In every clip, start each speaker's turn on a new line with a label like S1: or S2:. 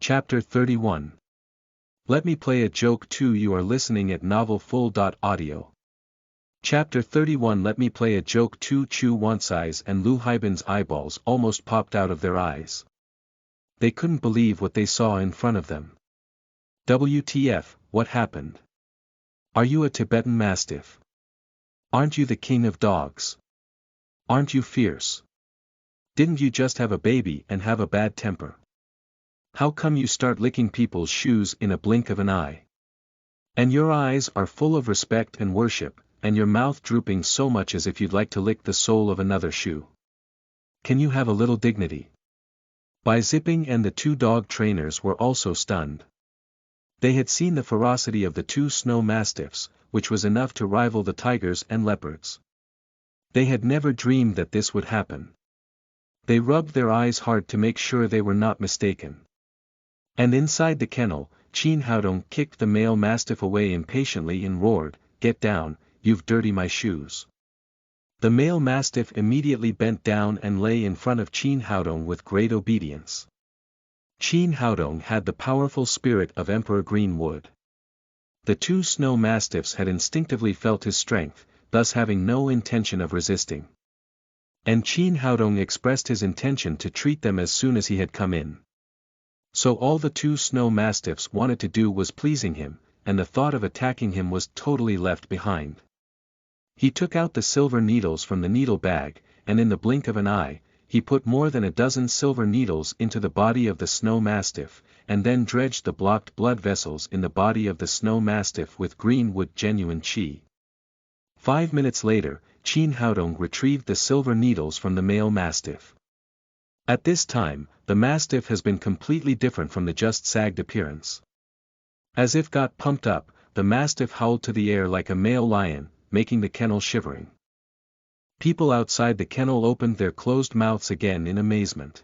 S1: Chapter 31. Let me play a joke too. You are listening at novelfull.audio. Chapter 31. Let me play a joke too. Chu Wan's eyes and Lu Haibin's eyeballs almost popped out of their eyes. They couldn't believe what they saw in front of them. WTF, what happened? Are you a Tibetan Mastiff? Aren't you the king of dogs? Aren't you fierce? Didn't you just have a baby and have a bad temper? How come you start licking people's shoes in a blink of an eye? And your eyes are full of respect and worship, and your mouth drooping so much as if you'd like to lick the sole of another shoe. Can you have a little dignity? Bai Zipping and the two dog trainers were also stunned. They had seen the ferocity of the two snow mastiffs, which was enough to rival the tigers and leopards. They had never dreamed that this would happen. They rubbed their eyes hard to make sure they were not mistaken. And inside the kennel, Qin Haodong kicked the male mastiff away impatiently and roared, "Get down, you've dirty my shoes." The male mastiff immediately bent down and lay in front of Qin Haodong with great obedience. Qin Haodong had the powerful spirit of Emperor Greenwood. The two snow mastiffs had instinctively felt his strength, thus having no intention of resisting. And Qin Haodong expressed his intention to treat them as soon as he had come in. So all the two snow mastiffs wanted to do was pleasing him, and the thought of attacking him was totally left behind. He took out the silver needles from the needle bag, and in the blink of an eye, he put more than a dozen silver needles into the body of the snow mastiff, and then dredged the blocked blood vessels in the body of the snow mastiff with Greenwood genuine qi. 5 minutes later, Qin Haodong retrieved the silver needles from the male mastiff. At this time, the mastiff has been completely different from the just sagged appearance. As if got pumped up, the mastiff howled to the air like a male lion, making the kennel shivering. People outside the kennel opened their closed mouths again in amazement.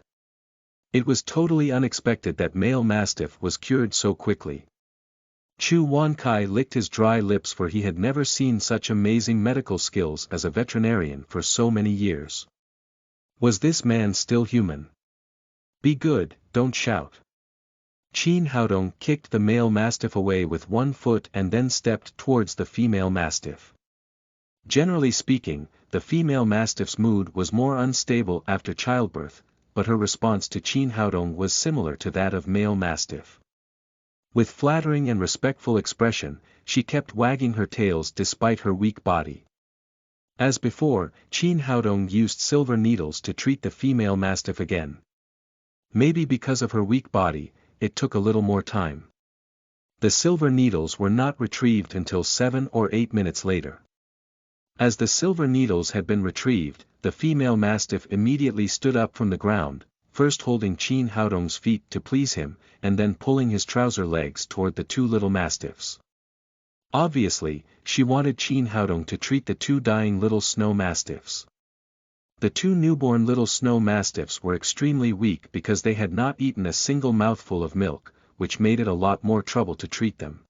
S1: It was totally unexpected that male mastiff was cured so quickly. Chu Wankai licked his dry lips, for he had never seen such amazing medical skills as a veterinarian for so many years. Was this man still human? Be good, don't shout. Qin Haodong kicked the male mastiff away with one foot and then stepped towards the female mastiff. Generally speaking, the female mastiff's mood was more unstable after childbirth, but her response to Qin Haodong was similar to that of male mastiff. With flattering and respectful expression, she kept wagging her tails despite her weak body. As before, Qin Haodong used silver needles to treat the female mastiff again. Maybe because of her weak body, it took a little more time. The silver needles were not retrieved until 7 or 8 minutes later. As the silver needles had been retrieved, the female mastiff immediately stood up from the ground, first holding Qin Haodong's feet to please him, and then pulling his trouser legs toward the two little mastiffs. Obviously, she wanted Qin Haodong to treat the two dying little snow mastiffs. The two newborn little snow mastiffs were extremely weak because they had not eaten a single mouthful of milk, which made it a lot more trouble to treat them.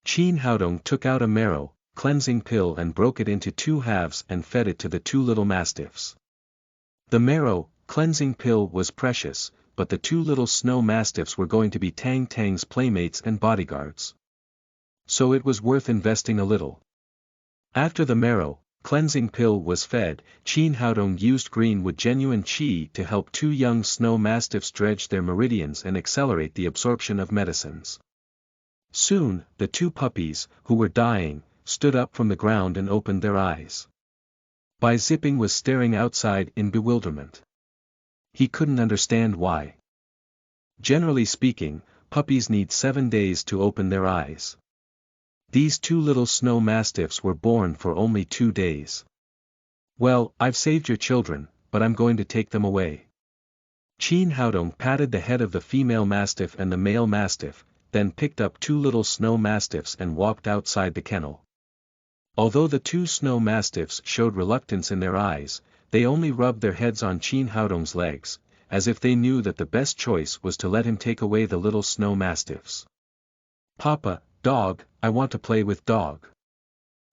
S1: Qin Haodong took out a marrow cleansing pill and broke it into 2 halves and fed it to the two little mastiffs. The marrow cleansing pill was precious, but the two little snow mastiffs were going to be Tang Tang's playmates and bodyguards. So it was worth investing a little. After the marrow cleansing pill was fed, Qin Haodong used Greenwood genuine qi to help two young snow mastiffs dredge their meridians and accelerate the absorption of medicines. Soon, the two puppies, who were dying, stood up from the ground and opened their eyes. Bai Zipping was staring outside in bewilderment. He couldn't understand why. Generally speaking, puppies need 7 days to open their eyes. These two little snow mastiffs were born for only 2 days. Well, I've saved your children, but I'm going to take them away. Qin Haodong patted the head of the female mastiff and the male mastiff, then picked up 2 little snow mastiffs and walked outside the kennel. Although the 2 snow mastiffs showed reluctance in their eyes, they only rubbed their heads on Qin Haodong's legs, as if they knew that the best choice was to let him take away the little snow mastiffs. "Papa, dog, I want to play with dog,"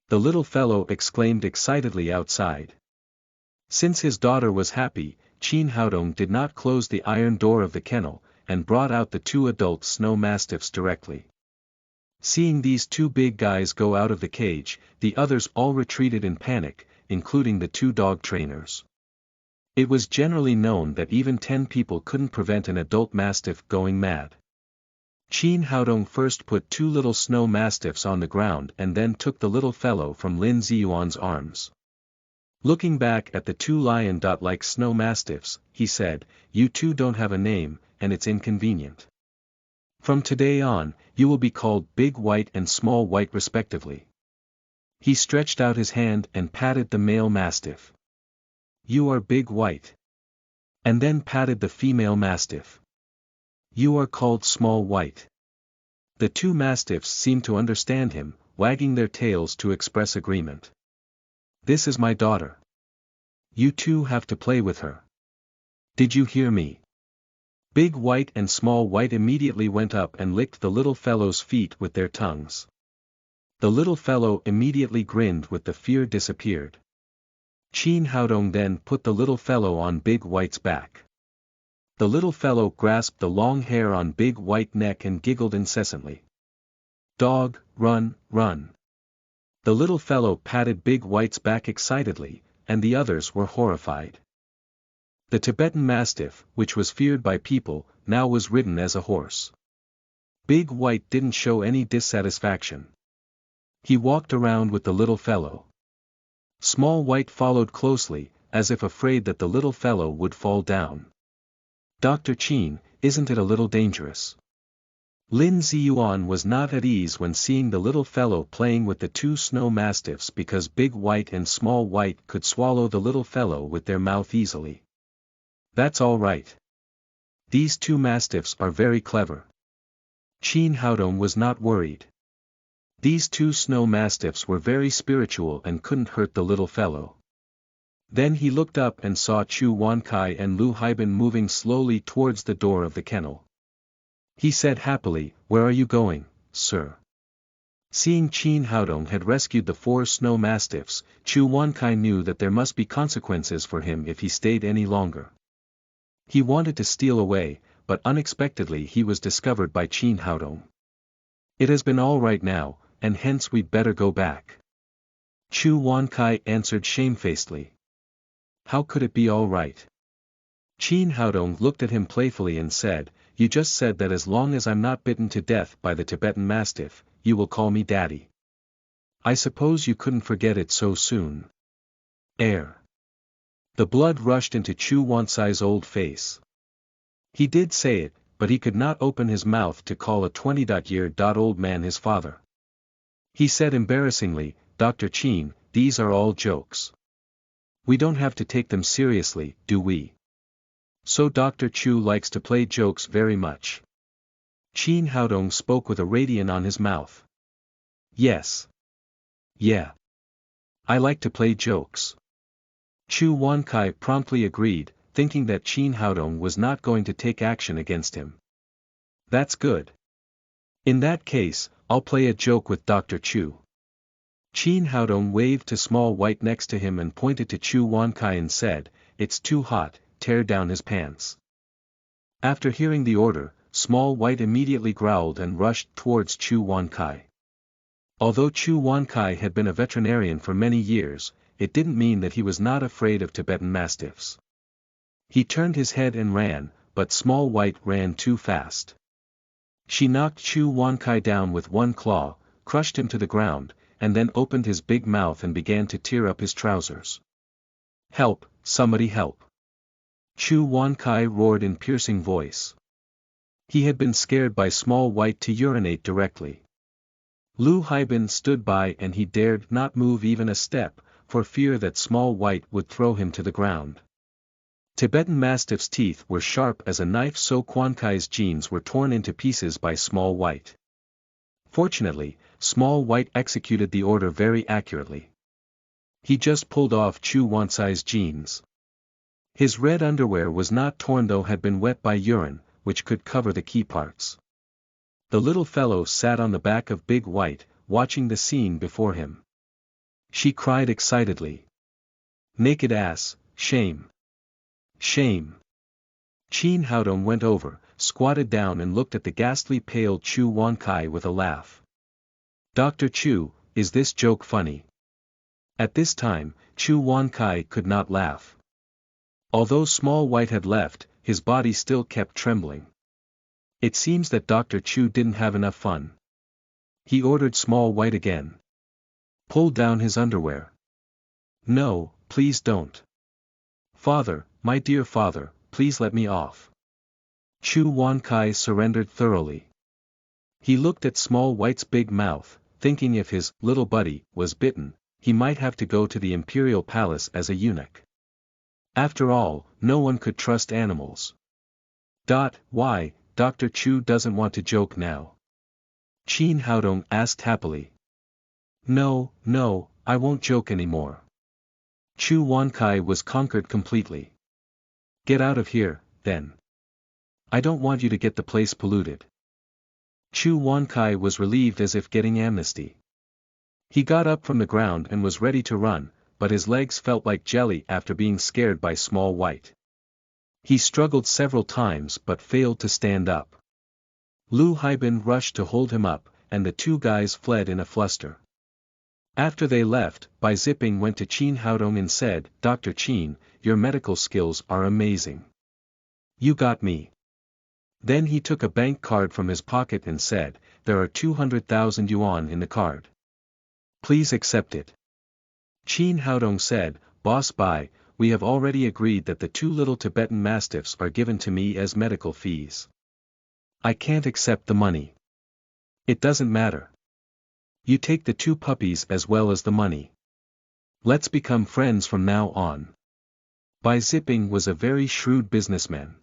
S1: the little fellow exclaimed excitedly outside. Since his daughter was happy, Qin Haodong did not close the iron door of the kennel, and brought out the two adult snow mastiffs directly. Seeing these two big guys go out of the cage, the others all retreated in panic, including the two dog trainers. It was generally known that even 10 people couldn't prevent an adult mastiff going mad. Qin Haodong first put two little snow mastiffs on the ground and then took the little fellow from Lin Ziyuan's arms. Looking back at the two lion-like snow mastiffs, he said, "You two don't have a name, and it's inconvenient. From today on, you will be called Big White and Small White respectively." He stretched out his hand and patted the male mastiff. "You are Big White." And then patted the female mastiff. "You are called Small White." The two mastiffs seemed to understand him, wagging their tails to express agreement. "This is my daughter. You two have to play with her. Did you hear me?" Big White and Small White immediately went up and licked the little fellow's feet with their tongues. The little fellow immediately grinned with the fear disappeared. Qin Haodong then put the little fellow on Big White's back. The little fellow grasped the long hair on Big White's neck and giggled incessantly. "Dog, run, run." The little fellow patted Big White's back excitedly, and the others were horrified. The Tibetan Mastiff, which was feared by people, now was ridden as a horse. Big White didn't show any dissatisfaction. He walked around with the little fellow. Small White followed closely, as if afraid that the little fellow would fall down. "Dr. Qin, isn't it a little dangerous?" Lin Ziyuan was not at ease when seeing the little fellow playing with the two snow mastiffs because Big White and Small White could swallow the little fellow with their mouth easily. "That's all right. These two mastiffs are very clever." Qin Haodong was not worried. These two snow mastiffs were very spiritual and couldn't hurt the little fellow. Then he looked up and saw Chu Wankai and Lu Haibin moving slowly towards the door of the kennel. He said happily, "Where are you going, sir?" Seeing Qin Haodong had rescued the 4 snow mastiffs, Chu Wankai knew that there must be consequences for him if he stayed any longer. He wanted to steal away, but unexpectedly he was discovered by Qin Haodong. "It has been all right now, and hence we'd better go back." Chu Wankai answered shamefacedly. "How could it be all right?" Qin Haodong looked at him playfully and said, "You just said that as long as I'm not bitten to death by the Tibetan Mastiff, you will call me Daddy. I suppose you couldn't forget it so soon." Air. The blood rushed into Chu Wankai's old face. He did say it, but he could not open his mouth to call a 20-year-old man his father. He said embarrassingly, "Dr. Qin, these are all jokes. We don't have to take them seriously, do we?" "So Dr. Chu likes to play jokes very much." Qin Haodong spoke with a radiance on his mouth. "Yes. Yeah. I like to play jokes." Chu Wankai promptly agreed, thinking that Qin Haodong was not going to take action against him. "That's good. In that case, I'll play a joke with Dr. Chu." Qin Haodong waved to Small White next to him and pointed to Chu Wankai and said, "It's too hot, tear down his pants." After hearing the order, Small White immediately growled and rushed towards Chu Wankai. Although Chu Wankai had been a veterinarian for many years, it didn't mean that he was not afraid of Tibetan Mastiffs. He turned his head and ran, but Small White ran too fast. She knocked Chu Wankai down with one claw, crushed him to the ground, and then opened his big mouth and began to tear up his trousers. "Help, somebody help!" Chu Wankai roared in piercing voice. He had been scared by Small White to urinate directly. Lu Haibin stood by and he dared not move even a step, for fear that Small White would throw him to the ground. Tibetan Mastiff's teeth were sharp as a knife, so Kwankai's jeans were torn into pieces by Small White. Fortunately, Small White executed the order very accurately. He just pulled off Chu Wankai's jeans. His red underwear was not torn though had been wet by urine, which could cover the key parts. The little fellow sat on the back of Big White, watching the scene before him. She cried excitedly. "Naked ass, shame! Shame!" Qin Haodong went over, squatted down and looked at the ghastly pale Chu Wankai with a laugh. "Dr. Chu, is this joke funny?" At this time, Chu Wankai could not laugh. Although Small White had left, his body still kept trembling. It seems that Dr. Chu didn't have enough fun. He ordered Small White again. "Pull down his underwear." "No, please don't." "Father, my dear father, please let me off." Chu Wankai surrendered thoroughly. He looked at Small White's big mouth, thinking if his little buddy was bitten, he might have to go to the imperial palace as a eunuch. After all, no one could trust animals. Why, Dr. Chu doesn't want to joke now?" Qin Haodong asked happily. No, I won't joke anymore." Chu Wankai was conquered completely. "Get out of here, then. I don't want you to get the place polluted." Chu Wankai was relieved as if getting amnesty. He got up from the ground and was ready to run, but his legs felt like jelly after being scared by Small White. He struggled several times but failed to stand up. Lu Haibin rushed to hold him up, and the two guys fled in a fluster. After they left, Bai Zipping went to Qin Haodong and said, "Dr. Qin, your medical skills are amazing. You got me." Then he took a bank card from his pocket and said, "There are 200,000 yuan in the card. Please accept it." Qin Haodong said, "Boss Bai, we have already agreed that the 2 little Tibetan mastiffs are given to me as medical fees. I can't accept the money." "It doesn't matter. You take the 2 puppies as well as the money. Let's become friends from now on." Bai Zipping was a very shrewd businessman.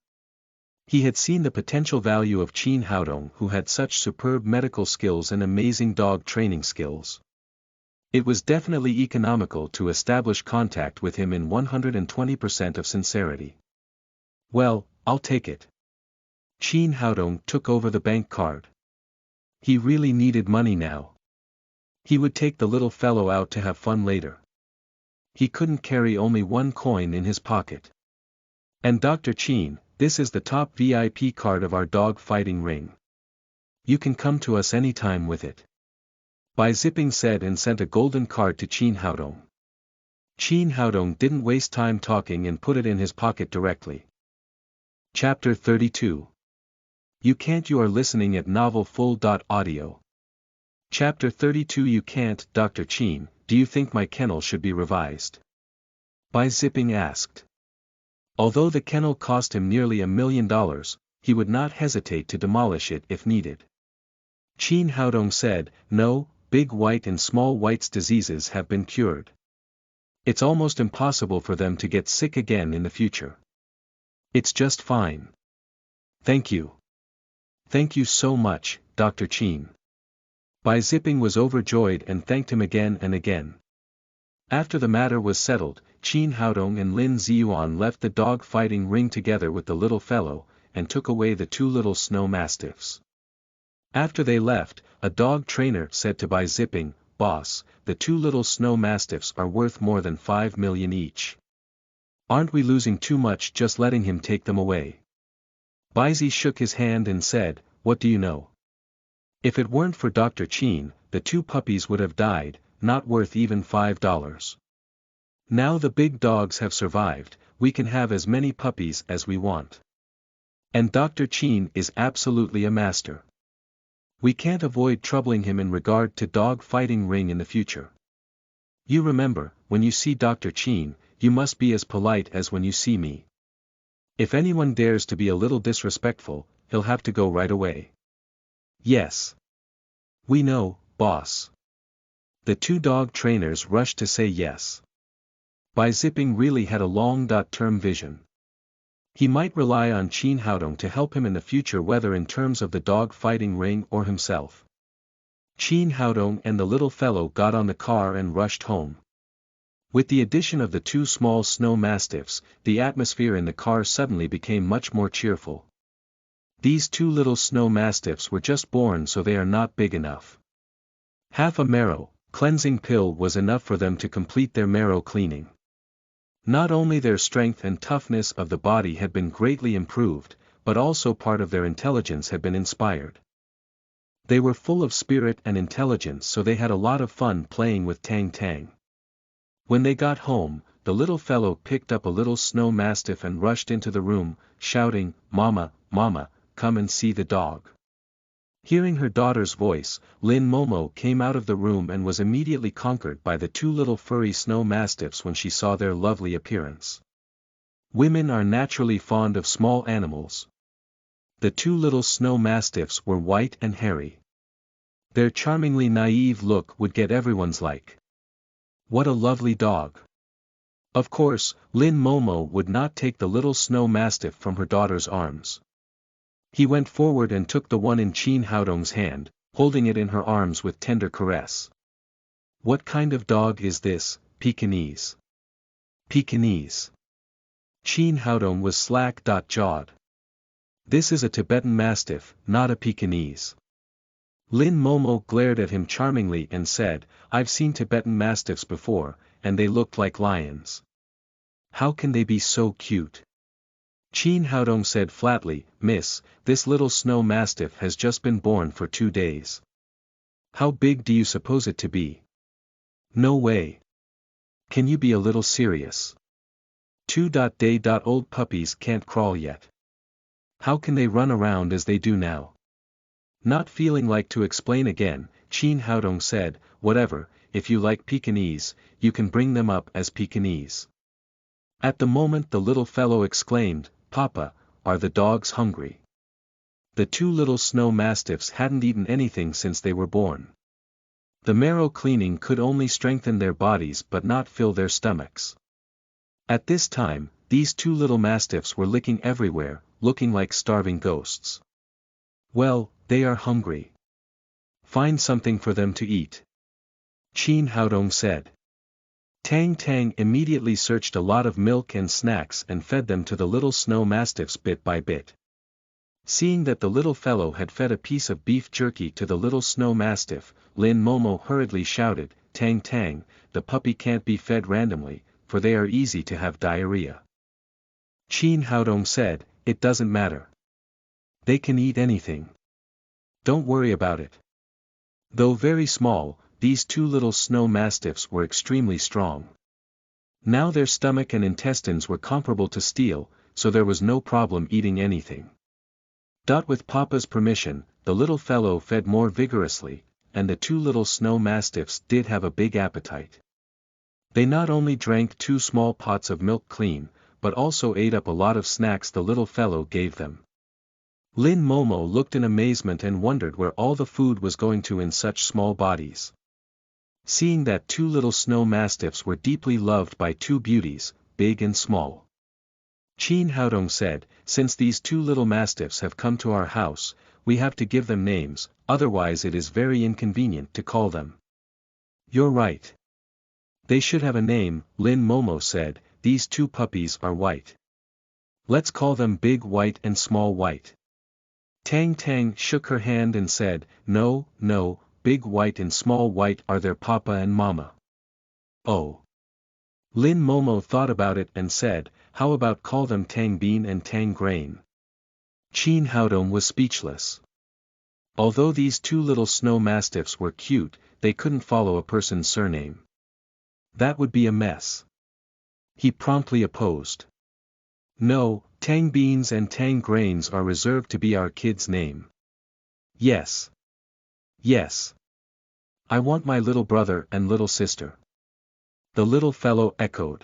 S1: He had seen the potential value of Qin Haodong, who had such superb medical skills and amazing dog training skills. It was definitely economical to establish contact with him in 120% of sincerity. "Well, I'll take it." Qin Haodong took over the bank card. He really needed money now. He would take the little fellow out to have fun later. He couldn't carry only 1 coin in his pocket. "And Dr. Qin, this is the top VIP card of our dog fighting ring. You can come to us anytime with it." Bai Zipping said and sent a golden card to Qin Haodong. Qin Haodong didn't waste time talking and put it in his pocket directly. Chapter 32. You Can't. You are listening at novelfull.audio. Chapter 32. You Can't. Dr. Qin, do you think my kennel should be revised? Bai Zipping asked. Although the kennel cost him nearly $1 million, he would not hesitate to demolish it if needed. Qin Haodong said, "No, Big White and Small White's diseases have been cured. It's almost impossible for them to get sick again in the future. It's just fine. Thank you. Thank you so much, Dr. Qin." Bai Zipping was overjoyed and thanked him again and again. After the matter was settled, Qin Haodong and Lin Ziyuan left the dog fighting ring together with the little fellow, and took away the 2 little snow mastiffs. After they left, a dog trainer said to Bai Zipping, "Boss, the 2 little snow mastiffs are worth more than 5 million each. Aren't we losing too much just letting him take them away?" Baizi shook his hand and said, "What do you know? If it weren't for Dr. Qin, the 2 puppies would have died, not worth even $5. Now the big dogs have survived, we can have as many puppies as we want. And Dr. Qin is absolutely a master. We can't avoid troubling him in regard to dog fighting ring in the future. You remember, when you see Dr. Qin, you must be as polite as when you see me. If anyone dares to be a little disrespectful, he'll have to go right away." "Yes. We know, boss." The 2 dog trainers rushed to say yes. Bai Zipping really had a long-term vision. He might rely on Qin Haodong to help him in the future, whether in terms of the dog fighting ring or himself. Qin Haodong and the little fellow got on the car and rushed home. With the addition of the 2 small snow mastiffs, the atmosphere in the car suddenly became much more cheerful. These 2 little snow mastiffs were just born, so they are not big enough. Half a marrow cleansing pill was enough for them to complete their marrow cleaning. Not only their strength and toughness of the body had been greatly improved, but also part of their intelligence had been inspired. They were full of spirit and intelligence, so they had a lot of fun playing with Tang Tang. When they got home, the little fellow picked up a little snow mastiff and rushed into the room, shouting, "Mama, Mama, come and see the dog." Hearing her daughter's voice, Lin Momo came out of the room and was immediately conquered by the two little furry snow mastiffs when she saw their lovely appearance. Women are naturally fond of small animals. The two little snow mastiffs were white and hairy. Their charmingly naive look would get everyone's like. What a lovely dog. Of course, Lin Momo would not take the little snow mastiff from her daughter's arms. He went forward and took the one in Qin Haodong's hand, holding it in her arms with tender caress. "What kind of dog is this, Pekingese?" "Pekingese." Qin Haodong was slack-jawed. "This is a Tibetan Mastiff, not a Pekingese." Lin Momo glared at him charmingly and said, "I've seen Tibetan Mastiffs before, and they looked like lions. How can they be so cute?" Qin Haodong said flatly, "Miss, this little snow mastiff has just been born for 2 days. How big do you suppose it to be?" "No way. Can you be a little serious? 2-day. Old puppies can't crawl yet. How can they run around as they do now?" Not feeling like to explain again, Qin Haodong said, "Whatever, if you like Pekingese, you can bring them up as Pekingese." At the moment the little fellow exclaimed, "Papa, are the dogs hungry?" The two little snow mastiffs hadn't eaten anything since they were born. The marrow cleaning could only strengthen their bodies but not fill their stomachs. At this time, these two little mastiffs were licking everywhere, looking like starving ghosts. "Well, they are hungry. Find something for them to eat," Qin Haodong said. Tang Tang immediately searched a lot of milk and snacks and fed them to the little snow mastiffs bit by bit. Seeing that the little fellow had fed a piece of beef jerky to the little snow mastiff, Lin Momo hurriedly shouted, "Tang Tang, the puppy can't be fed randomly, for they are easy to have diarrhea." Qin Haodong said, "It doesn't matter. They can eat anything. Don't worry about it." Though very small, these two little snow mastiffs were extremely strong. Now their stomach and intestines were comparable to steel, so there was no problem eating anything. With Papa's permission, the little fellow fed more vigorously, and the two little snow mastiffs did have a big appetite. They not only drank 2 small pots of milk clean, but also ate up a lot of snacks the little fellow gave them. Lin Momo looked in amazement and wondered where all the food was going to in such small bodies. Seeing that 2 little snow mastiffs were deeply loved by 2 beauties, big and small, Qin Haodong said, "Since these 2 little mastiffs have come to our house, we have to give them names, otherwise it is very inconvenient to call them." "You're right. They should have a name," Lin Momo said. "These 2 puppies are white. Let's call them Big White and Small White." Tang Tang shook her hand and said, "No, no, Big White and Small White are their papa and mama." "Oh." Lin Momo thought about it and said, "How about call them Tang Bean and Tang Grain?" Qin Haodong was speechless. Although these 2 little snow mastiffs were cute, they couldn't follow a person's surname. That would be a mess. He promptly opposed. "No, Tang Beans and Tang Grains are reserved to be our kid's name. Yes. Yes. I want my little brother and little sister." The little fellow echoed.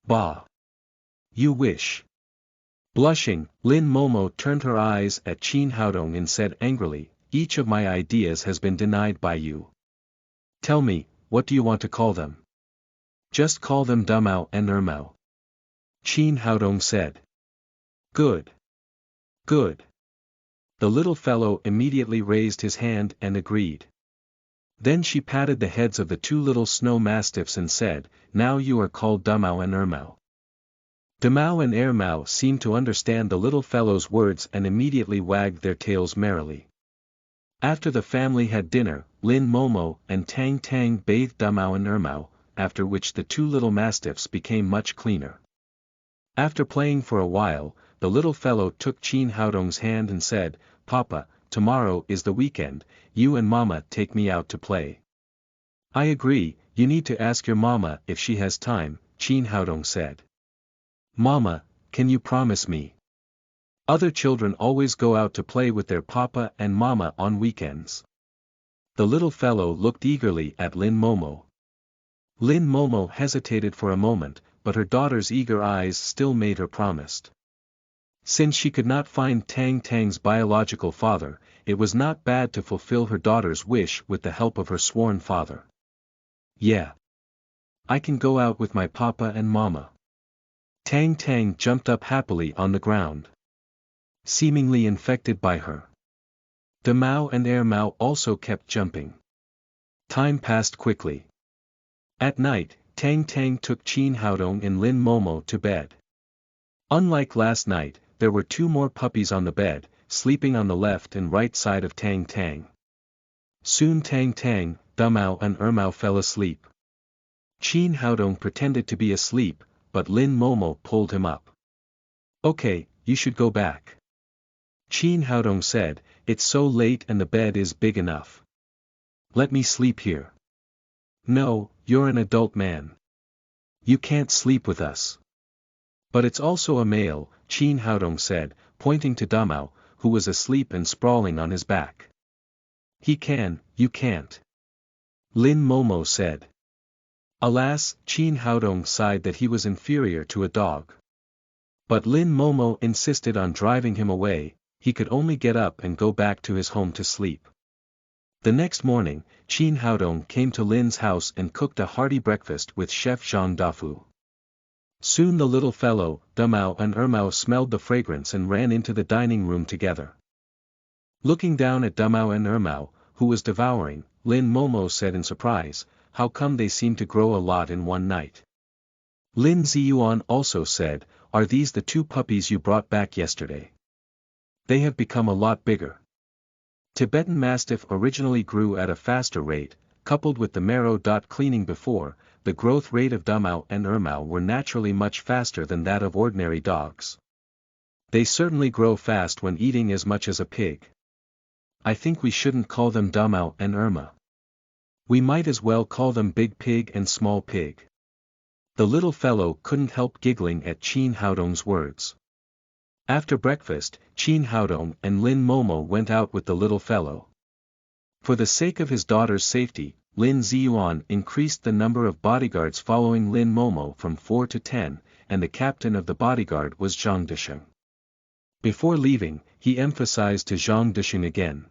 S1: "Bah. You wish." Blushing, Lin Momo turned her eyes at Qin Haodong and said angrily, "Each of my ideas has been denied by you. Tell me, what do you want to call them?" "Just call them Dumao and Ermao," Qin Haodong said. "Good. Good." The little fellow immediately raised his hand and agreed. Then she patted the heads of the 2 little snow mastiffs and said, "Now you are called Dumao and Ermao." Dumao and Ermao seemed to understand the little fellow's words and immediately wagged their tails merrily. After the family had dinner, Lin Momo and Tang Tang bathed Dumao and Ermao, after which the 2 little mastiffs became much cleaner. After playing for a while, the little fellow took Qin Haodong's hand and said, "Papa, tomorrow is the weekend, you and Mama take me out to play." "I agree, you need to ask your Mama if she has time," Qin Haodong said. "Mama, can you promise me?" Other children always go out to play with their Papa and Mama on weekends. The little fellow looked eagerly at Lin Momo. Lin Momo hesitated for a moment, but her daughter's eager eyes still made her promise. Since she could not find Tang Tang's biological father, it was not bad to fulfill her daughter's wish with the help of her sworn father. "Yeah. I can go out with my Papa and Mama." Tang Tang jumped up happily on the ground, seemingly infected by her. De Mao and Air Mao also kept jumping. Time passed quickly. At night, Tang Tang took Qin Haodong and Lin Momo to bed. Unlike last night, there were two more puppies on the bed, sleeping on the left and right side of Tang Tang. Soon Tang Tang, De Mao and Mao fell asleep. Qin Haodong pretended to be asleep, but Lin Momo pulled him up. "Okay, you should go back." Qin Haodong said, "It's so late and the bed is big enough. Let me sleep here." "No, you're an adult man. You can't sleep with us." "But it's also a male," Qin Haodong said, pointing to De Mao, who was asleep and sprawling on his back. "He can, you can't," Lin Momo said. Alas, Qin Haodong sighed that he was inferior to a dog. But Lin Momo insisted on driving him away. He could only get up and go back to his home to sleep. The next morning, Qin Haodong came to Lin's house and cooked a hearty breakfast with Chef Zhang Dafu. Soon the little fellow, De Mao and Mao smelled the fragrance and ran into the dining room together. Looking down at De Mao and Mao, who was devouring, Lin Momo said in surprise, "How come they seem to grow a lot in one night?" Lin Ziyuan also said, "Are these the two puppies you brought back yesterday? They have become a lot bigger." Tibetan Mastiff originally grew at a faster rate, coupled with the marrow. Cleaning before, the growth rate of De Mao and Mao were naturally much faster than that of ordinary dogs. They certainly grow fast when eating as much as a pig. I think we shouldn't call them De Mao and Mao. We might as well call them Big Pig and Small Pig. The little fellow couldn't help giggling at Qin Haodong's words. After breakfast, Qin Haodong and Lin Momo went out with the little fellow. For the sake of his daughter's safety, Lin Ziyuan increased the number of bodyguards following Lin Momo from 4 to 10, and the captain of the bodyguard was Zhang Disheng. Before leaving, he emphasized to Zhang Disheng again.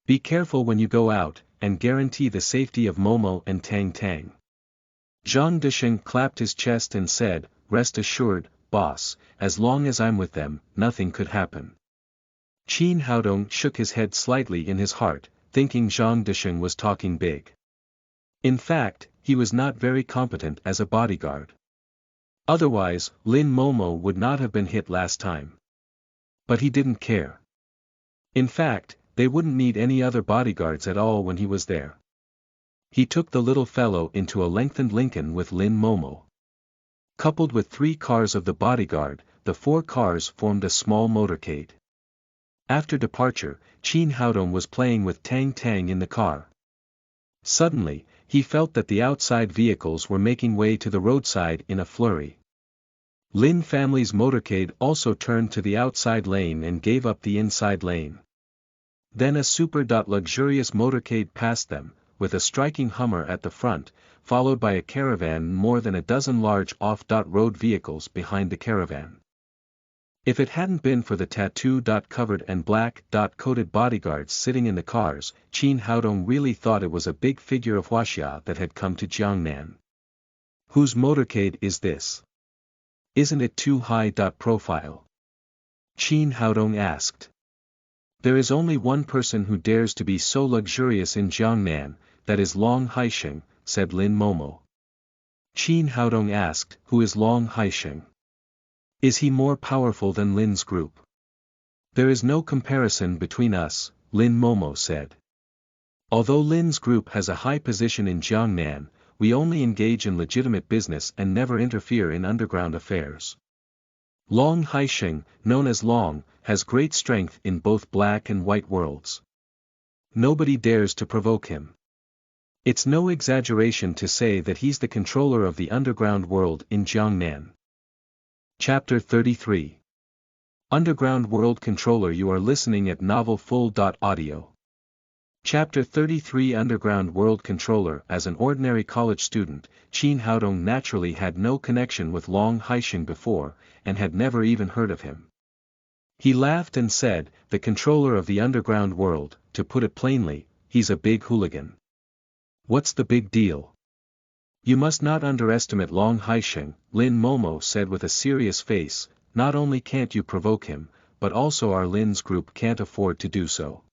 S1: "Be careful when you go out, and guarantee the safety of Momo and Tang Tang." Zhang Disheng clapped his chest and said, "Rest assured, boss, as long as I'm with them, nothing could happen." Qin Haodong shook his head slightly in his heart, thinking Zhang Disheng was talking big. In fact, he was not very competent as a bodyguard. Otherwise, Lin Momo would not have been hit last time. But he didn't care. In fact, they wouldn't need any other bodyguards at all when he was there. He took the little fellow into a lengthened Lincoln with Lin Momo. Coupled with 3 cars of the bodyguard, the 4 cars formed a small motorcade. After departure, Qin Haodong was playing with Tang Tang in the car. Suddenly, he felt that the outside vehicles were making way to the roadside in a flurry. Lin family's motorcade also turned to the outside lane and gave up the inside lane. Then a super luxurious motorcade passed them, with a striking Hummer at the front, followed by a caravan and more than a dozen large off-road vehicles behind the caravan. If it hadn't been for the tattoo-covered and black-coated bodyguards sitting in the cars, Qin Haodong really thought it was a big figure of Huaxia that had come to Jiangnan. "Whose motorcade is this? Isn't it too high? Profile?" Qin Haodong asked. "There is only one person who dares to be so luxurious in Jiangnan, that is Long Haisheng," said Lin Momo. Qin Haodong asked, "Who is Long Haisheng? Is he more powerful than Lin's group?" "There is no comparison between us," Lin Momo said. "Although Lin's group has a high position in Jiangnan, we only engage in legitimate business and never interfere in underground affairs. Long Haisheng, known as Long, has great strength in both black and white worlds. Nobody dares to provoke him. It's no exaggeration to say that he's the controller of the underground world in Jiangnan. Chapter 33. Underground World Controller. You are listening at novelfull.audio. Chapter 33. Underground World Controller. As an ordinary college student, Qin Haodong naturally had no connection with Long Haisheng before, and had never even heard of him. He laughed and said, "The controller of the underground world, to put it plainly, he's a big hooligan." "What's the big deal?" "You must not underestimate Long Haisheng," Lin Momo said with a serious face. "Not only can't you provoke him, but also our Lin's group can't afford to do so.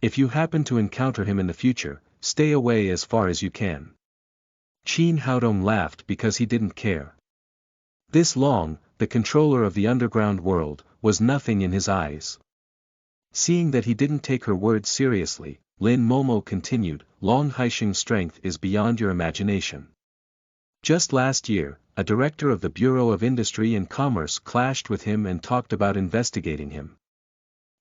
S1: If you happen to encounter him in the future, stay away as far as you can." Qin Haodong laughed because he didn't care. This Long, the controller of the underground world, was nothing in his eyes. Seeing that he didn't take her words seriously, Lin Momo continued, "Long Haisheng's strength is beyond your imagination. Just last year, a director of the Bureau of Industry and Commerce clashed with him and talked about investigating him.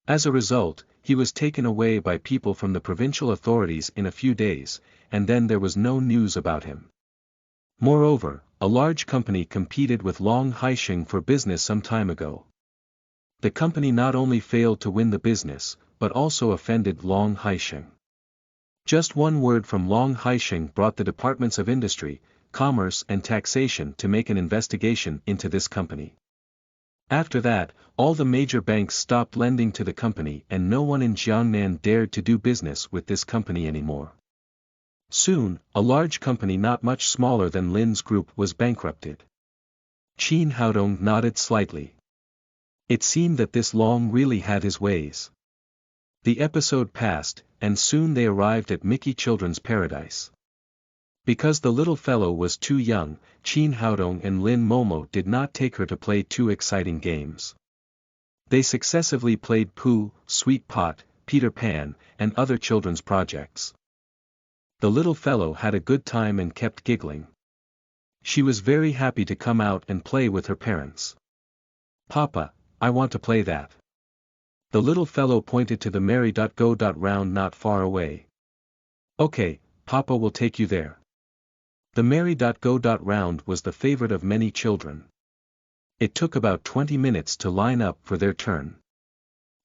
S1: As a result, he was taken away by people from the provincial authorities in a few days, and then there was no news about him. Moreover, a large company competed with Long Haisheng for business some time ago. The company not only failed to win the business, but also offended Long Haisheng. Just one word from Long Haisheng brought the departments of industry, commerce and taxation to make an investigation into this company. After that, all the major banks stopped lending to the company and no one in Jiangnan dared to do business with this company anymore. Soon, a large company not much smaller than Lin's group was bankrupted." Qin Haodong nodded slightly. It seemed that this Long really had his ways. The episode passed, and soon they arrived at Mickey Children's Paradise. Because the little fellow was too young, Qin Haodong and Lin Momo did not take her to play two exciting games. They successively played Pooh, Sweet Pot, Peter Pan, and other children's projects. The little fellow had a good time and kept giggling. She was very happy to come out and play with her parents. "Papa, I want to play that." The little fellow pointed to the merry.go.round not far away. "Okay, Papa will take you there." The merry.go.round was the favorite of many children. It took about 20 minutes to line up for their turn.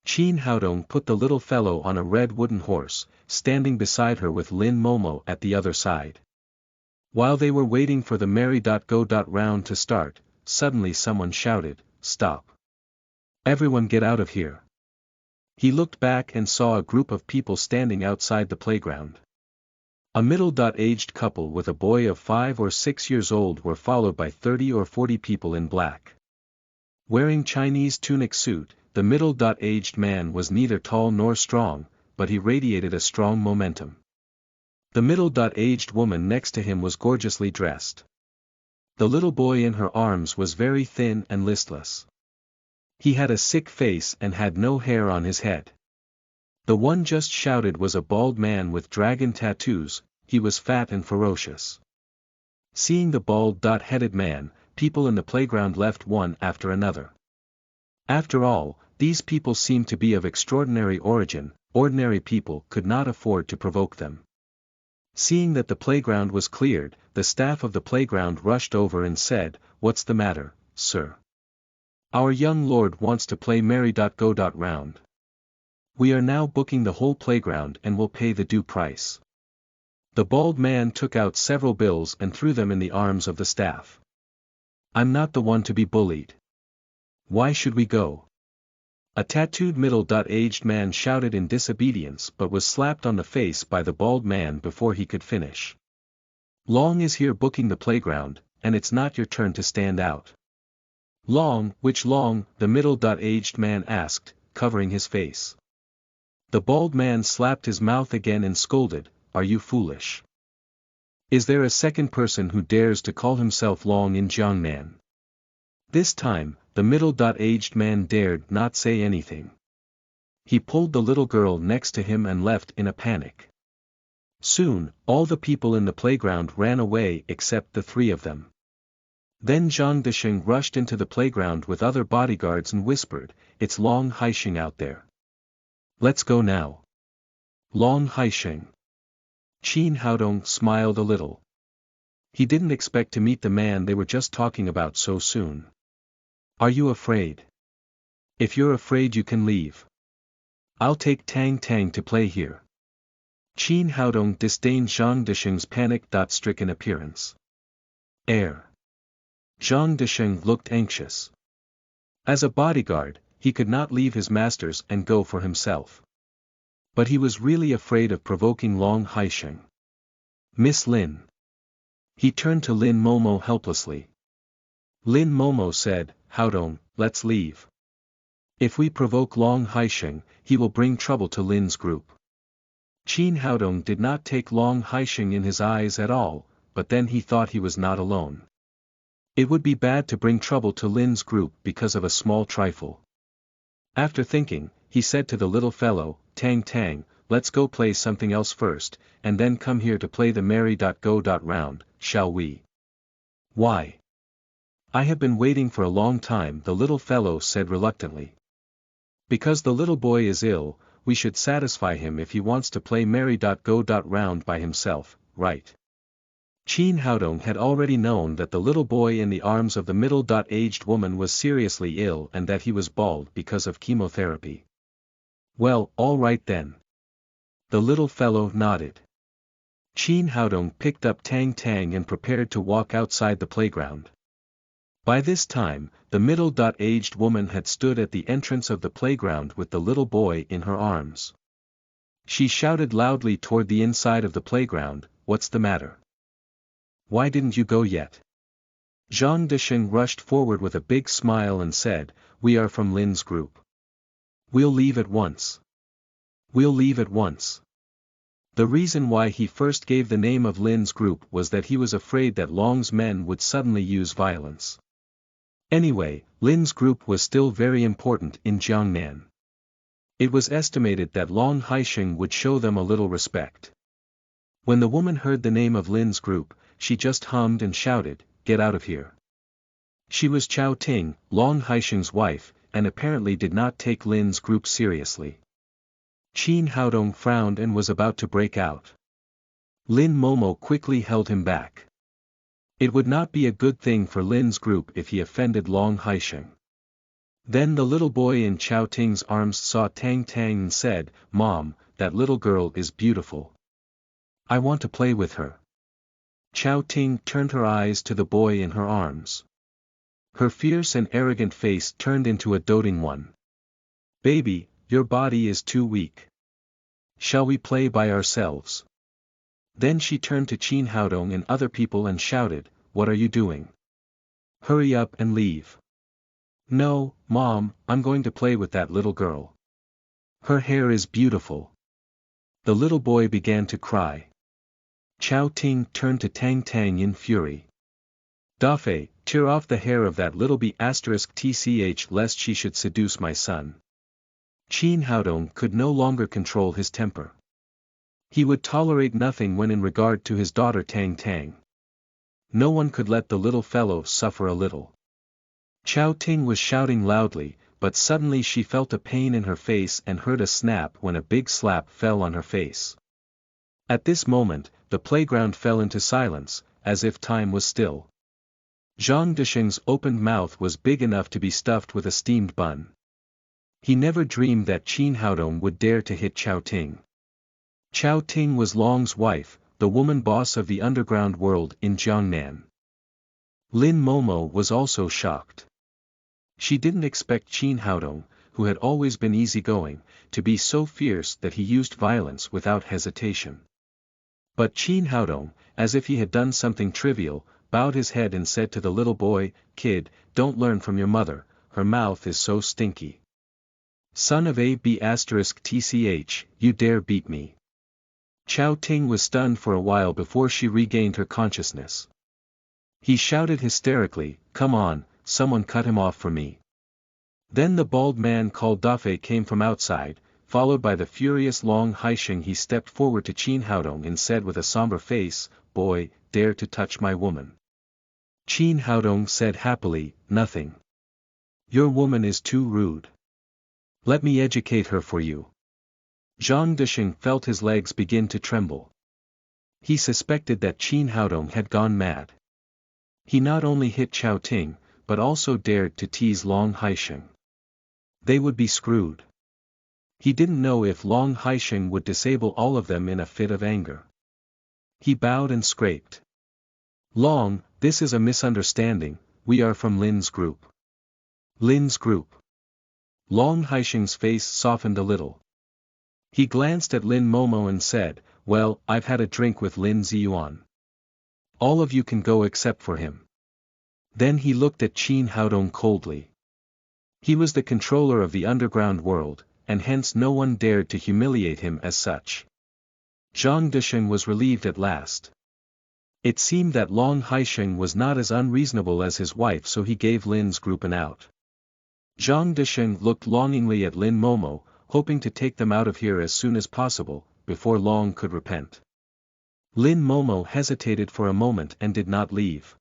S1: Qin Haodong put the little fellow on a red wooden horse, standing beside her with Lin Momo at the other side. While they were waiting for the merry.go.round to start, suddenly someone shouted, "Stop! Everyone get out of here!" He looked back and saw a group of people standing outside the playground. A middle-aged couple with a boy of 5 or 6 years old were followed by 30 or 40 people in black. Wearing Chinese tunic suit, the middle-aged man was neither tall nor strong, but he radiated a strong momentum. The middle-aged woman next to him was gorgeously dressed. The little boy in her arms was very thin and listless. He had a sick face and had no hair on his head. The one just shouted was a bald man with dragon tattoos. He was fat and ferocious. Seeing the bald-headed man, people in the playground left one after another. After all, these people seemed to be of extraordinary origin. Ordinary people could not afford to provoke them. Seeing that the playground was cleared, the staff of the playground rushed over and said, "What's the matter, sir? Our young lord wants to play merry.go.round. We are now booking the whole playground and will pay the due price." The bald man took out several bills and threw them in the arms of the staff. "I'm not the one to be bullied. Why should we go?" A tattooed middle-aged man shouted in disobedience but was slapped on the face by the bald man before he could finish. "Long is here booking the playground, and it's not your turn to stand out." "Long, which Long?" the middle-aged man asked, covering his face. The bald man slapped his mouth again and scolded, "Are you foolish? Is there a second person who dares to call himself Long in Jiangnan?" This time, the middle-aged man dared not say anything. He pulled the little girl next to him and left in a panic. Soon, all the people in the playground ran away except the three of them. Then Zhang Disheng rushed into the playground with other bodyguards and whispered, "It's Long Haisheng out there. Let's go now." Long Haisheng. Qin Haodong smiled a little. He didn't expect to meet the man they were just talking about so soon. "Are you afraid? If you're afraid you can leave. I'll take Tang Tang to play here." Qin Haodong disdained Zhang Disheng's panic-stricken appearance. Zhang Disheng looked anxious. As a bodyguard, he could not leave his masters and go for himself. But he was really afraid of provoking Long Haisheng. "Miss Lin." He turned to Lin Momo helplessly. Lin Momo said, "Haodong, let's leave. If we provoke Long Haisheng, he will bring trouble to Lin's group." Qin Haodong did not take Long Haisheng in his eyes at all, but then he thought he was not alone. It would be bad to bring trouble to Lin's group because of a small trifle. After thinking, he said to the little fellow, "Tang Tang, let's go play something else first, and then come here to play the merry-go round, shall we?" "Why? I have been waiting for a long time," the little fellow said reluctantly. "Because the little boy is ill, we should satisfy him if he wants to play merry-go round by himself, right?" Qin Haodong had already known that the little boy in the arms of the middle-aged woman was seriously ill and that he was bald because of chemotherapy. "Well, all right then." The little fellow nodded. Qin Haodong picked up Tang Tang and prepared to walk outside the playground. By this time, the middle-aged woman had stood at the entrance of the playground with the little boy in her arms. She shouted loudly toward the inside of the playground, "What's the matter? Why didn't you go yet?" Zhang Disheng rushed forward with a big smile and said, "We are from Lin's group. We'll leave at once. We'll leave at once." The reason why he first gave the name of Lin's group was that he was afraid that Long's men would suddenly use violence. Anyway, Lin's group was still very important in Jiangnan. It was estimated that Long Haisheng would show them a little respect. When the woman heard the name of Lin's group, she just hummed and shouted, "Get out of here." She was Chao Ting, Long Haisheng's wife, and apparently did not take Lin's group seriously. Qin Haodong frowned and was about to break out. Lin Momo quickly held him back. It would not be a good thing for Lin's group if he offended Long Haisheng. Then the little boy in Chao Ting's arms saw Tang Tang and said, "Mom, that little girl is beautiful. I want to play with her." Chao Ting turned her eyes to the boy in her arms. Her fierce and arrogant face turned into a doting one. "Baby, your body is too weak. Shall we play by ourselves?" Then she turned to Qin Haodong and other people and shouted, "What are you doing? Hurry up and leave." "No, Mom, I'm going to play with that little girl. Her hair is beautiful." The little boy began to cry. Chao Ting turned to Tang Tang in fury. "Dafei, tear off the hair of that little b*tch lest she should seduce my son." Qin Haodong could no longer control his temper. He would tolerate nothing when in regard to his daughter Tang Tang. No one could let the little fellow suffer a little. Chao Ting was shouting loudly, but suddenly she felt a pain in her face and heard a snap when a big slap fell on her face. At this moment, the playground fell into silence, as if time was still. Zhang Disheng's opened mouth was big enough to be stuffed with a steamed bun. He never dreamed that Qin Haodong would dare to hit Chao Ting. Chao Ting was Long's wife, the woman boss of the underground world in Jiangnan. Lin Momo was also shocked. She didn't expect Qin Haodong, who had always been easygoing, to be so fierce that he used violence without hesitation. But Qin Haodong, as if he had done something trivial, bowed his head and said to the little boy, "Kid, don't learn from your mother, her mouth is so stinky. Son of a b*tch, you dare beat me." Chao Ting was stunned for a while before she regained her consciousness. He shouted hysterically, "Come on, someone cut him off for me." Then the bald man called Dafei came from outside, followed by the furious Long Haisheng. He stepped forward to Qin Haodong and said with a somber face, "Boy, dare to touch my woman. Qin Haodong said happily, nothing. Your woman is too rude. Let me educate her for you. Zhang Desheng felt his legs begin to tremble. He suspected that Qin Haodong had gone mad. He not only hit Chao Ting, but also dared to tease Long Haisheng. They would be screwed. He didn't know if Long Haisheng would disable all of them in a fit of anger. He bowed and scraped. Long, this is a misunderstanding, we are from Lin's group. Lin's group. Long Haisheng's face softened a little. He glanced at Lin Momo and said, well, I've had a drink with Lin Ziyuan. All of you can go except for him. Then he looked at Qin Haodong coldly. He was the controller of the underground world, and hence no one dared to humiliate him as such. Zhang Desheng was relieved at last. It seemed that Long Haisheng was not as unreasonable as his wife, so he gave Lin's group an out. Zhang Desheng looked longingly at Lin Momo, hoping to take them out of here as soon as possible, before Long could repent. Lin Momo hesitated for a moment and did not leave.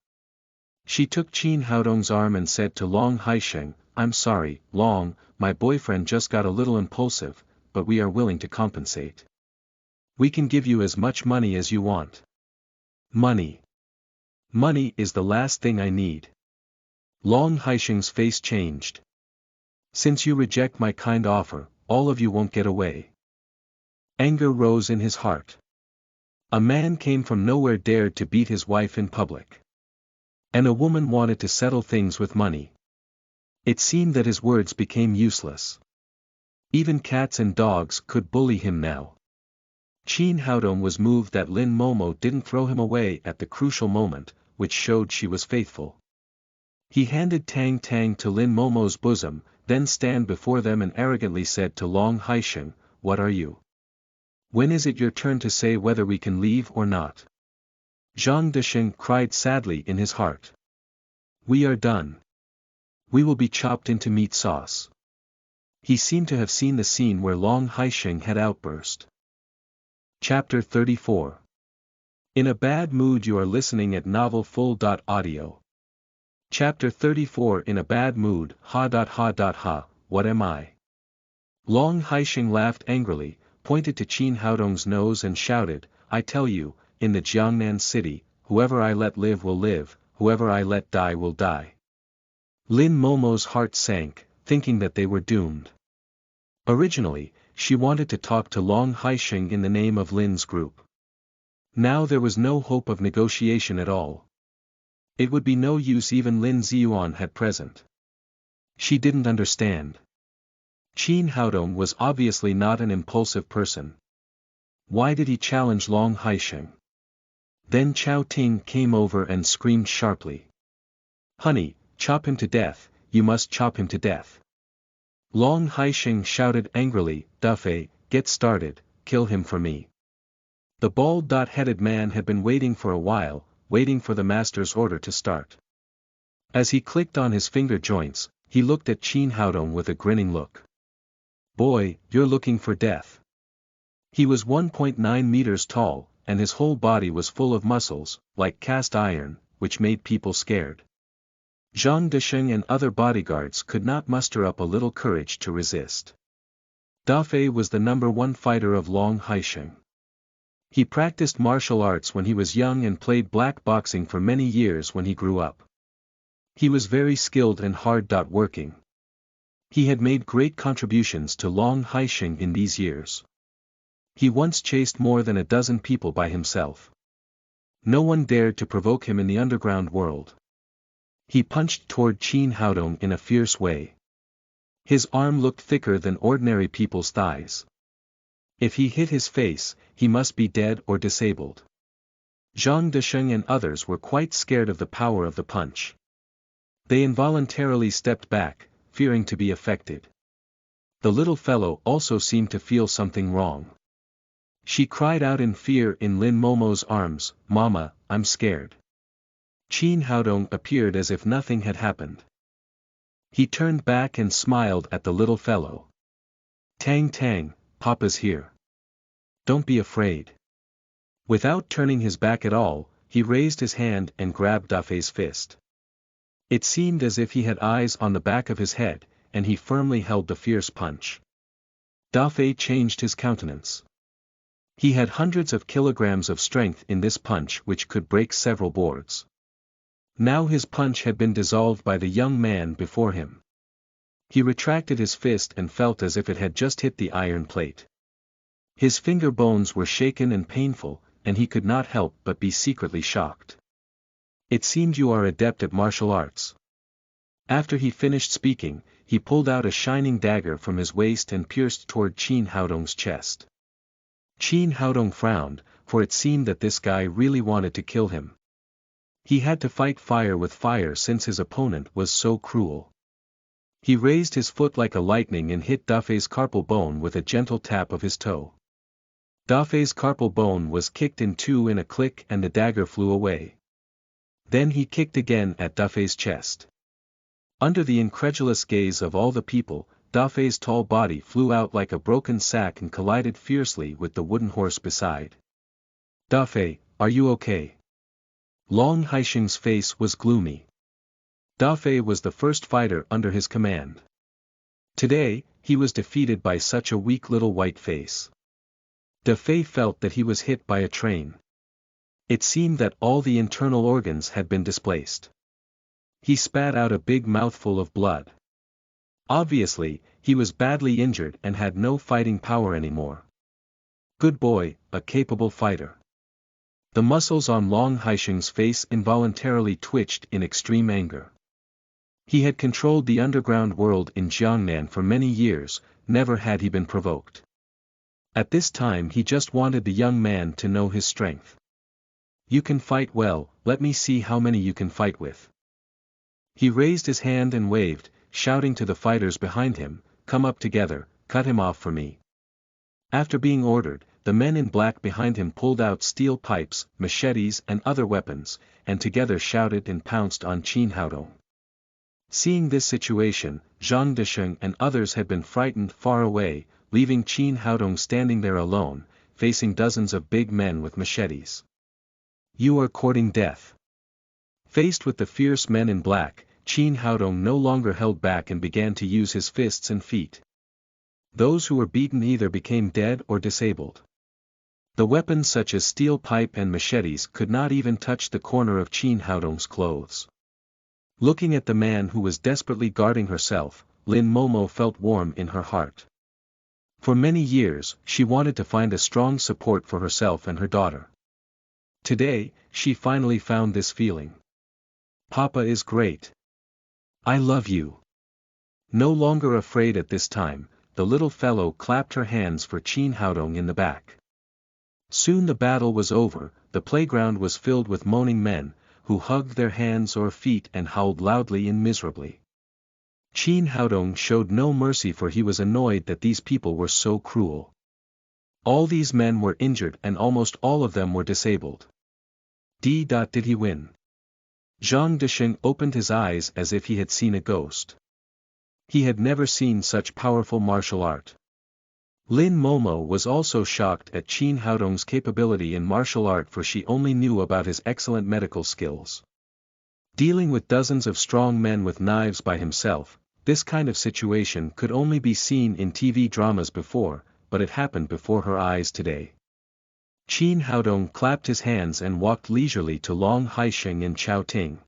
S1: She took Qin Haodong's arm and said to Long Haisheng, I'm sorry, Long, my boyfriend just got a little impulsive, but we are willing to compensate. We can give you as much money as you want. Money. Money is the last thing I need. Long Haisheng's face changed. Since you reject my kind offer, all of you won't get away. Anger rose in his heart. A man came from nowhere dared to beat his wife in public. And a woman wanted to settle things with money. It seemed that his words became useless. Even cats and dogs could bully him now. Qin Haodong was moved that Lin Momo didn't throw him away at the crucial moment, which showed she was faithful. He handed Tang Tang to Lin Momo's bosom, then stand before them and arrogantly said to Long Haisheng, what are you? When is it your turn to say whether we can leave or not? Zhang Desheng cried sadly in his heart. We are done. We will be chopped into meat sauce. He seemed to have seen the scene where Long Haisheng had outburst. Chapter 34. In a bad mood. You are listening at novelfull.audio. Chapter 34. In a bad mood. Ha, what am I? Long Haisheng laughed angrily, pointed to Qin Haodong's nose and shouted, I tell you, in the Jiangnan city, whoever I let live will live, whoever I let die will die. Lin Momo's heart sank, thinking that they were doomed. Originally, she wanted to talk to Long Haisheng in the name of Lin's group. Now there was no hope of negotiation at all. It would be no use even Lin Ziyuan had present. She didn't understand. Qin Haodong was obviously not an impulsive person. Why did he challenge Long Haisheng? Then Chao Ting came over and screamed sharply. Honey, chop him to death, you must chop him to death. Long Haisheng shouted angrily, Dufei, get started, kill him for me. The bald-headed man had been waiting for a while, waiting for the master's order to start. As he clicked on his finger joints, he looked at Qin Haodong with a grinning look. Boy, you're looking for death. He was 1.9 meters tall, and his whole body was full of muscles, like cast iron, which made people scared. Zhang Desheng and other bodyguards could not muster up a little courage to resist. Dafei was the #1 fighter of Long Haisheng. He practiced martial arts when he was young and played black boxing for many years when he grew up. He was very skilled and hard-working. He had made great contributions to Long Haisheng in these years. He once chased more than a dozen people by himself. No one dared to provoke him in the underground world. He punched toward Qin Haodong in a fierce way. His arm looked thicker than ordinary people's thighs. If he hit his face, he must be dead or disabled. Zhang Desheng and others were quite scared of the power of the punch. They involuntarily stepped back, fearing to be affected. The little fellow also seemed to feel something wrong. She cried out in fear in Lin Momo's arms, Mama, I'm scared. Qin Haodong appeared as if nothing had happened. He turned back and smiled at the little fellow. Tang Tang, Papa's here. Don't be afraid. Without turning his back at all, he raised his hand and grabbed Da Fei's fist. It seemed as if he had eyes on the back of his head, and he firmly held the fierce punch. Da Fei changed his countenance. He had hundreds of kilograms of strength in this punch which could break several boards. Now his punch had been dissolved by the young man before him. He retracted his fist and felt as if it had just hit the iron plate. His finger bones were shaken and painful, and he could not help but be secretly shocked. It seemed you are adept at martial arts. After he finished speaking, he pulled out a shining dagger from his waist and pierced toward Qin Haodong's chest. Qin Haodong frowned, for it seemed that this guy really wanted to kill him. He had to fight fire with fire since his opponent was so cruel. He raised his foot like a lightning and hit Da Fei's carpal bone with a gentle tap of his toe. Da Fei's carpal bone was kicked in two in a click and the dagger flew away. Then he kicked again at Da Fei's chest. Under the incredulous gaze of all the people, Da Fei's tall body flew out like a broken sack and collided fiercely with the wooden horse beside. Da Fei, are you okay? Long Haisheng's face was gloomy. Da Fei was the first fighter under his command. Today, he was defeated by such a weak little white face. Da Fei felt that he was hit by a train. It seemed that all the internal organs had been displaced. He spat out a big mouthful of blood. Obviously, he was badly injured and had no fighting power anymore. Good boy, a capable fighter. The muscles on Long Haisheng's face involuntarily twitched in extreme anger. He had controlled the underground world in Jiangnan for many years, never had he been provoked. At this time he just wanted the young man to know his strength. You can fight well, let me see how many you can fight with. He raised his hand and waved, shouting to the fighters behind him, come up together, cut him off for me. After being ordered, the men in black behind him pulled out steel pipes, machetes and other weapons, and together shouted and pounced on Qin Haodong. Seeing this situation, Zhang Desheng and others had been frightened far away, leaving Qin Haodong standing there alone, facing dozens of big men with machetes. You are courting death. Faced with the fierce men in black, Qin Haodong no longer held back and began to use his fists and feet. Those who were beaten either became dead or disabled. The weapons such as steel pipe and machetes could not even touch the corner of Qin Haodong's clothes. Looking at the man who was desperately guarding herself, Lin Momo felt warm in her heart. For many years, she wanted to find a strong support for herself and her daughter. Today, she finally found this feeling. Papa is great. I love you. No longer afraid at this time, the little fellow clapped her hands for Qin Haodong in the back. Soon the battle was over, the playground was filled with moaning men, who hugged their hands or feet and howled loudly and miserably. Qin Haodong showed no mercy, for he was annoyed that these people were so cruel. All these men were injured and almost all of them were disabled. Did he win? Zhang Desheng opened his eyes as if he had seen a ghost. He had never seen such powerful martial art. Lin Momo was also shocked at Qin Haodong's capability in martial art, for she only knew about his excellent medical skills. Dealing with dozens of strong men with knives by himself, this kind of situation could only be seen in TV dramas before, but it happened before her eyes today. Qin Haodong clapped his hands and walked leisurely to Long Haisheng and Chao Ting.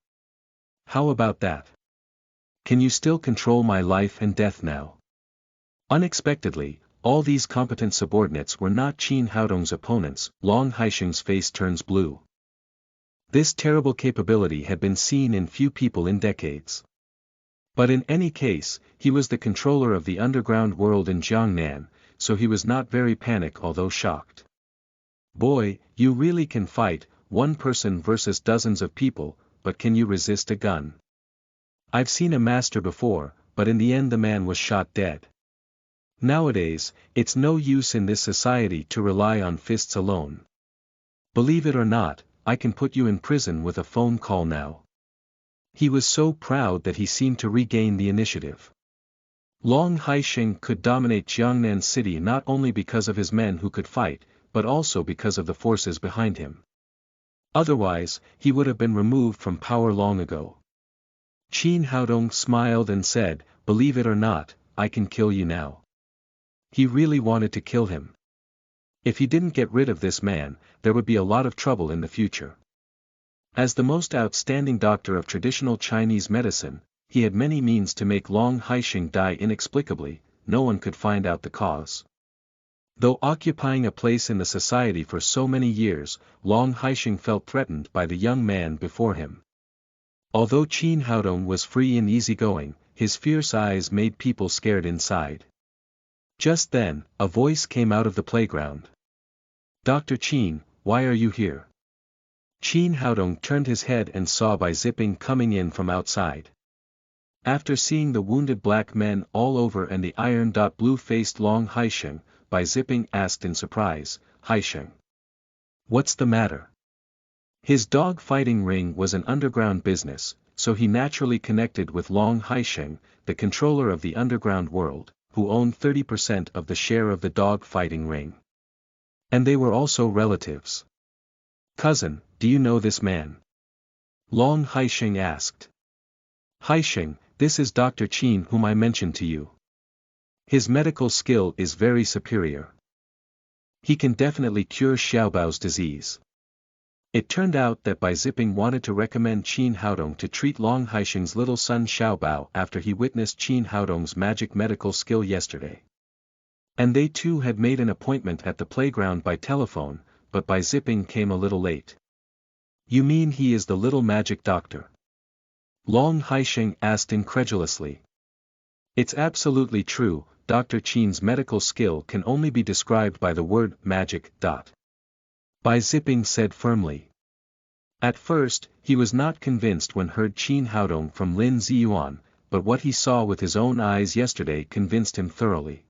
S1: How about that? Can you still control my life and death now? Unexpectedly, all these competent subordinates were not Qin Haodong's opponents. Long Haisheng's face turns blue. This terrible capability had been seen in few people in decades. But in any case, he was the controller of the underground world in Jiangnan, so he was not very panicked although shocked. Boy, you really can fight, one person versus dozens of people, but can you resist a gun? I've seen a master before, but in the end the man was shot dead. Nowadays, it's no use in this society to rely on fists alone. Believe it or not, I can put you in prison with a phone call now. He was so proud that he seemed to regain the initiative. Long Haisheng could dominate Jiangnan city not only because of his men who could fight, but also because of the forces behind him. Otherwise, he would have been removed from power long ago. Qin Haodong smiled and said, "Believe it or not, I can kill you now." He really wanted to kill him. If he didn't get rid of this man, there would be a lot of trouble in the future. As the most outstanding doctor of traditional Chinese medicine, he had many means to make Long Haisheng die inexplicably. No one could find out the cause. Though occupying a place in the society for so many years, Long Haisheng felt threatened by the young man before him. Although Qin Haodong was free and easygoing, his fierce eyes made people scared inside. Just then, a voice came out of the playground. "Dr. Qin, why are you here?" Qin Haodong turned his head and saw Bai Zipping coming in from outside. After seeing the wounded black men all over and the blue-faced Long Haisheng, Bai Zipping asked in surprise, "Haisheng, what's the matter?" His dog fighting ring was an underground business, so he naturally connected with Long Haisheng, the controller of the underground world, who owned 30% of the share of the dog fighting ring. And they were also relatives. "Cousin, do you know this man?" Long Haisheng asked. "Haisheng, this is Dr. Qin whom I mentioned to you. His medical skill is very superior. He can definitely cure Xiaobao's disease." It turned out that Bai Zipping wanted to recommend Qin Haodong to treat Long Haisheng's little son Xiaobao after he witnessed Qin Haodong's magic medical skill yesterday. And they too had made an appointment at the playground by telephone, but Bai Zipping came a little late. "You mean he is the little magic doctor?" Long Haisheng asked incredulously. "It's absolutely true, Dr. Qin's medical skill can only be described by the word magic. Bai Zipping said firmly. At first, he was not convinced when heard Qin Haodong from Lin Ziyuan, but what he saw with his own eyes yesterday convinced him thoroughly.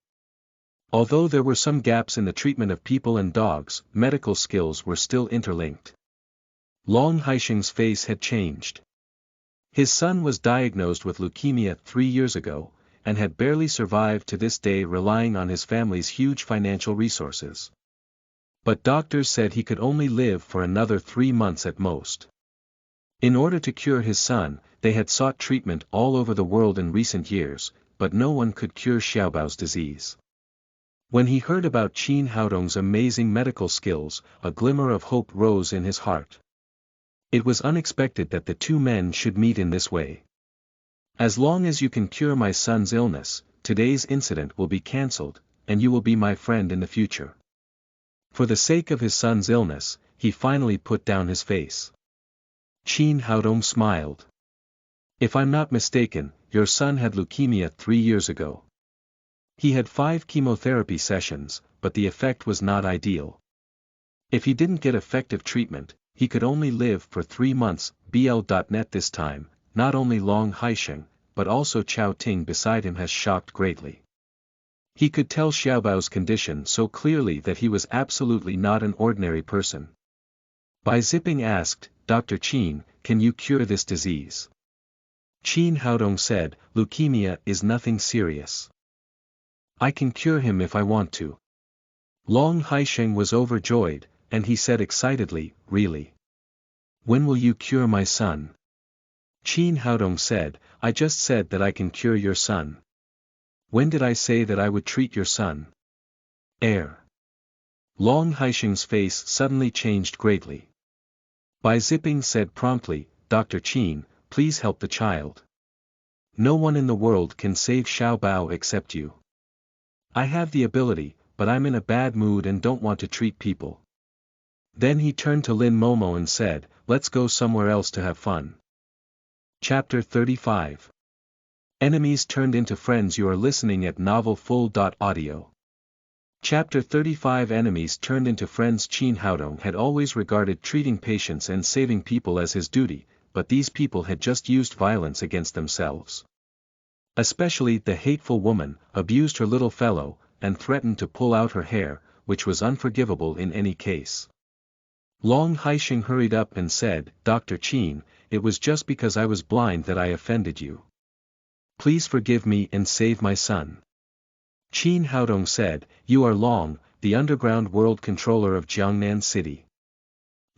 S1: Although there were some gaps in the treatment of people and dogs, medical skills were still interlinked. Long Haisheng's face had changed. His son was diagnosed with leukemia 3 years ago, and had barely survived to this day relying on his family's huge financial resources. But doctors said he could only live for another 3 months at most. In order to cure his son, they had sought treatment all over the world in recent years, but no one could cure Xiaobao's disease. When he heard about Qin Haodong's amazing medical skills, a glimmer of hope rose in his heart. It was unexpected that the two men should meet in this way. "As long as you can cure my son's illness, today's incident will be cancelled, and you will be my friend in the future." For the sake of his son's illness, he finally put down his face. Qin Haodong smiled. "If I'm not mistaken, your son had leukemia 3 years ago. He had 5 chemotherapy sessions, but the effect was not ideal. If he didn't get effective treatment, he could only live for 3 months. BL.net This time, not only Long Haisheng, but also Chao Ting beside him has shocked greatly. He could tell Xiaobao's condition so clearly that he was absolutely not an ordinary person. Bai Zipping asked, "Dr. Qin, can you cure this disease?" Qin Haodong said, "Leukemia is nothing serious. I can cure him if I want to." Long Haisheng was overjoyed, and he said excitedly, "Really? When will you cure my son?" Qin Haodong said, "I just said that I can cure your son. When did I say that I would treat your son?" Long Haisheng's face suddenly changed greatly. Bai Zipping said promptly, "Dr. Qin, please help the child. No one in the world can save Xiaobao except you. I have the ability, but I'm in a bad mood and don't want to treat people." Then he turned to Lin Momo and said, "Let's go somewhere else to have fun." Chapter 35. Enemies turned into friends. You are listening at novelfull.audio. Chapter 35. Enemies turned into friends. Qin Haodong had always regarded treating patients and saving people as his duty, but these people had just used violence against themselves. Especially the hateful woman, abused her little fellow, and threatened to pull out her hair, which was unforgivable in any case. Long Haisheng hurried up and said, "Dr. Qin, it was just because I was blind that I offended you. Please forgive me and save my son." Qin Haodong said, "You are Long, the underground world controller of Jiangnan City.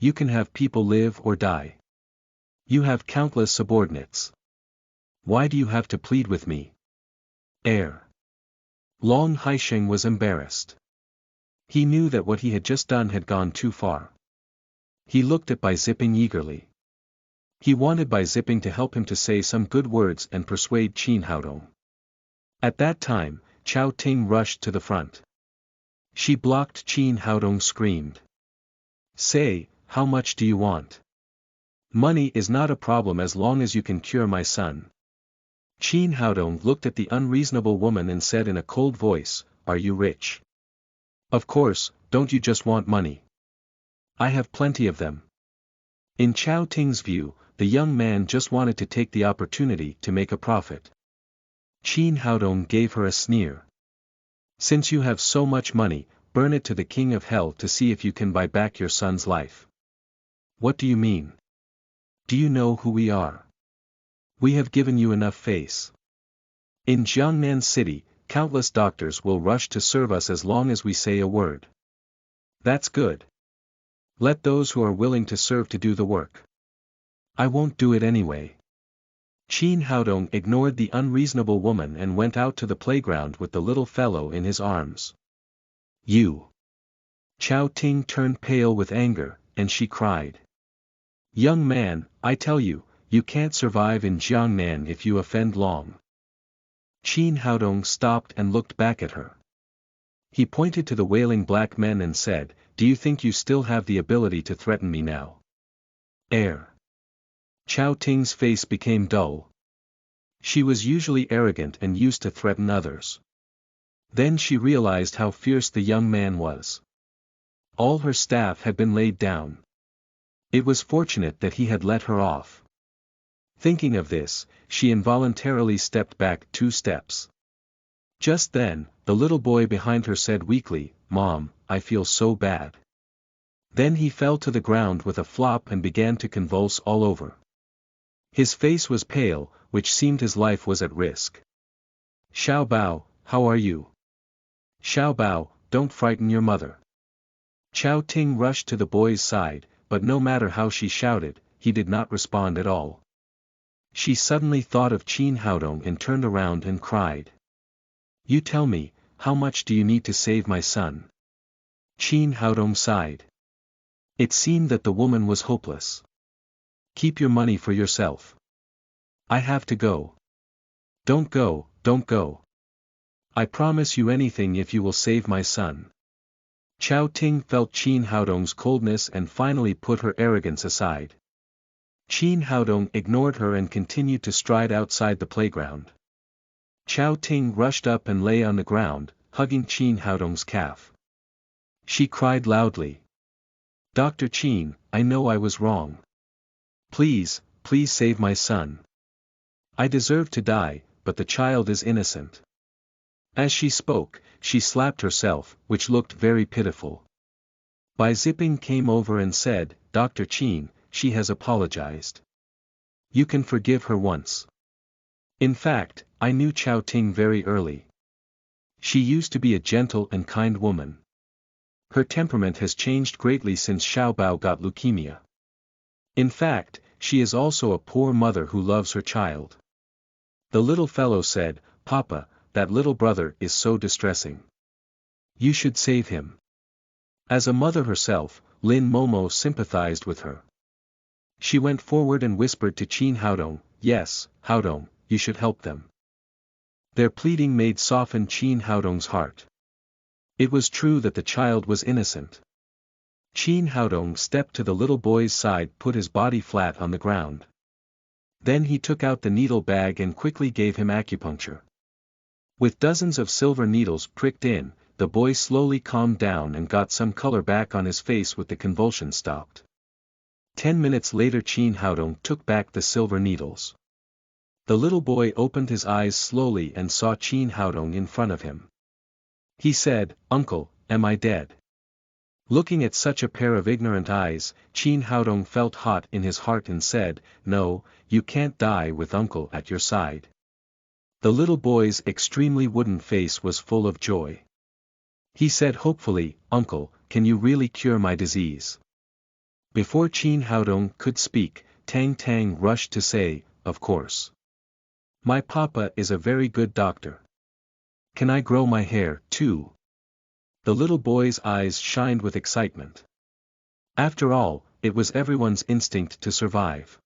S1: You can have people live or die. You have countless subordinates. Why do you have to plead with me? Heir. Long Haisheng was embarrassed. He knew that what he had just done had gone too far. He looked at Bai Zipping eagerly. He wanted Bai Zipping to help him to say some good words and persuade Qin Haodong. At that time, Chao Ting rushed to the front. She blocked. Qin Haodong screamed. Say, how much do you want? Money is not a problem as long as you can cure my son. Qin Haodong looked at the unreasonable woman and said in a cold voice, Are you rich? Of course, don't you just want money? I have plenty of them. In Chao Ting's view, the young man just wanted to take the opportunity to make a profit. Qin Haodong gave her a sneer. Since you have so much money, burn it to the king of hell to see if you can buy back your son's life. What do you mean? Do you know who we are? We have given you enough face. In Jiangnan City, countless doctors will rush to serve us as long as we say a word. That's good. Let those who are willing to serve to do the work. I won't do it anyway. Qin Haodong ignored the unreasonable woman and went out to the playground with the little fellow in his arms. You! Chao Ting turned pale with anger, and she cried. Young man, I tell you, you can't survive in Jiangnan if you offend Long. Qin Haodong stopped and looked back at her. He pointed to the wailing black men and said, Do you think you still have the ability to threaten me now? Heir. Chao Ting's face became dull. She was usually arrogant and used to threaten others. Then she realized how fierce the young man was. All her staff had been laid down. It was fortunate that he had let her off. Thinking of this, she involuntarily stepped back 2 steps. Just then, the little boy behind her said weakly, Mom, I feel so bad. Then he fell to the ground with a flop and began to convulse all over. His face was pale, which seemed his life was at risk. Xiao Bao, how are you? Xiao Bao, don't frighten your mother. Chao Ting rushed to the boy's side, but no matter how she shouted, he did not respond at all. She suddenly thought of Qin Haodong and turned around and cried. You tell me, how much do you need to save my son? Qin Haodong sighed. It seemed that the woman was hopeless. Keep your money for yourself. I have to go. Don't go, don't go. I promise you anything if you will save my son. Chao Ting felt Qin Haodong's coldness and finally put her arrogance aside. Qin Haodong ignored her and continued to stride outside the playground. Chao Ting rushed up and lay on the ground, hugging Qin Haodong's calf. She cried loudly. Dr. Qin, I know I was wrong. Please, please save my son. I deserve to die, but the child is innocent. As she spoke, she slapped herself, which looked very pitiful. Bai Zipping came over and said, Dr. Qin, she has apologized. You can forgive her once. In fact, I knew Chao Ting very early. She used to be a gentle and kind woman. Her temperament has changed greatly since Xiao Bao got leukemia. In fact, she is also a poor mother who loves her child. The little fellow said, Papa, that little brother is so distressing. You should save him. As a mother herself, Lin Momo sympathized with her. She went forward and whispered to Qin Haodong, Yes, Haodong, you should help them. Their pleading made soften Qin Haodong's heart. It was true that the child was innocent. Qin Haodong stepped to the little boy's side, put his body flat on the ground. Then he took out the needle bag and quickly gave him acupuncture. With dozens of silver needles pricked in, the boy slowly calmed down and got some color back on his face with the convulsion stopped. 10 minutes later Qin Haodong took back the silver needles. The little boy opened his eyes slowly and saw Qin Haodong in front of him. He said, Uncle, am I dead? Looking at such a pair of ignorant eyes, Qin Haodong felt hot in his heart and said, No, you can't die with Uncle at your side. The little boy's extremely wooden face was full of joy. He said hopefully, Uncle, can you really cure my disease? Before Qin Haodong could speak, Tang Tang rushed to say, "Of course. My papa is a very good doctor. Can I grow my hair, too?" The little boy's eyes shined with excitement. After all, it was everyone's instinct to survive.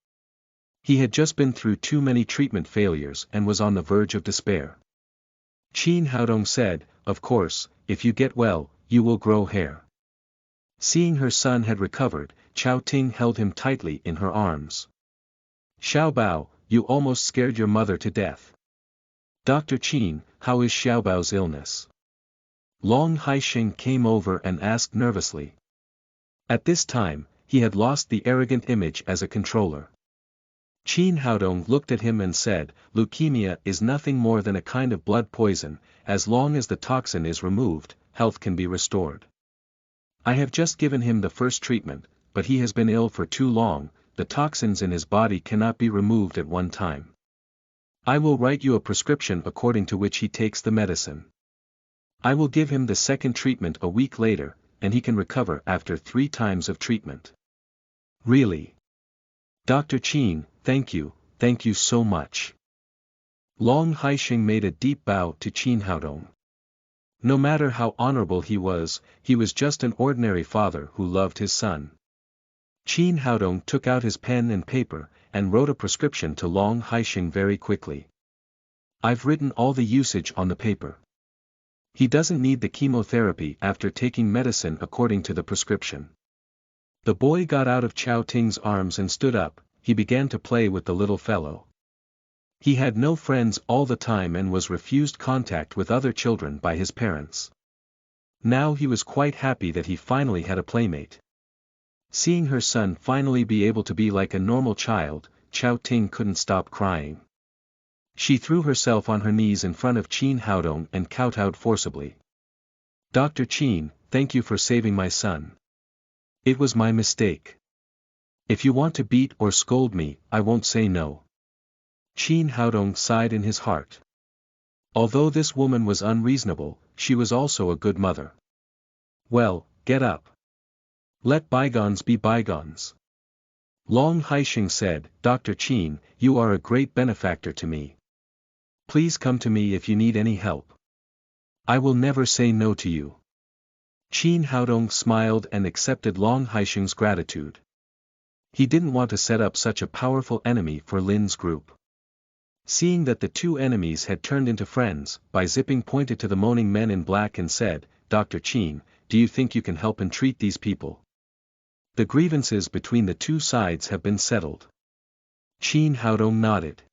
S1: He had just been through too many treatment failures and was on the verge of despair. Qin Haodong said, "Of course, if you get well, you will grow hair." Seeing her son had recovered, Chao Ting held him tightly in her arms. "Xiaobao, you almost scared your mother to death. Dr. Qin, how is Xiaobao's illness?" Long Haisheng came over and asked nervously. At this time, he had lost the arrogant image as a controller. Qin Haodong looked at him and said, "Leukemia is nothing more than a kind of blood poison. As long as the toxin is removed, health can be restored. I have just given him the first treatment, but he has been ill for too long, the toxins in his body cannot be removed at one time. I will write you a prescription according to which he takes the medicine. I will give him the second treatment a week later, and he can recover after 3 times of treatment." "Really? Dr. Qin, thank you so much." Long Haisheng made a deep bow to Qin Haodong. No matter how honorable he was just an ordinary father who loved his son. Qin Haodong took out his pen and paper, and wrote a prescription to Long Haisheng very quickly. "I've written all the usage on the paper. He doesn't need the chemotherapy after taking medicine according to the prescription." The boy got out of Chao Ting's arms and stood up. He began to play with the little fellow. He had no friends all the time and was refused contact with other children by his parents. Now he was quite happy that he finally had a playmate. Seeing her son finally be able to be like a normal child, Chao Ting couldn't stop crying. She threw herself on her knees in front of Qin Haodong and kowtowed forcibly. "Dr. Qin, thank you for saving my son. It was my mistake. If you want to beat or scold me, I won't say no." Qin Haodong sighed in his heart. Although this woman was unreasonable, she was also a good mother. "Well, get up. Let bygones be bygones." Long Haisheng said, "Dr. Qin, you are a great benefactor to me. Please come to me if you need any help. I will never say no to you." Qin Haodong smiled and accepted Long Haisheng's gratitude. He didn't want to set up such a powerful enemy for Lin's group. Seeing that the two enemies had turned into friends, Bai Zipping pointed to the moaning men in black and said, "Dr. Qin, do you think you can help and treat these people? The grievances between the two sides have been settled." Qin Haodong nodded.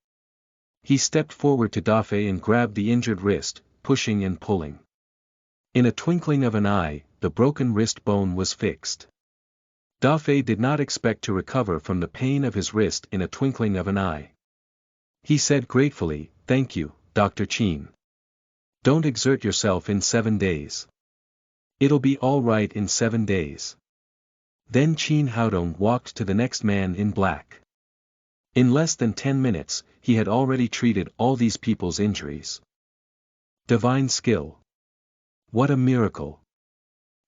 S1: He stepped forward to Dafei and grabbed the injured wrist, pushing and pulling. In a twinkling of an eye, the broken wrist bone was fixed. Dafei did not expect to recover from the pain of his wrist in a twinkling of an eye. He said gratefully, "Thank you, Dr. Qin. Don't exert yourself in 7 days. It'll be all right in 7 days." Then Qin Haodong walked to the next man in black. In less than 10 minutes, he had already treated all these people's injuries. Divine skill. What a miracle.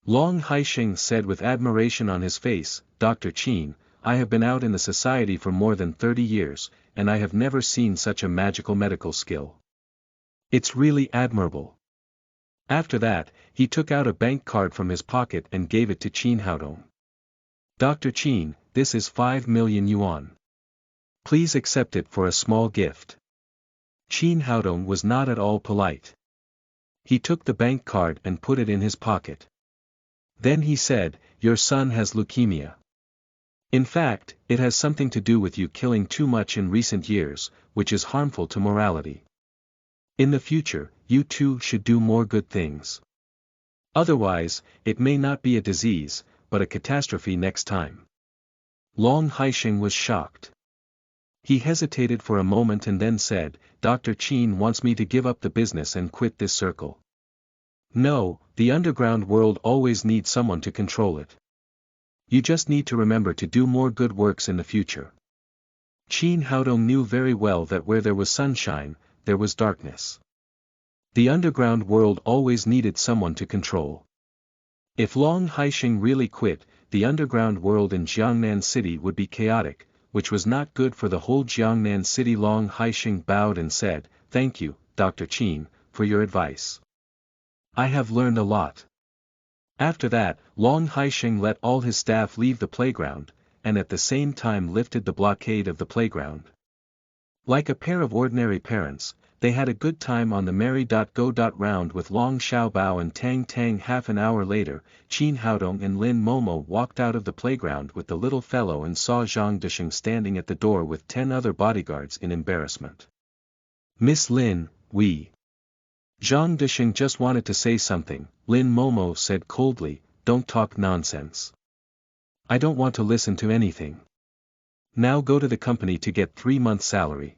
S1: Long Haisheng said with admiration on his face, "Dr. Qin, I have been out in the society for more than 30 years, and I have never seen such a magical medical skill. It's really admirable." After that, he took out a bank card from his pocket and gave it to Qin Haodong. "Dr. Qin, this is 5 million yuan. Please accept it for a small gift." Qin Haodong was not at all polite. He took the bank card and put it in his pocket. Then he said, "Your son has leukemia. In fact, it has something to do with you killing too much in recent years, which is harmful to morality. In the future, you too should do more good things. Otherwise, it may not be a disease, but a catastrophe next time." Long Haisheng was shocked. He hesitated for a moment and then said, "Dr. Qin wants me to give up the business and quit this circle. No, the underground world always needs someone to control it. You just need to remember to do more good works in the future." Qin Haodong knew very well that where there was sunshine, there was darkness. The underground world always needed someone to control. If Long Haisheng really quit, the underground world in Jiangnan City would be chaotic, which was not good for the whole Jiangnan City. Long Haisheng bowed and said, "Thank you, Dr. Qin, for your advice. I have learned a lot." After that, Long Haisheng let all his staff leave the playground, and at the same time lifted the blockade of the playground. Like a pair of ordinary parents, they had a good time on the merry-go round with Long Xiaobao and Tang Tang. Half an hour later, Qin Haodong and Lin Momo walked out of the playground with the little fellow and saw Zhang Disheng standing at the door with 10 other bodyguards in embarrassment. "Miss Lin, we..." Zhang Disheng just wanted to say something. Lin Momo said coldly, "Don't talk nonsense. I don't want to listen to anything. Now go to the company to get 3 months' salary.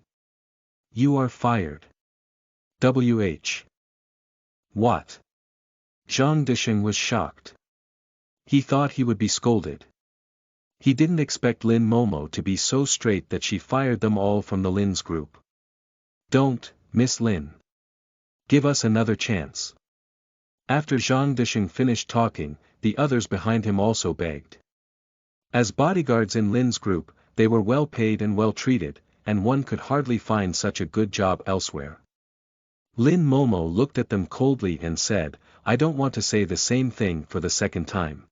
S1: You are fired." "WH. What?" Zhang Disheng was shocked. He thought he would be scolded. He didn't expect Lin Momo to be so straight that she fired them all from the Lin's group. "Don't, Miss Lin. Give us another chance." After Zhang Disheng finished talking, the others behind him also begged. As bodyguards in Lin's group, they were well paid and well treated, and one could hardly find such a good job elsewhere. Lin Momo looked at them coldly and said, "I don't want to say the same thing for the second time.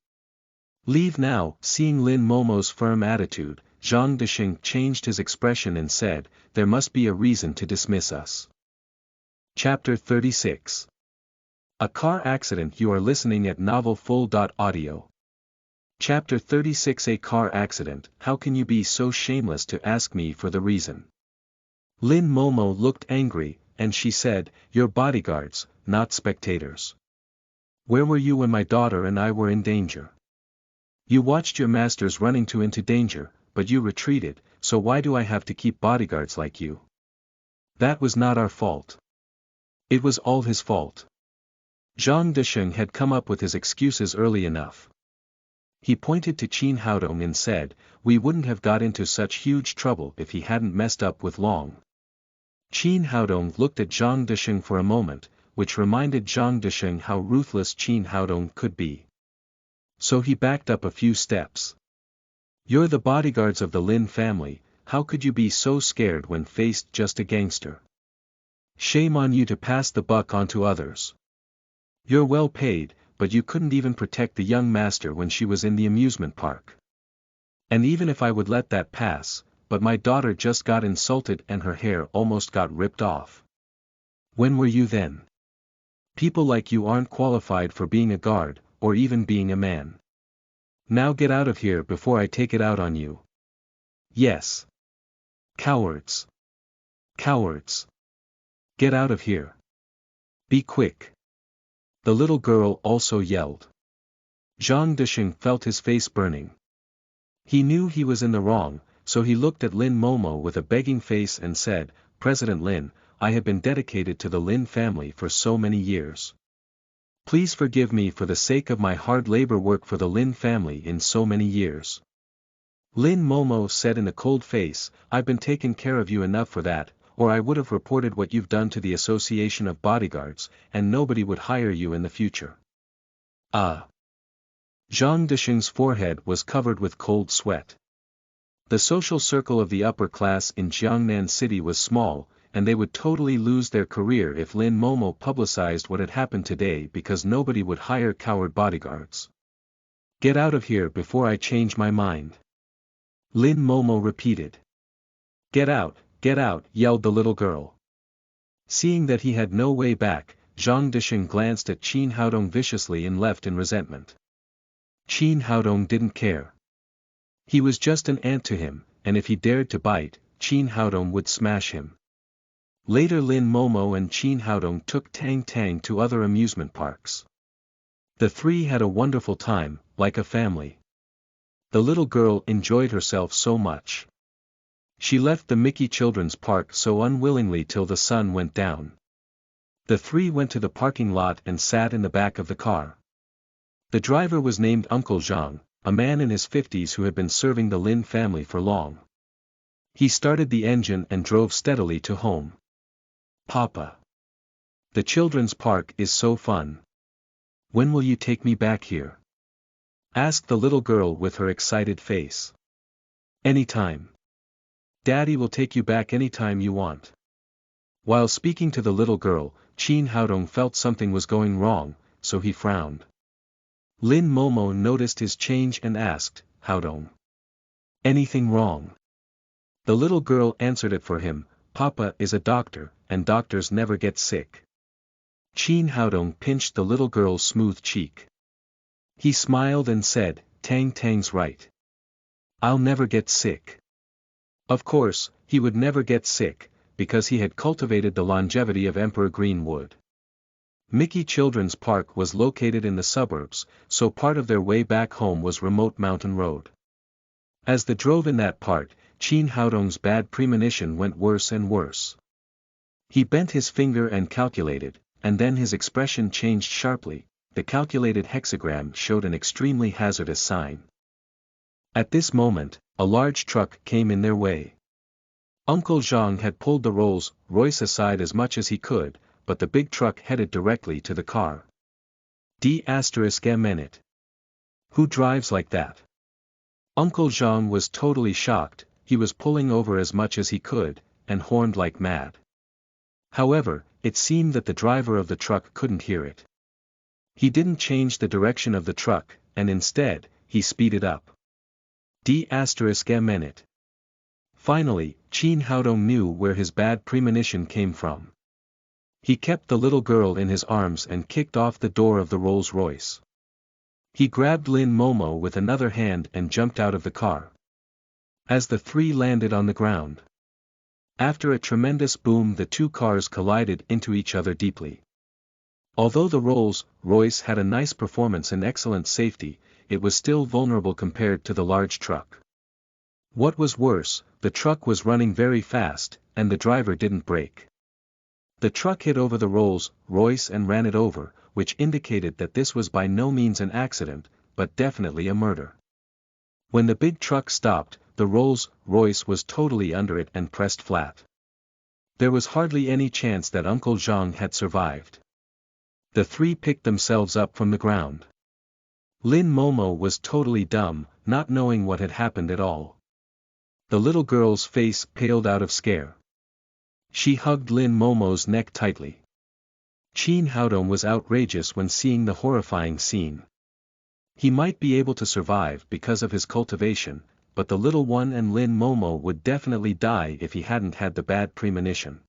S1: Leave now." Seeing Lin Momo's firm attitude, Zhang Disheng changed his expression and said, "There must be a reason to dismiss us." Chapter 36. A car accident. You are listening at novelfull.audio. Chapter 36. A car accident. How can you be so shameless to ask me for the reason? Lin Momo looked angry, and she said, "You're bodyguards, not spectators. Where were you when my daughter and I were in danger? You watched your masters running into danger, but you retreated, so why do I have to keep bodyguards like you? That was not our fault. It was all his fault." Zhang Disheng had come up with his excuses early enough. He pointed to Qin Haodong and said, "We wouldn't have got into such huge trouble if he hadn't messed up with Long." Qin Haodong looked at Zhang Disheng for a moment, which reminded Zhang Disheng how ruthless Qin Haodong could be. So he backed up a few steps. "You're the bodyguards of the Lin family, how could you be so scared when faced just a gangster? Shame on you to pass the buck on to others. You're well paid, but you couldn't even protect the young master when she was in the amusement park. And even if I would let that pass, but my daughter just got insulted and her hair almost got ripped off. When were you then? People like you aren't qualified for being a guard, or even being a man. Now get out of here before I take it out on you." "Yes. Cowards. Cowards. Get out of here. Be quick." The little girl also yelled. Zhang Disheng felt his face burning. He knew he was in the wrong, so he looked at Lin Momo with a begging face and said, "President Lin, I have been dedicated to the Lin family for so many years. Please forgive me for the sake of my hard labor work for the Lin family in so many years." Lin Momo said in a cold face, "I've been taking care of you enough for that, or I would have reported what you've done to the Association of Bodyguards, and nobody would hire you in the future." "Ah." Zhang Disheng's forehead was covered with cold sweat. The social circle of the upper class in Jiangnan City was small, and they would totally lose their career if Lin Momo publicized what had happened today because nobody would hire coward bodyguards. "Get out of here before I change my mind." Lin Momo repeated. Get out," yelled the little girl. Seeing that he had no way back, Zhang Disheng glanced at Qin Haodong viciously and left in resentment. Qin Haodong didn't care. He was just an ant to him, and if he dared to bite, Qin Haodong would smash him. Later Lin Momo and Qin Haodong took Tang Tang to other amusement parks. The three had a wonderful time, like a family. The little girl enjoyed herself so much. She left the Mickey Children's Park so unwillingly till the sun went down. The three went to the parking lot and sat in the back of the car. The driver was named Uncle Zhang, a man in his 50s who had been serving the Lin family for long. He started the engine and drove steadily to home. "Papa. The children's park is so fun. When will you take me back here?" asked the little girl with her excited face. Anytime. Daddy will take you back anytime you want. While speaking to the little girl, Chin Haodong felt something was going wrong, so he frowned. Lin Momo noticed his change and asked, Haodong. Anything wrong? The little girl answered it for him, Papa is a doctor, and doctors never get sick. Chin Haodong pinched the little girl's smooth cheek. He smiled and said, Tang Tang's right. I'll never get sick. Of course, he would never get sick, because he had cultivated the longevity of Emperor Greenwood. Mickey Children's Park was located in the suburbs, so part of their way back home was remote mountain road. As they drove in that part, Chin Haodong's bad premonition went worse and worse. He bent his finger and calculated, and then his expression changed sharply. The calculated hexagram showed an extremely hazardous sign. At this moment, a large truck came in their way. Uncle Zhang had pulled the Rolls-Royce aside as much as he could, but the big truck headed directly to the car. D***M. Who drives like that? Uncle Zhang was totally shocked. He was pulling over as much as he could, and horned like mad. However, it seemed that the driver of the truck couldn't hear it. He didn't change the direction of the truck, and instead, he speeded up. D***M. Finally, Chin Haodong knew where his bad premonition came from. He kept the little girl in his arms and kicked off the door of the Rolls-Royce. He grabbed Lin Momo with another hand and jumped out of the car. As the three landed on the ground. After a tremendous boom, the two cars collided into each other deeply. Although the Rolls-Royce had a nice performance and excellent safety, it was still vulnerable compared to the large truck. What was worse, the truck was running very fast, and the driver didn't brake. The truck hit over the Rolls-Royce and ran it over, which indicated that this was by no means an accident, but definitely a murder. When the big truck stopped, the Rolls-Royce was totally under it and pressed flat. There was hardly any chance that Uncle Zhang had survived. The three picked themselves up from the ground. Lin Momo was totally dumb, not knowing what had happened at all. The little girl's face paled out of scare. She hugged Lin Momo's neck tightly. Chin Haodong was outrageous when seeing the horrifying scene. He might be able to survive because of his cultivation, but the little one and Lin Momo would definitely die if he hadn't had the bad premonition.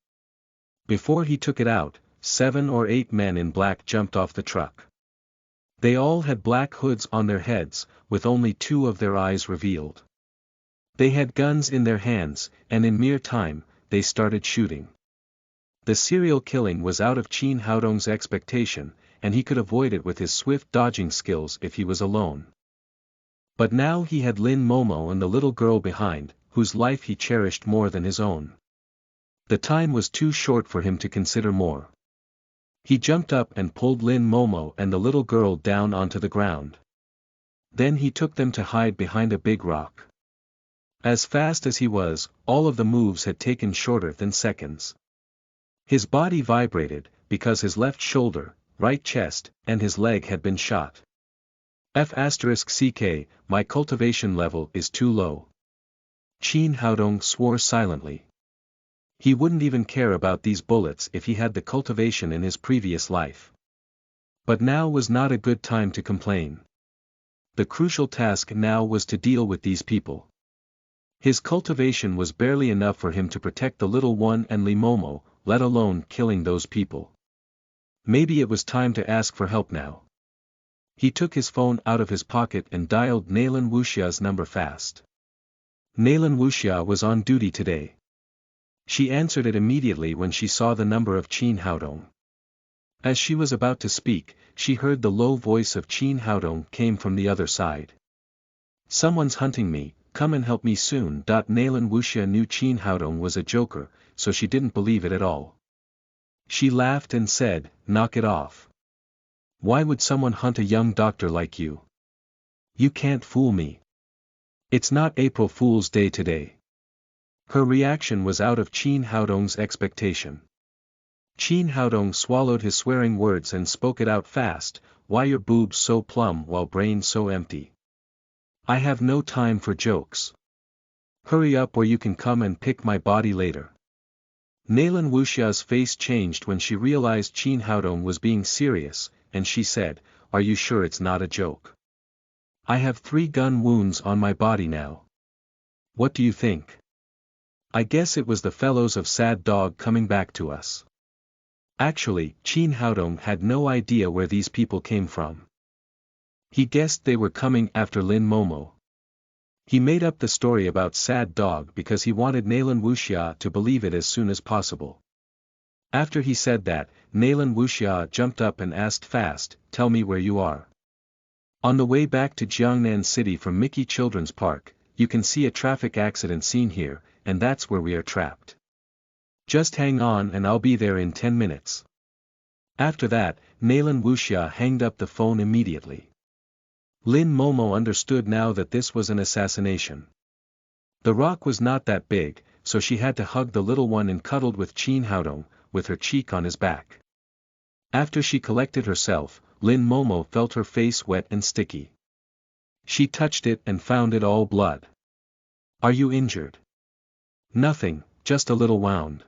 S1: Before he took it out, 7 or 8 men in black jumped off the truck. They all had black hoods on their heads, with only 2 of their eyes revealed. They had guns in their hands, and in mere time, they started shooting. The serial killing was out of Chin Haodong's expectation, and he could avoid it with his swift dodging skills if he was alone. But now he had Lin Momo and the little girl behind, whose life he cherished more than his own. The time was too short for him to consider more. He jumped up and pulled Lin Momo and the little girl down onto the ground. Then he took them to hide behind a big rock. As fast as he was, all of the moves had taken shorter than seconds. His body vibrated, because his left shoulder, right chest, and his leg had been shot. F***ck, my cultivation level is too low. Chin Haodong swore silently. He wouldn't even care about these bullets if he had the cultivation in his previous life. But now was not a good time to complain. The crucial task now was to deal with these people. His cultivation was barely enough for him to protect the little one and Li Momo, let alone killing those people. Maybe it was time to ask for help now. He took his phone out of his pocket and dialed Nalan Wuxia's number fast. Nalan Wuxia was on duty today. She answered it immediately when she saw the number of Chin Haodong. As she was about to speak, she heard the low voice of Chin Haodong came from the other side. Someone's hunting me, come and help me soon. Nalan Wuxia knew Chin Haodong was a joker, so she didn't believe it at all. She laughed and said, knock it off. Why would someone hunt a young doctor like you? You can't fool me. It's not April Fool's Day today. Her reaction was out of Chin Haodong's expectation. Chin Haodong swallowed his swearing words and spoke it out fast, why your boobs so plumb while brain so empty? I have no time for jokes. Hurry up or you can come and pick my body later. Nalan Wuxia's face changed when she realized Qin Haodong was being serious, and she said, "Are you sure it's not a joke? I have 3 gun wounds on my body now. What do you think? I guess it was the fellows of Sad Dog coming back to us." Actually, Qin Haodong had no idea where these people came from. He guessed they were coming after Lin Momo. He made up the story about Sad Dog because he wanted Nalan Wuxia to believe it as soon as possible. After he said that, Nalan Wuxia jumped up and asked fast, "Tell me where you are." On the way back to Jiangnan City from Mickey Children's Park, you can see a traffic accident scene here, and that's where we are trapped. Just hang on and I'll be there in 10 minutes. After that, Nalan Wuxia hanged up the phone immediately. Lin Momo understood now that this was an assassination. The rock was not that big, so she had to hug the little one and cuddled with Qin Haodong, with her cheek on his back. After she collected herself, Lin Momo felt her face wet and sticky. She touched it and found it all blood. "Are you injured?" "Nothing, just a little wound."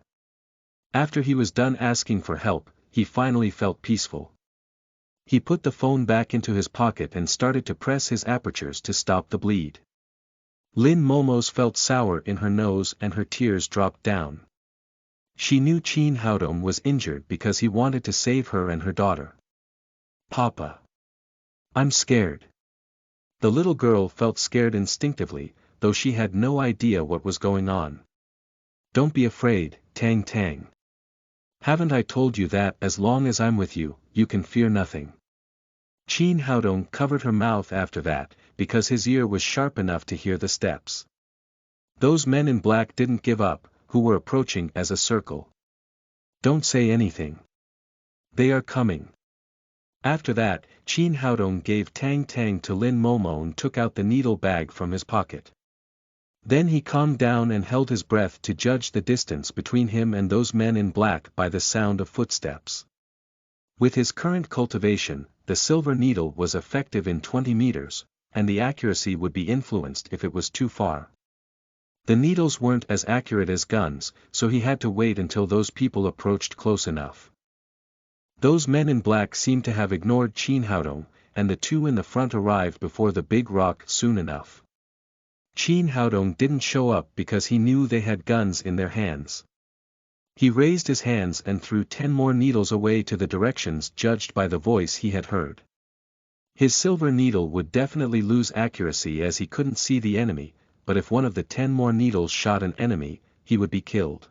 S1: After he was done asking for help, he finally felt peaceful. He put the phone back into his pocket and started to press his apertures to stop the bleed. Lin Momo's felt sour in her nose and her tears dropped down. She knew Qin Haodong was injured because he wanted to save her and her daughter. "Papa. I'm scared." The little girl felt scared instinctively, though she had no idea what was going on. "Don't be afraid, Tang Tang. Haven't I told you that as long as I'm with you, you can fear nothing?" Qin Haodong covered her mouth after that, because his ear was sharp enough to hear the steps. Those men in black didn't give up, who were approaching as a circle. "Don't say anything. They are coming." After that, Qin Haodong gave Tang Tang to Lin Momo and took out the needle bag from his pocket. Then he calmed down and held his breath to judge the distance between him and those men in black by the sound of footsteps. With his current cultivation, the silver needle was effective in 20 meters, and the accuracy would be influenced if it was too far. The needles weren't as accurate as guns, so he had to wait until those people approached close enough. Those men in black seemed to have ignored Qin Haodong, and the 2 in the front arrived before the big rock soon enough. Qin Haodong didn't show up because he knew they had guns in their hands. He raised his hands and threw 10 more needles away to the directions judged by the voice he had heard. His silver needle would definitely lose accuracy as he couldn't see the enemy, but if one of the 10 more needles shot an enemy, he would be killed.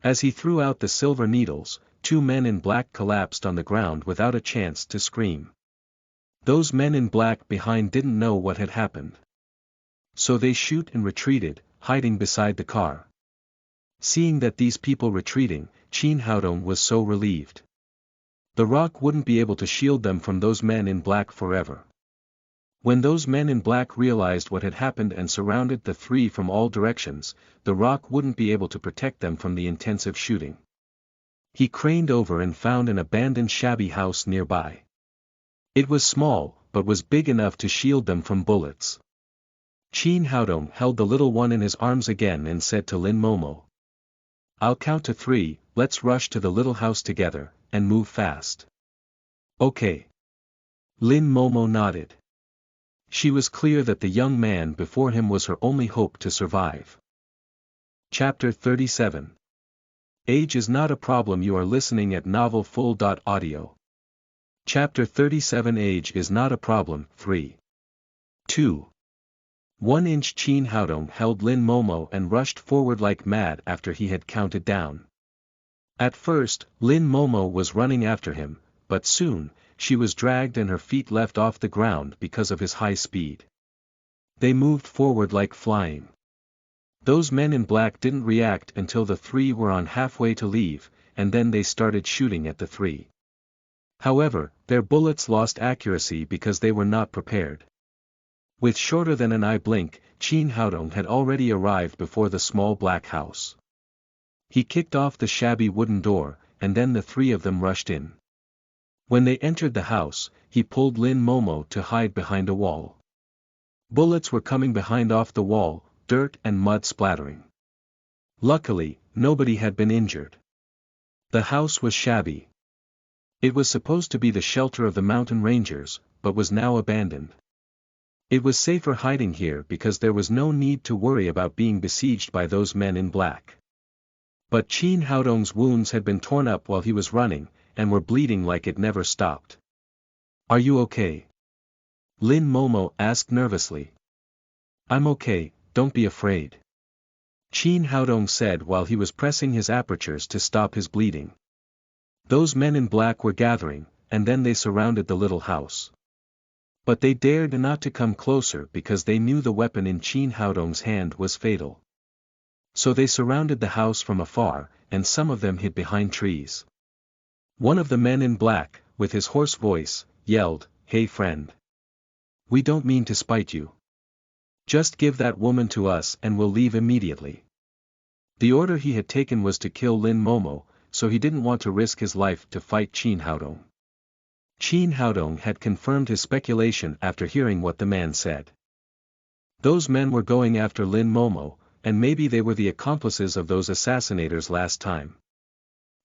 S1: As he threw out the silver needles, 2 men in black collapsed on the ground without a chance to scream. Those men in black behind didn't know what had happened. So they shoot and retreated, hiding beside the car. Seeing that these people retreating, Qin Haodong was so relieved. The rock wouldn't be able to shield them from those men in black forever. When those men in black realized what had happened and surrounded the 3 from all directions, the rock wouldn't be able to protect them from the intensive shooting. He craned over and found an abandoned shabby house nearby. It was small, but was big enough to shield them from bullets. Qin Haodong held the little one in his arms again and said to Lin Momo, "I'll count to 3, let's rush to the little house together, and move fast." "Okay." Lin Momo nodded. She was clear that the young man before him was her only hope to survive. Chapter 37. Age is not a problem. You are listening at novelfull.audio. Chapter 37. Age is not a problem. 3. 2. 1-inch Qin Haodong held Lin Momo and rushed forward like mad after he had counted down. At first, Lin Momo was running after him, but soon, she was dragged and her feet left off the ground because of his high speed. They moved forward like flying. Those men in black didn't react until the 3 were on halfway to leave, and then they started shooting at the 3. However, their bullets lost accuracy because they were not prepared. With shorter than an eye blink, Qin Haodong had already arrived before the small black house. He kicked off the shabby wooden door, and then the 3 of them rushed in. When they entered the house, he pulled Lin Momo to hide behind a wall. Bullets were coming behind off the wall, dirt and mud splattering. Luckily, nobody had been injured. The house was shabby. It was supposed to be the shelter of the mountain rangers, but was now abandoned. It was safer hiding here because there was no need to worry about being besieged by those men in black. But Chin Haodong's wounds had been torn up while he was running, and were bleeding like it never stopped. "Are you okay?" Lin Momo asked nervously. "I'm okay, don't be afraid," Chin Haodong said while he was pressing his apertures to stop his bleeding. Those men in black were gathering, and then they surrounded the little house. But they dared not to come closer because they knew the weapon in Chin Haodong's hand was fatal. So they surrounded the house from afar, and some of them hid behind trees. One of the men in black, with his hoarse voice, yelled, "Hey friend! We don't mean to spite you. Just give that woman to us and we'll leave immediately." The order he had taken was to kill Lin Momo, so he didn't want to risk his life to fight Chin Haodong. Chin Haodong had confirmed his speculation after hearing what the man said. Those men were going after Lin Momo, and maybe they were the accomplices of those assassinators last time.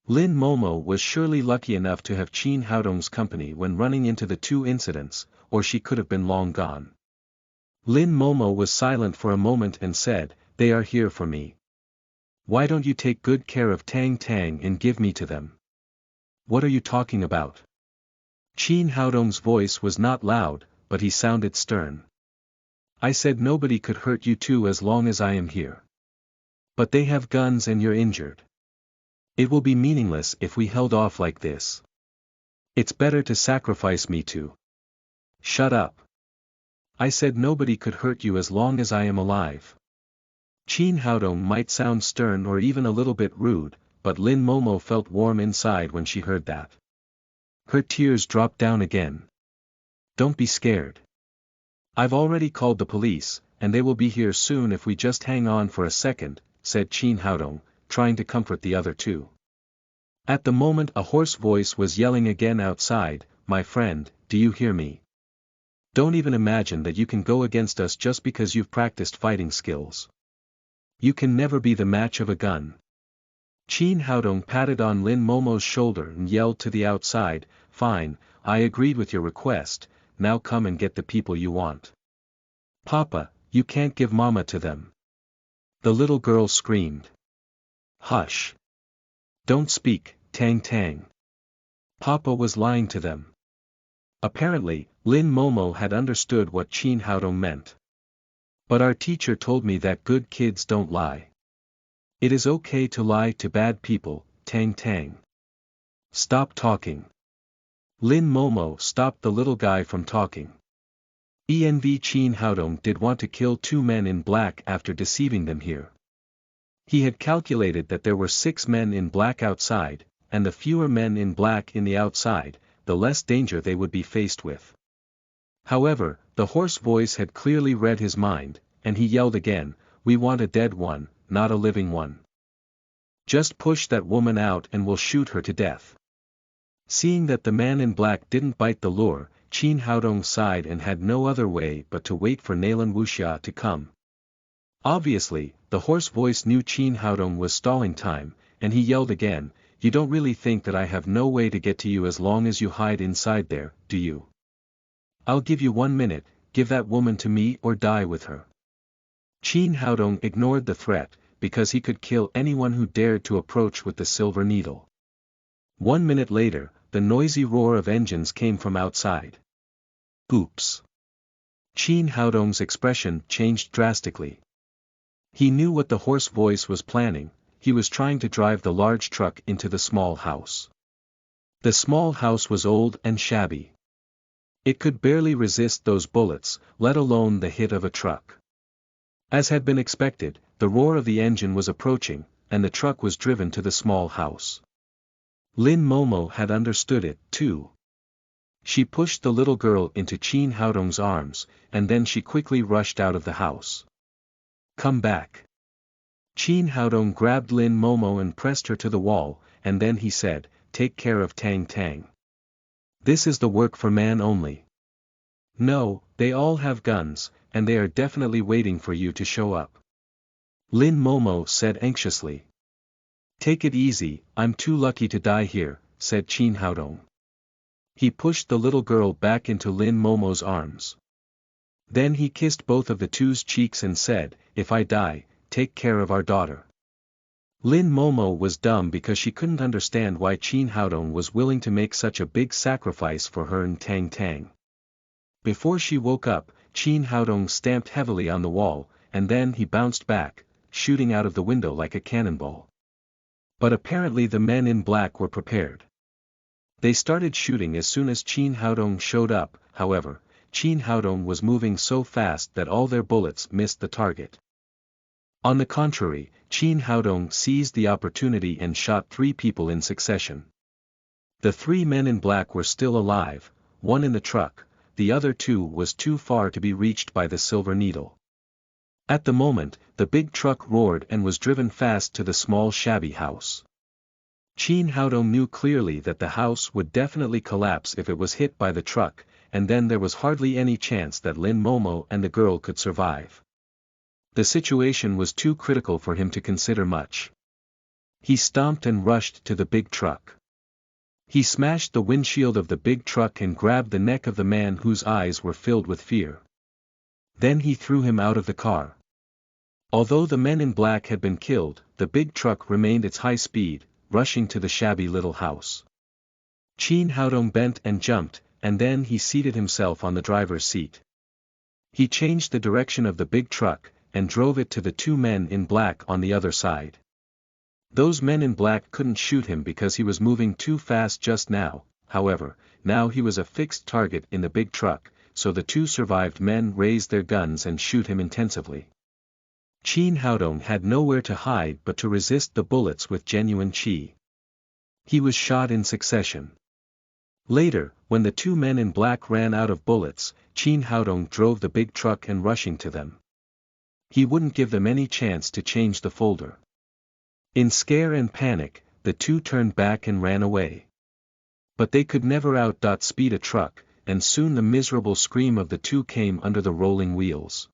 S1: Lin Momo was surely lucky enough to have Chin Haodong's company when running into the two incidents, or she could have been long gone. Lin Momo was silent for a moment and said, "They are here for me. Why don't you take good care of Tang Tang and give me to them?" "What are you talking about?" Chin Haodong's voice was not loud, but he sounded stern. "I said nobody could hurt you two as long as I am here. But they have guns and you're injured. It will be meaningless if we held off like this. It's better to sacrifice me too." "Shut up. I said nobody could hurt you as long as I am alive." Chin Haodong might sound stern or even a little bit rude, but Lin Momo felt warm inside when she heard that. Her tears dropped down again. "Don't be scared. I've already called the police, and they will be here soon if we just hang on for a second," said Chin Haodong, trying to comfort the other two. At the moment a hoarse voice was yelling again outside, "My friend, do you hear me? Don't even imagine that you can go against us just because you've practiced fighting skills. You can never be the match of a gun." Chin Haodong patted on Lin Momo's shoulder and yelled to the outside, "Fine, I agreed with your request, now come and get the people you want." "Papa, you can't give Mama to them," the little girl screamed. "Hush. Don't speak, Tang Tang. Papa was lying to them." Apparently, Lin Momo had understood what Chin Haodong meant. "But our teacher told me that good kids don't lie. It is okay to lie to bad people, Tang Tang. Stop talking." Lin Momo stopped the little guy from talking. Chin Haodong did want to kill two men in black after deceiving them here. He had calculated that there were 6 men in black outside, and the fewer men in black in the outside, the less danger they would be faced with. However, the hoarse voice had clearly read his mind, and he yelled again, "We want a dead one, not a living one. Just push that woman out and we'll shoot her to death." Seeing that the man in black didn't bite the lure, Chin Haodong sighed and had no other way but to wait for Nalan Wuxia to come. Obviously, the hoarse voice knew Chin Haodong was stalling time, and he yelled again, "You don't really think that I have no way to get to you as long as you hide inside there, do you? I'll give you 1 minute, give that woman to me or die with her." Chin Haodong ignored the threat, because he could kill anyone who dared to approach with the silver needle. 1 minute later, the noisy roar of engines came from outside. Oops. Chin Haodong's expression changed drastically. He knew what the hoarse voice was planning. He was trying to drive the large truck into the small house. The small house was old and shabby. It could barely resist those bullets, let alone the hit of a truck. As had been expected, the roar of the engine was approaching, and the truck was driven to the small house. Lin Momo had understood it, too. She pushed the little girl into Chin Haodong's arms, and then she quickly rushed out of the house. "Come back." Chin Haodong grabbed Lin Momo and pressed her to the wall, and then he said, "Take care of Tang Tang. This is the work for man only. No, they all have guns, and they are definitely waiting for you to show up. Lin Momo said anxiously. Take it easy, I'm too lucky to die here, said Qin Haodong. He pushed the little girl back into Lin Momo's arms. Then he kissed both of the two's cheeks and said, if I die, take care of our daughter. Lin Momo was dumb because she couldn't understand why Qin Haodong was willing to make such a big sacrifice for her and Tang Tang. Before she woke up, Qin Haodong stamped heavily on the wall, and then he bounced back, shooting out of the window like a cannonball. But apparently the men in black were prepared. They started shooting as soon as Qin Haodong showed up. However, Qin Haodong was moving so fast that all their bullets missed the target. On the contrary, Qin Haodong seized the opportunity and shot 3 people in succession. The 3 men in black were still alive, one in the truck, the other 2 was too far to be reached by the Silver Needle. At the moment, the big truck roared and was driven fast to the small shabby house. Qin Haodong knew clearly that the house would definitely collapse if it was hit by the truck, and then there was hardly any chance that Lin Momo and the girl could survive. The situation was too critical for him to consider much. He stomped and rushed to the big truck. He smashed the windshield of the big truck and grabbed the neck of the man whose eyes were filled with fear. Then he threw him out of the car. Although the men in black had been killed, the big truck remained its high speed, rushing to the shabby little house. Qin Haodong bent and jumped, and then he seated himself on the driver's seat. He changed the direction of the big truck, and drove it to the 2 men in black on the other side. Those men in black couldn't shoot him because he was moving too fast just now. However, now he was a fixed target in the big truck, so the 2 survived men raised their guns and shoot him intensively. Qin Haodong had nowhere to hide but to resist the bullets with genuine qi. He was shot in succession. Later, when the 2 men in black ran out of bullets, Qin Haodong drove the big truck and rushing to them. He wouldn't give them any chance to change the folder. In scare and panic, the 2 turned back and ran away. But they could never outspeed a truck, and soon the miserable scream of the 2 came under the rolling wheels.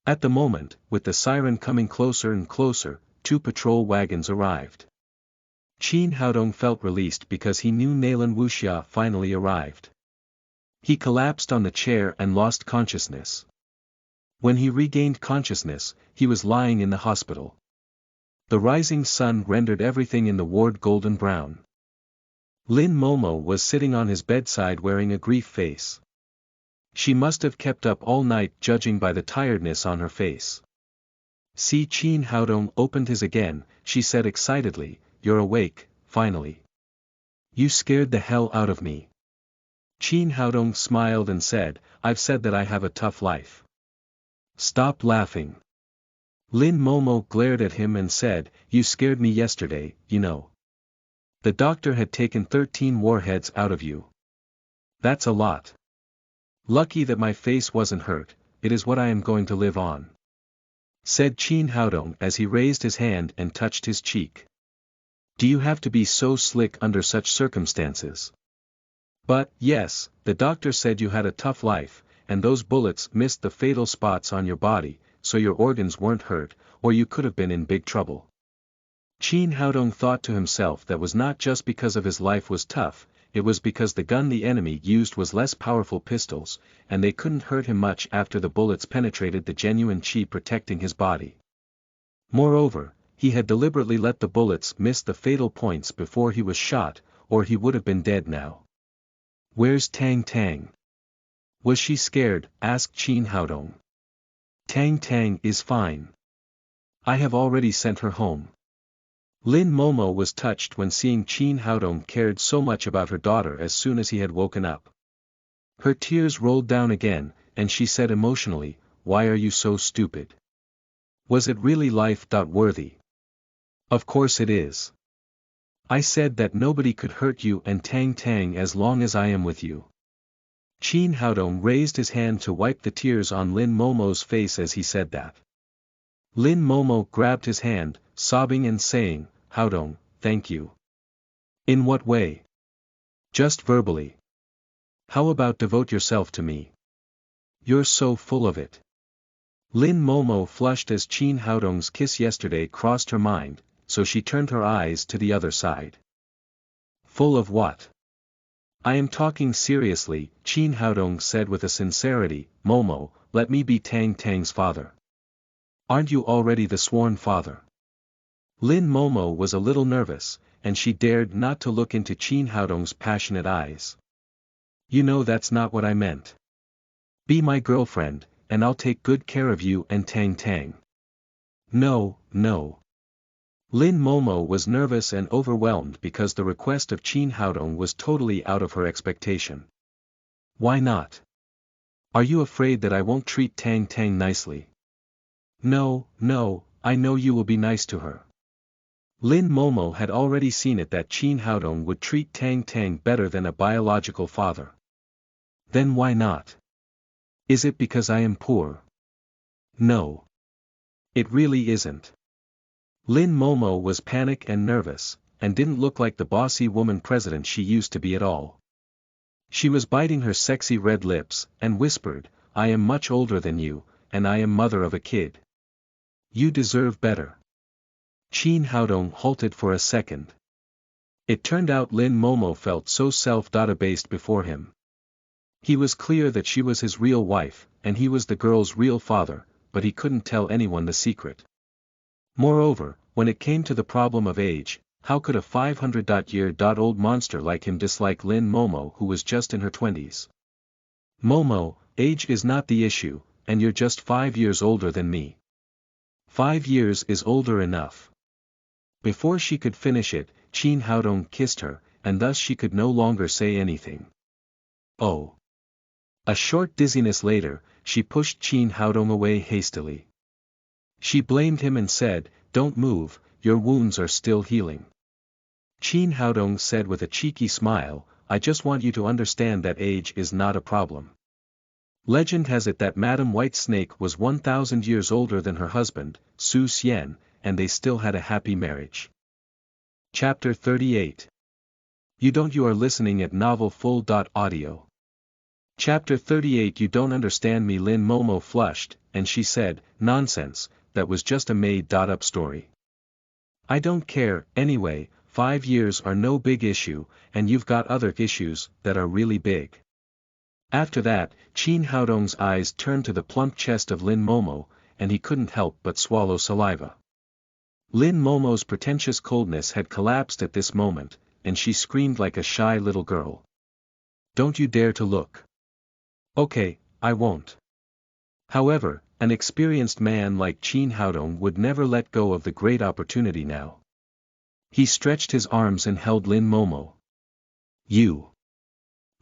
S1: At the moment, with the siren coming closer and closer, 2 patrol wagons arrived. Qin Haodong felt released because he knew Nalan Wuxia finally arrived. He collapsed on the chair and lost consciousness. When he regained consciousness, he was lying in the hospital. The rising sun rendered everything in the ward golden brown. Lin Momo was sitting on his bedside wearing a grief face. She must have kept up all night judging by the tiredness on her face. See, Qin Haodong opened his again, she said excitedly, you're awake, finally. You scared the hell out of me. Qin Haodong smiled and said, I've said that I have a tough life. Stop laughing. Lin Momo glared at him and said, you scared me yesterday, you know. The doctor had taken 13 warheads out of you. That's a lot. Lucky that my face wasn't hurt, it is what I am going to live on. Said Qin Haodong as he raised his hand and touched his cheek. Do you have to be so slick under such circumstances? But, yes, the doctor said you had a tough life, and those bullets missed the fatal spots on your body, so your organs weren't hurt, or you could have been in big trouble. Qin Haodong thought to himself that was not just because of his life was tough, it was because the gun the enemy used was less powerful pistols, and they couldn't hurt him much after the bullets penetrated the genuine qi protecting his body. Moreover, he had deliberately let the bullets miss the fatal points before he was shot, or he would have been dead now. Where's Tang Tang? Was she scared? Asked Qin Haodong. Tang Tang is fine. I have already sent her home. Lin Momo was touched when seeing Qin Haodong cared so much about her daughter as soon as he had woken up. Her tears rolled down again, and she said emotionally, why are you so stupid? Was it really life-worthy? Of course it is. I said that nobody could hurt you and Tang Tang as long as I am with you. Qin Haodong raised his hand to wipe the tears on Lin Momo's face as he said that. Lin Momo grabbed his hand, sobbing and saying, Haodong, thank you. In what way? Just verbally. How about devote yourself to me? You're so full of it. Lin Momo flushed as Qin Haodong's kiss yesterday crossed her mind, so she turned her eyes to the other side. Full of what? I am talking seriously, Qin Haodong said with a sincerity. Momo, let me be Tang Tang's father. Aren't you already the sworn father? Lin Momo was a little nervous, and she dared not to look into Qin Haodong's passionate eyes. You know that's not what I meant. Be my girlfriend, and I'll take good care of you and Tang Tang. No, no. Lin Momo was nervous and overwhelmed because the request of Qin Haodong was totally out of her expectation. Why not? Are you afraid that I won't treat Tang Tang nicely? No, no, I know you will be nice to her. Lin Momo had already seen it that Qin Haodong would treat Tang Tang better than a biological father. Then why not? Is it because I am poor? No. It really isn't. Lin Momo was panicked and nervous, and didn't look like the bossy woman president she used to be at all. She was biting her sexy red lips, and whispered, I am much older than you, and I am mother of a kid. You deserve better. Qin Haodong halted for a second. It turned out Lin Momo felt so self-abased before him. He was clear that she was his real wife, and he was the girl's real father, but he couldn't tell anyone the secret. Moreover, when it came to the problem of age, how could a 500-year-old monster like him dislike Lin Momo who was just in her 20s? Momo, age is not the issue, and you're just 5 years older than me. 5 years is older enough. Before she could finish it, Qin Haodong kissed her, and thus she could no longer say anything. Oh. A short dizziness later, she pushed Qin Haodong away hastily. She blamed him and said, Don't move, your wounds are still healing. Qin Haodong said with a cheeky smile, I just want you to understand that age is not a problem. Legend has it that Madame Whitesnake was 1,000 years older than her husband, Su Xian, and they still had a happy marriage. Chapter 38. You are listening at novelfull.audio. Chapter 38 You don't understand me. Lin Momo flushed, and she said, Nonsense, that was just a made-up story. I don't care, anyway, 5 years are no big issue, and you've got other issues that are really big. After that, Qin Haodong's eyes turned to the plump chest of Lin Momo, and he couldn't help but swallow saliva. Lin Momo's pretentious coldness had collapsed at this moment, and she screamed like a shy little girl. Don't you dare to look. Okay, I won't. However, an experienced man like Qin Haodong would never let go of the great opportunity now. He stretched his arms and held Lin Momo. You.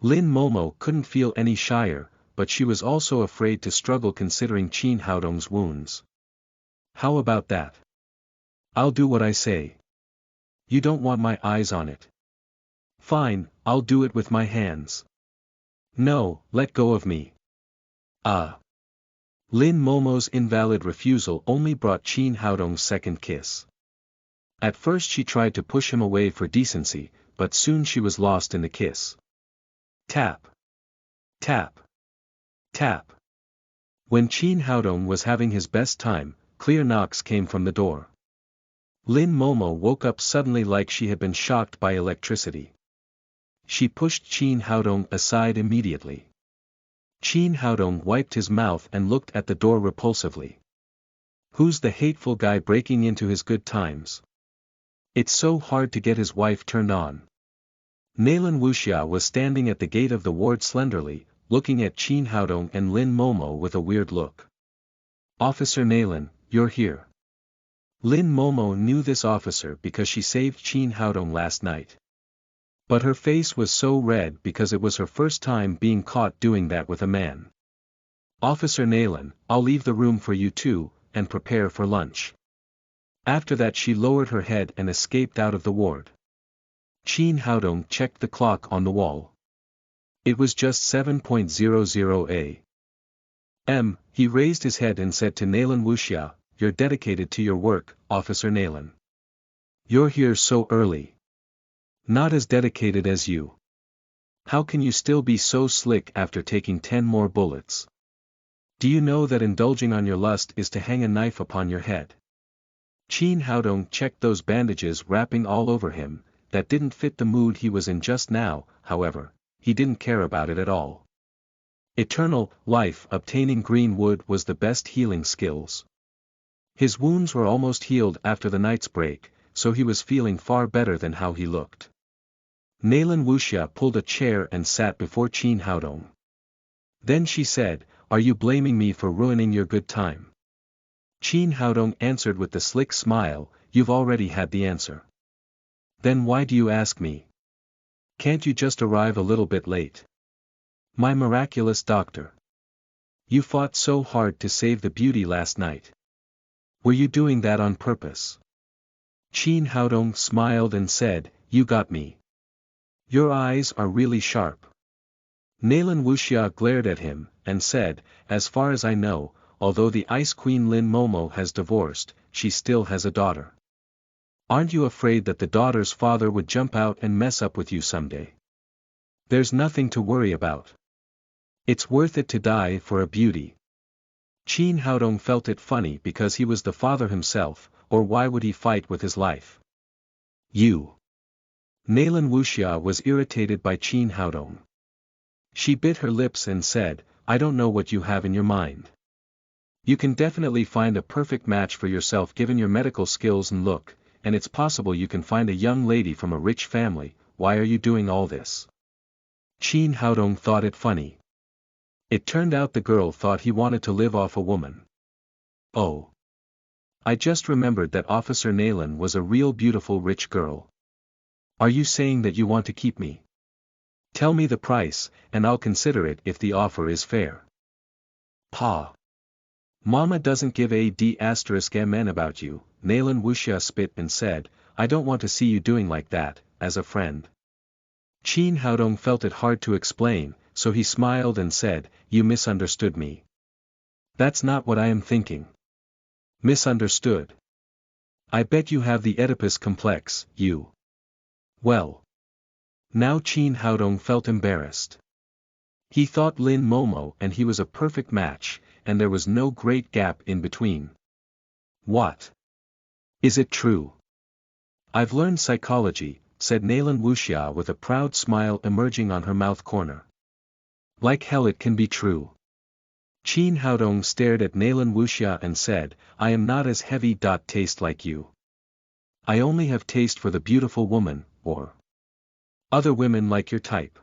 S1: Lin Momo couldn't feel any shyer, but she was also afraid to struggle considering Qin Haodong's wounds. How about that? I'll do what I say. You don't want my eyes on it. Fine, I'll do it with my hands. No, let go of me. Ah. Lin Momo's invalid refusal only brought Qin Haodong's second kiss. At first she tried to push him away for decency, but soon she was lost in the kiss. Tap. Tap. Tap. When Qin Haodong was having his best time, clear knocks came from the door. Lin Momo woke up suddenly like she had been shocked by electricity. She pushed Qin Haodong aside immediately. Qin Haodong wiped his mouth and looked at the door repulsively. Who's the hateful guy breaking into his good times? It's so hard to get his wife turned on. Nalan Wuxia was standing at the gate of the ward slenderly, looking at Qin Haodong and Lin Momo with a weird look. Officer Nalan, you're here. Lin Momo knew this officer because she saved Qin Haodong last night. But her face was so red because it was her first time being caught doing that with a man. Officer Nalan, I'll leave the room for you two, and prepare for lunch. After that she lowered her head and escaped out of the ward. Qin Haodong checked the clock on the wall. It was just 7:00 a.m. He raised his head and said to Nalan Wuxia, You're dedicated to your work, Officer Nalan. You're here so early. Not as dedicated as you. How can you still be so slick after taking 10 more bullets? Do you know that indulging on your lust is to hang a knife upon your head? Chin Haodong checked those bandages wrapping all over him, that didn't fit the mood he was in just now. However, he didn't care about it at all. Eternal life obtaining green wood was the best healing skills. His wounds were almost healed after the night's break, so he was feeling far better than how he looked. Nalan Wuxia pulled a chair and sat before Chin Haodong. Then she said, "Are you blaming me for ruining your good time?" Chin Haodong answered with the slick smile, "You've already had the answer. Then why do you ask me? Can't you just arrive a little bit late? My miraculous doctor. You fought so hard to save the beauty last night. Were you doing that on purpose?" Chin Haodong smiled and said, "You got me. Your eyes are really sharp." Nalan Wuxia glared at him, and said, "As far as I know, although the Ice Queen Lin Momo has divorced, she still has a daughter. Aren't you afraid that the daughter's father would jump out and mess up with you someday? There's nothing to worry about. It's worth it to die for a beauty." Chin Haodong felt it funny because he was the father himself, or why would he fight with his life? You. Nalan Wuxia was irritated by Chin Haodong. She bit her lips and said, "I don't know what you have in your mind. You can definitely find a perfect match for yourself given your medical skills and look, and it's possible you can find a young lady from a rich family. Why are you doing all this?" Chin Haodong thought it funny. It turned out the girl thought he wanted to live off a woman. "Oh. I just remembered that Officer Nalan was a real beautiful rich girl. Are you saying that you want to keep me? Tell me the price, and I'll consider it if the offer is fair." "Pa. Mama doesn't give a d*mn about you," Nalan Wuxia spit and said, "I don't want to see you doing like that, as a friend." Chin Haodong felt it hard to explain, so he smiled and said, "You misunderstood me. That's not what I am thinking." "Misunderstood? I bet you have the Oedipus complex, you." "Well." Now Chin Haodong felt embarrassed. He thought Lin Momo and he was a perfect match, and there was no great gap in between. "What? Is it true?" "I've learned psychology," said Nalan Wuxia with a proud smile emerging on her mouth corner. "Like hell it can be true." Chin Haodong stared at Nalan Wuxia and said, "I am not as heavy. Taste like you. I only have taste for the beautiful woman, or other women like your type."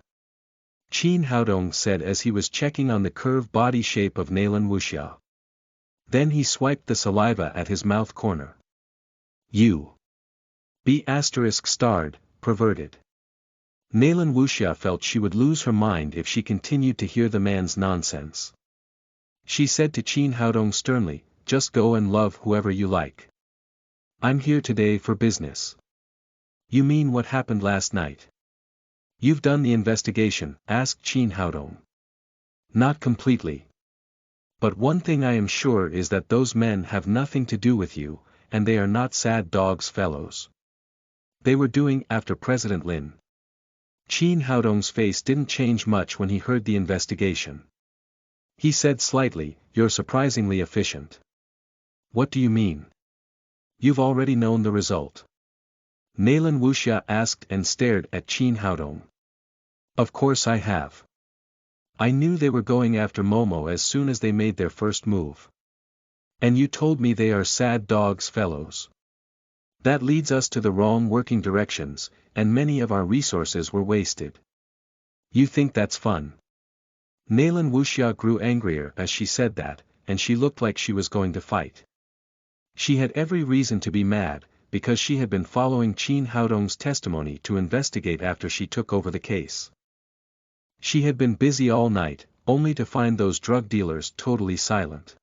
S1: Chin Haodong said as he was checking on the curved body shape of Nalan Wuxia. Then he swiped the saliva at his mouth corner. "You. Be ****, perverted." Nalan Wuxia felt she would lose her mind if she continued to hear the man's nonsense. She said to Chin Haodong sternly, "Just go and love whoever you like. I'm here today for business." "You mean what happened last night?" "You've done the investigation?" asked Chin Haodong. "Not completely. But one thing I am sure is that those men have nothing to do with you, and they are not sad dogs fellows. They were doing after President Lin." Chin Haodong's face didn't change much when he heard the investigation. He said slightly, "You're surprisingly efficient." "What do you mean?" "You've already known the result?" Nalan Wuxia asked and stared at Chin Haodong. "Of course I have. I knew they were going after Momo as soon as they made their first move. And you told me they are sad dogs fellows. That leads us to the wrong working directions, and many of our resources were wasted. You think that's fun?" Nalan Wuxia grew angrier as she said that, and she looked like she was going to fight. She had every reason to be mad, because she had been following Chin Haodong's testimony to investigate after she took over the case. She had been busy all night, only to find those drug dealers totally silent.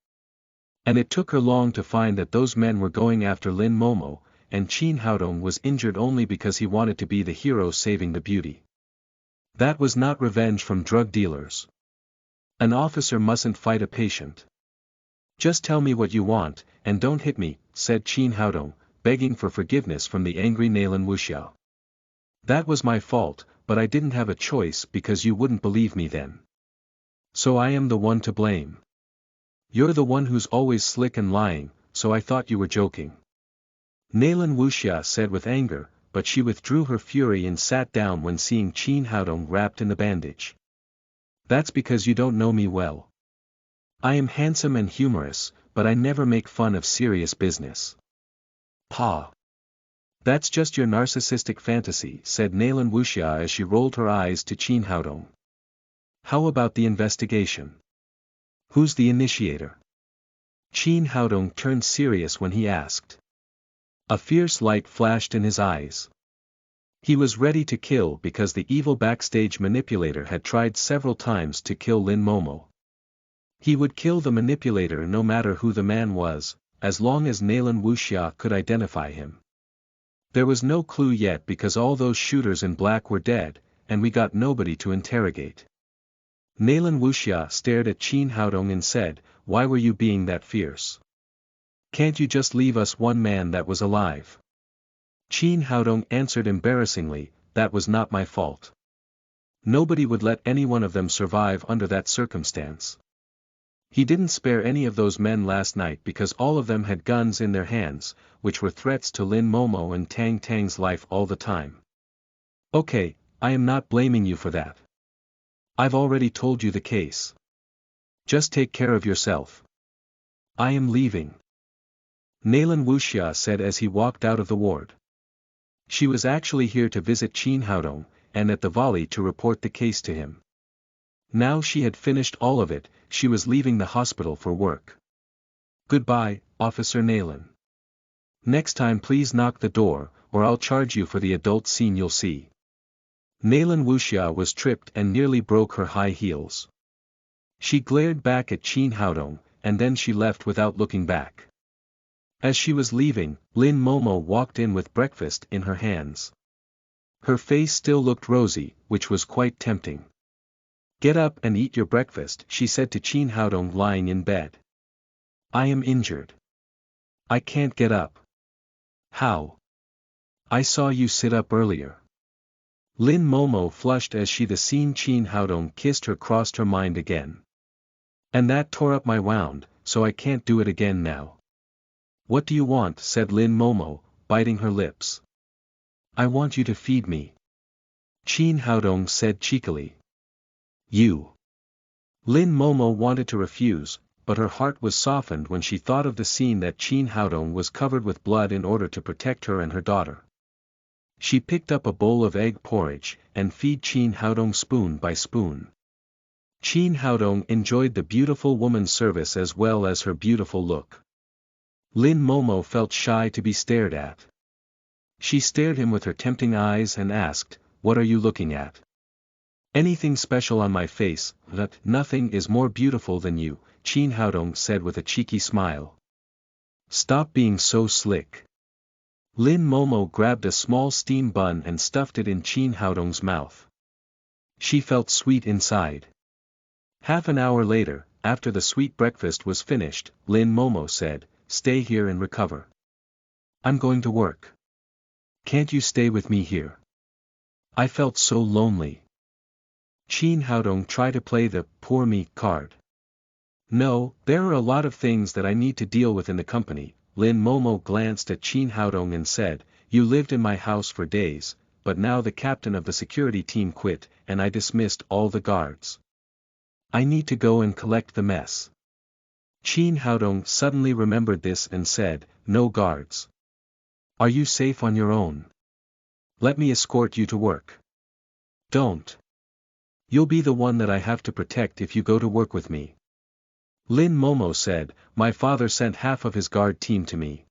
S1: And it took her long to find that those men were going after Lin Momo, and Chin Haodong was injured only because he wanted to be the hero saving the beauty. That was not revenge from drug dealers. An officer mustn't fight a patient. "Just tell me what you want, and don't hit me," said Chin Haodong, begging for forgiveness from the angry Nalan Wuxia. "That was my fault, but I didn't have a choice because you wouldn't believe me then. So I am the one to blame." You're the one who's always slick and lying, so I thought you were joking. Nalan Wuxia said with anger, but she withdrew her fury and sat down when seeing Qin Haodong wrapped in the bandage. That's because you don't know me well. I am handsome and humorous, but I never make fun of serious business. Pa. That's just your narcissistic fantasy, said Nalan Wuxia as she rolled her eyes to Qin Haodong. How about the investigation? Who's the initiator? Qin Haodong turned serious when he asked. A fierce light flashed in his eyes. He was ready to kill because the evil backstage manipulator had tried several times to kill Lin Momo. He would kill the manipulator no matter who the man was, as long as Nalan Wuxia could identify him. There was no clue yet because all those shooters in black were dead, and we got nobody to interrogate. Nalan Wuxia stared at Qin Haodong and said, "Why were you being that fierce? Can't you just leave us one man that was alive?" Qin Haodong answered embarrassingly, "That was not my fault. Nobody would let any one of them survive under that circumstance. He didn't spare any of those men last night because all of them had guns in their hands, which were threats to Lin Momo and Tang Tang's life all the time. Okay, I am not blaming you for that. I've already told you the case. Just take care of yourself. I am leaving." Nalan Wuxia said as he walked out of the ward. She was actually here to visit Qin Haodong, and at the volley to report the case to him. Now she had finished all of it, she was leaving the hospital for work. "Goodbye, Officer Nalan. Next time please knock the door, or I'll charge you for the adult scene you'll see." Nalan Wuxia was tripped and nearly broke her high heels. She glared back at Qin Haodong, and then she left without looking back. As she was leaving, Lin Momo walked in with breakfast in her hands. Her face still looked rosy, which was quite tempting. "Get up and eat your breakfast," she said to Qin Haodong lying in bed. "I am injured. I can't get up." "How? I saw you sit up earlier." Lin Momo flushed as she the scene Qin Haodong kissed her crossed her mind again. "And that tore up my wound, so I can't do it again now." "What do you want?" said Lin Momo, biting her lips. "I want you to feed me," Qin Haodong said cheekily. "You." Lin Momo wanted to refuse, but her heart was softened when she thought of the scene that Qin Haodong was covered with blood in order to protect her and her daughter. She picked up a bowl of egg porridge, and fed Qin Haodong spoon by spoon. Qin Haodong enjoyed the beautiful woman's service as well as her beautiful look. Lin Momo felt shy to be stared at. She stared him with her tempting eyes and asked, "What are you looking at?" "Anything special on my face?" "That nothing is more beautiful than you," Qin Haodong said with a cheeky smile. "Stop being so slick." Lin Momo grabbed a small steam bun and stuffed it in Qin Haodong's mouth. She felt sweet inside. Half an hour later, after the sweet breakfast was finished, Lin Momo said, "Stay here and recover. I'm going to work. Can't you stay with me here? I felt so lonely." Qin Haodong tried to play the "poor me" card. "No, there are a lot of things that I need to deal with in the company." Lin Momo glanced at Qin Haodong and said, "You lived in my house for days, but now the captain of the security team quit, and I dismissed all the guards. I need to go and collect the mess." Qin Haodong suddenly remembered this and said, "No guards. Are you safe on your own? Let me escort you to work." "Don't. You'll be the one that I have to protect if you go to work with me." Lin Momo said, "My father sent half of his guard team to me.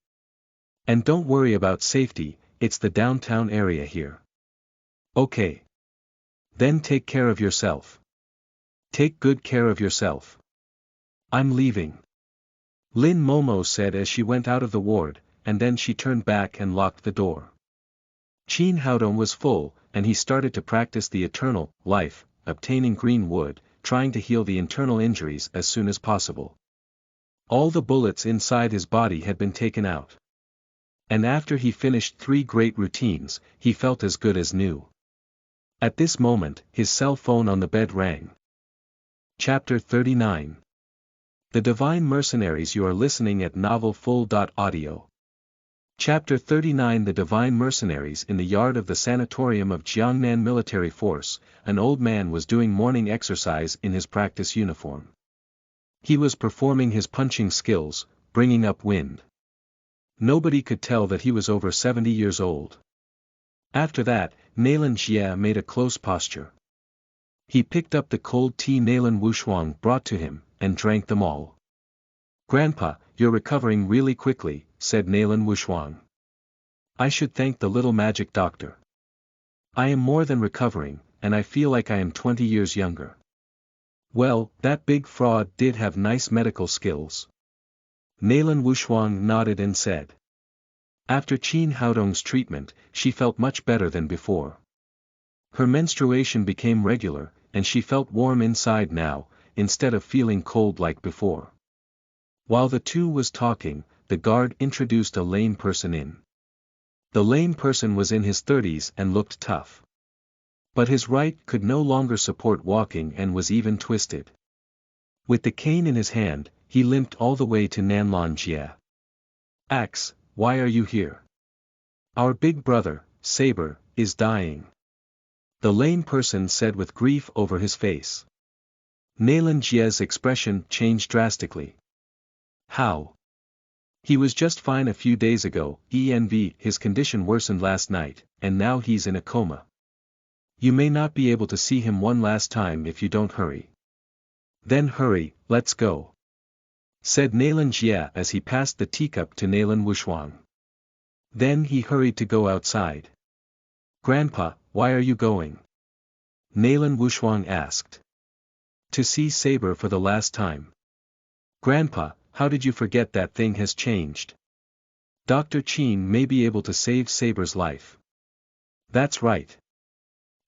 S1: And don't worry about safety, it's the downtown area here." "Okay. Then take care of yourself. Take good care of yourself. I'm leaving." Lin Momo said as she went out of the ward, and then she turned back and locked the door. Qin Haodong was full, and he started to practice the eternal life, obtaining green wood, trying to heal the internal injuries as soon as possible. All the bullets inside his body had been taken out. And after he finished 3 great routines, he felt as good as new. At this moment, his cell phone on the bed rang. Chapter 39. The Divine Mercenaries. You are listening at NovelFull.audio. Chapter 39 The Divine Mercenaries. In the yard of the sanatorium of Jiangnan Military Force, an old man was doing morning exercise in his practice uniform. He was performing his punching skills, bringing up wind. Nobody could tell that he was over 70 years old. After that, Nayland Jie made a close posture. He picked up the cold tea Nayland Wushuang brought to him, and drank them all. "Grandpa, you're recovering really quickly," said Nayland Wushuang. "I should thank the little magic doctor. I am more than recovering, and I feel like I am 20 years younger." "Well, that big fraud did have nice medical skills." Nayland Wushuang nodded and said. After Qin Haodong's treatment, she felt much better than before. Her menstruation became regular, and she felt warm inside now, instead of feeling cold like before. While the two was talking, the guard introduced a lame person in. The lame person was in his 30s and looked tough. But his right could no longer support walking and was even twisted. With the cane in his hand, he limped all the way to Nayland Jie. "Axe, why are you here?" "Our big brother, Saber, is dying," the lame person said with grief over his face. Nayland Jie's expression changed drastically. "How? He was just fine a few days ago. His condition worsened last night, and now he's in a coma. You may not be able to see him one last time if you don't hurry." "Then hurry, let's go," said Nayland Jie as he passed the teacup to Nayland Wushuang. Then he hurried to go outside. "Grandpa, why are you going?" Nayland Wushuang asked. "To see Saber for the last time." "Grandpa, how did you forget that thing has changed? Dr. Qin may be able to save Saber's life." "That's right.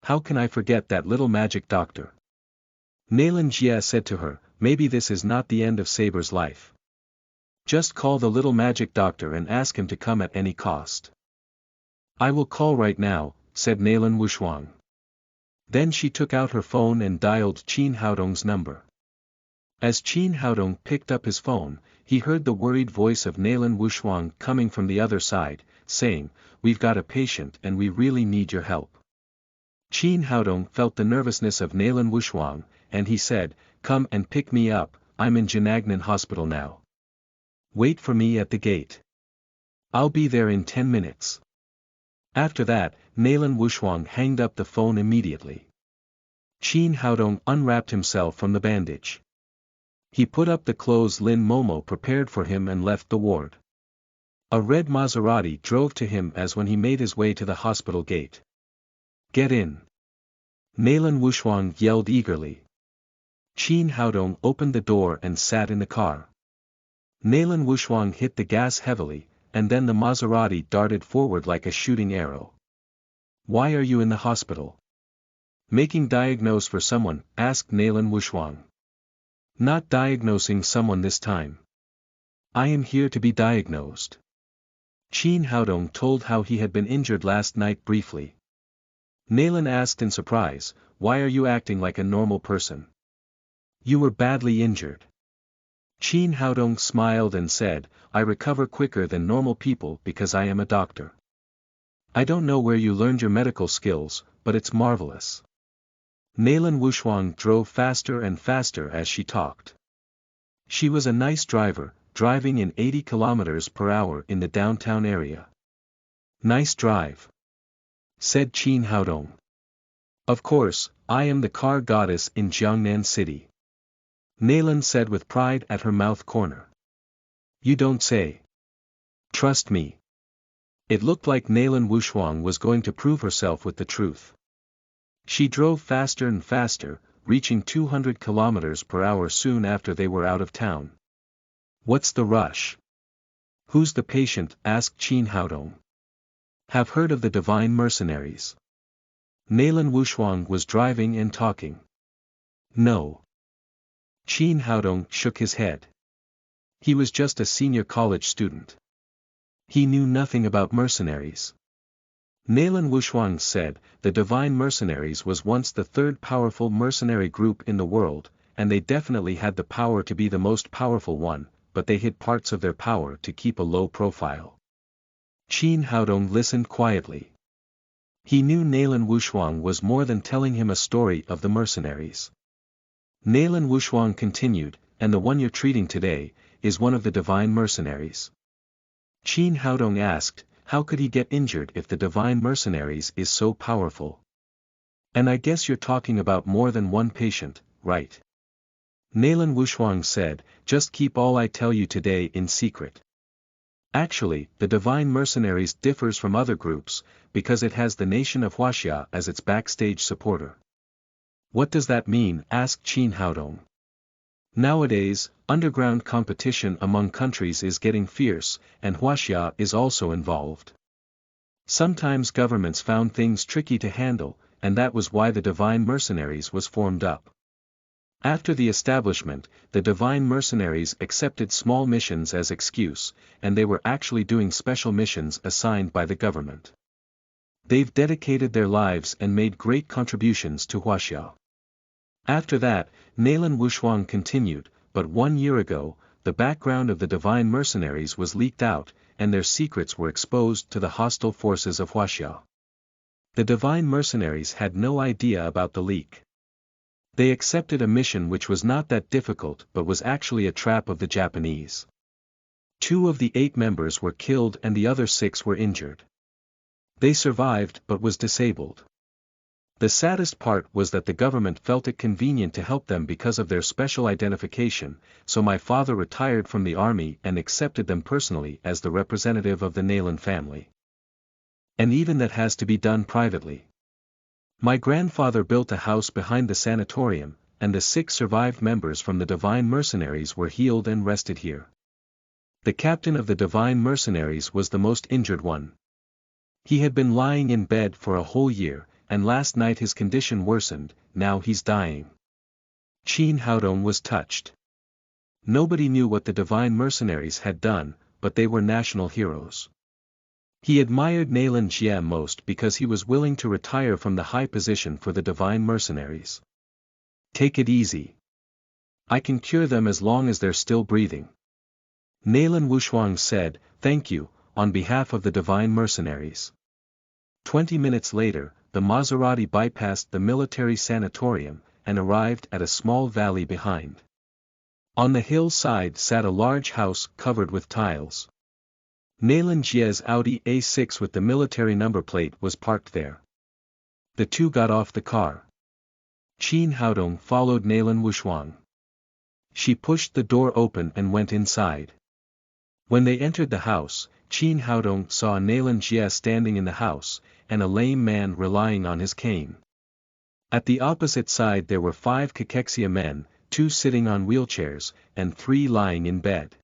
S1: How can I forget that little magic doctor?" Nayland Jie said to her, "Maybe this is not the end of Saber's life. Just call the little magic doctor and ask him to come at any cost." "I will call right now," said Nayland Wushuang. Then she took out her phone and dialed Qin Haodong's number. As Qin Haodong picked up his phone, he heard the worried voice of Nayland Wushuang coming from the other side, saying, "We've got a patient and we really need your help." Qin Haodong felt the nervousness of Nayland Wushuang, and he said, "Come and pick me up, I'm in Jiangnan Hospital now. Wait for me at the gate. I'll be there in 10 minutes. After that, Nayland Wushuang hanged up the phone immediately. Qin Haodong unwrapped himself from the bandage. He put up the clothes Lin Momo prepared for him and left the ward. A red Maserati drove to him as when he made his way to the hospital gate. "Get in!" Nayland Wushuang yelled eagerly. Qin Haodong opened the door and sat in the car. Nayland Wushuang hit the gas heavily, and then the Maserati darted forward like a shooting arrow. "Why are you in the hospital?" "Making diagnose for someone," asked Nayland Wushuang. "Not diagnosing someone this time. I am here to be diagnosed." Qin Haodong told how he had been injured last night briefly. Nayland asked in surprise, "Why are you acting like a normal person? You were badly injured." Qin Haodong smiled and said, "I recover quicker than normal people because I am a doctor. I don't know where you learned your medical skills, but it's marvelous." Nayland Wushuang drove faster and faster as she talked. She was a nice driver, driving in 80 kilometers per hour in the downtown area. "Nice drive," said Qin Haodong. "Of course, I am the car goddess in Jiangnan City," Nayland said with pride at her mouth corner. "You don't say. Trust me." It looked like Nayland Wushuang was going to prove herself with the truth. She drove faster and faster, reaching 200 kilometers per hour soon after they were out of town. "What's the rush? Who's the patient?" asked Qin Haodong. "Have heard of the Divine Mercenaries?" Nayland Wushuang was driving and talking. "No." Qin Haodong shook his head. He was just a senior college student. He knew nothing about mercenaries. Nayland Wushuang said, "The Divine Mercenaries was once the third powerful mercenary group in the world, and they definitely had the power to be the most powerful one, but they hid parts of their power to keep a low profile. Qin Haodong listened quietly. He knew Nalan Wushuang was more than telling him a story of the mercenaries. Nalan Wushuang continued, and the one you're treating today, is one of the divine mercenaries. Qin Haodong asked, how could he get injured if the divine mercenaries is so powerful? And I guess you're talking about more than one patient, right? Nalan Wushuang said, just keep all I tell you today in secret. Actually, the divine mercenaries differs from other groups, because it has the nation of Huaxia as its backstage supporter. What does that mean? Asked Qin Haodong. Nowadays, underground competition among countries is getting fierce, and Huaxia is also involved. Sometimes governments found things tricky to handle, and that was why the divine mercenaries was formed up. After the establishment, the divine mercenaries accepted small missions as excuse, and they were actually doing special missions assigned by the government. They've dedicated their lives and made great contributions to Huaxia. After that, Nalan Wushuang continued, but 1 year ago, the background of the divine mercenaries was leaked out, and their secrets were exposed to the hostile forces of Huaxia. The divine mercenaries had no idea about the leak. They accepted a mission which was not that difficult but was actually a trap of the Japanese. 2 of the 8 members were killed and the other 6 were injured. They survived but was disabled. The saddest part was that the government felt it convenient to help them because of their special identification, so my father retired from the army and accepted them personally as the representative of the Nalan family. And even that has to be done privately. My grandfather built a house behind the sanatorium, and the 6 survived members from the divine mercenaries were healed and rested here. The captain of the divine mercenaries was the most injured one. He had been lying in bed for a whole year, and last night his condition worsened, now he's dying. Qin Haodong was touched. Nobody knew what the divine mercenaries had done, but they were national heroes. He admired Nalan Jie most because he was willing to retire from the high position for the divine mercenaries. Take it easy. I can cure them as long as they're still breathing. Nalan Wushuang said, thank you, on behalf of the divine mercenaries. 20 minutes later, the Maserati bypassed the military sanatorium, and arrived at a small valley behind. On the hillside sat a large house covered with tiles. Nalan Jie's Audi A6 with the military number plate was parked there. The 2 got off the car. Qin Haodong followed Nalan Wushuang. She pushed the door open and went inside. When they entered the house, Qin Haodong saw Nalan Jie standing in the house, and a lame man relying on his cane. At the opposite side there were 5 cachexia men, 2 sitting on wheelchairs, and 3 lying in bed.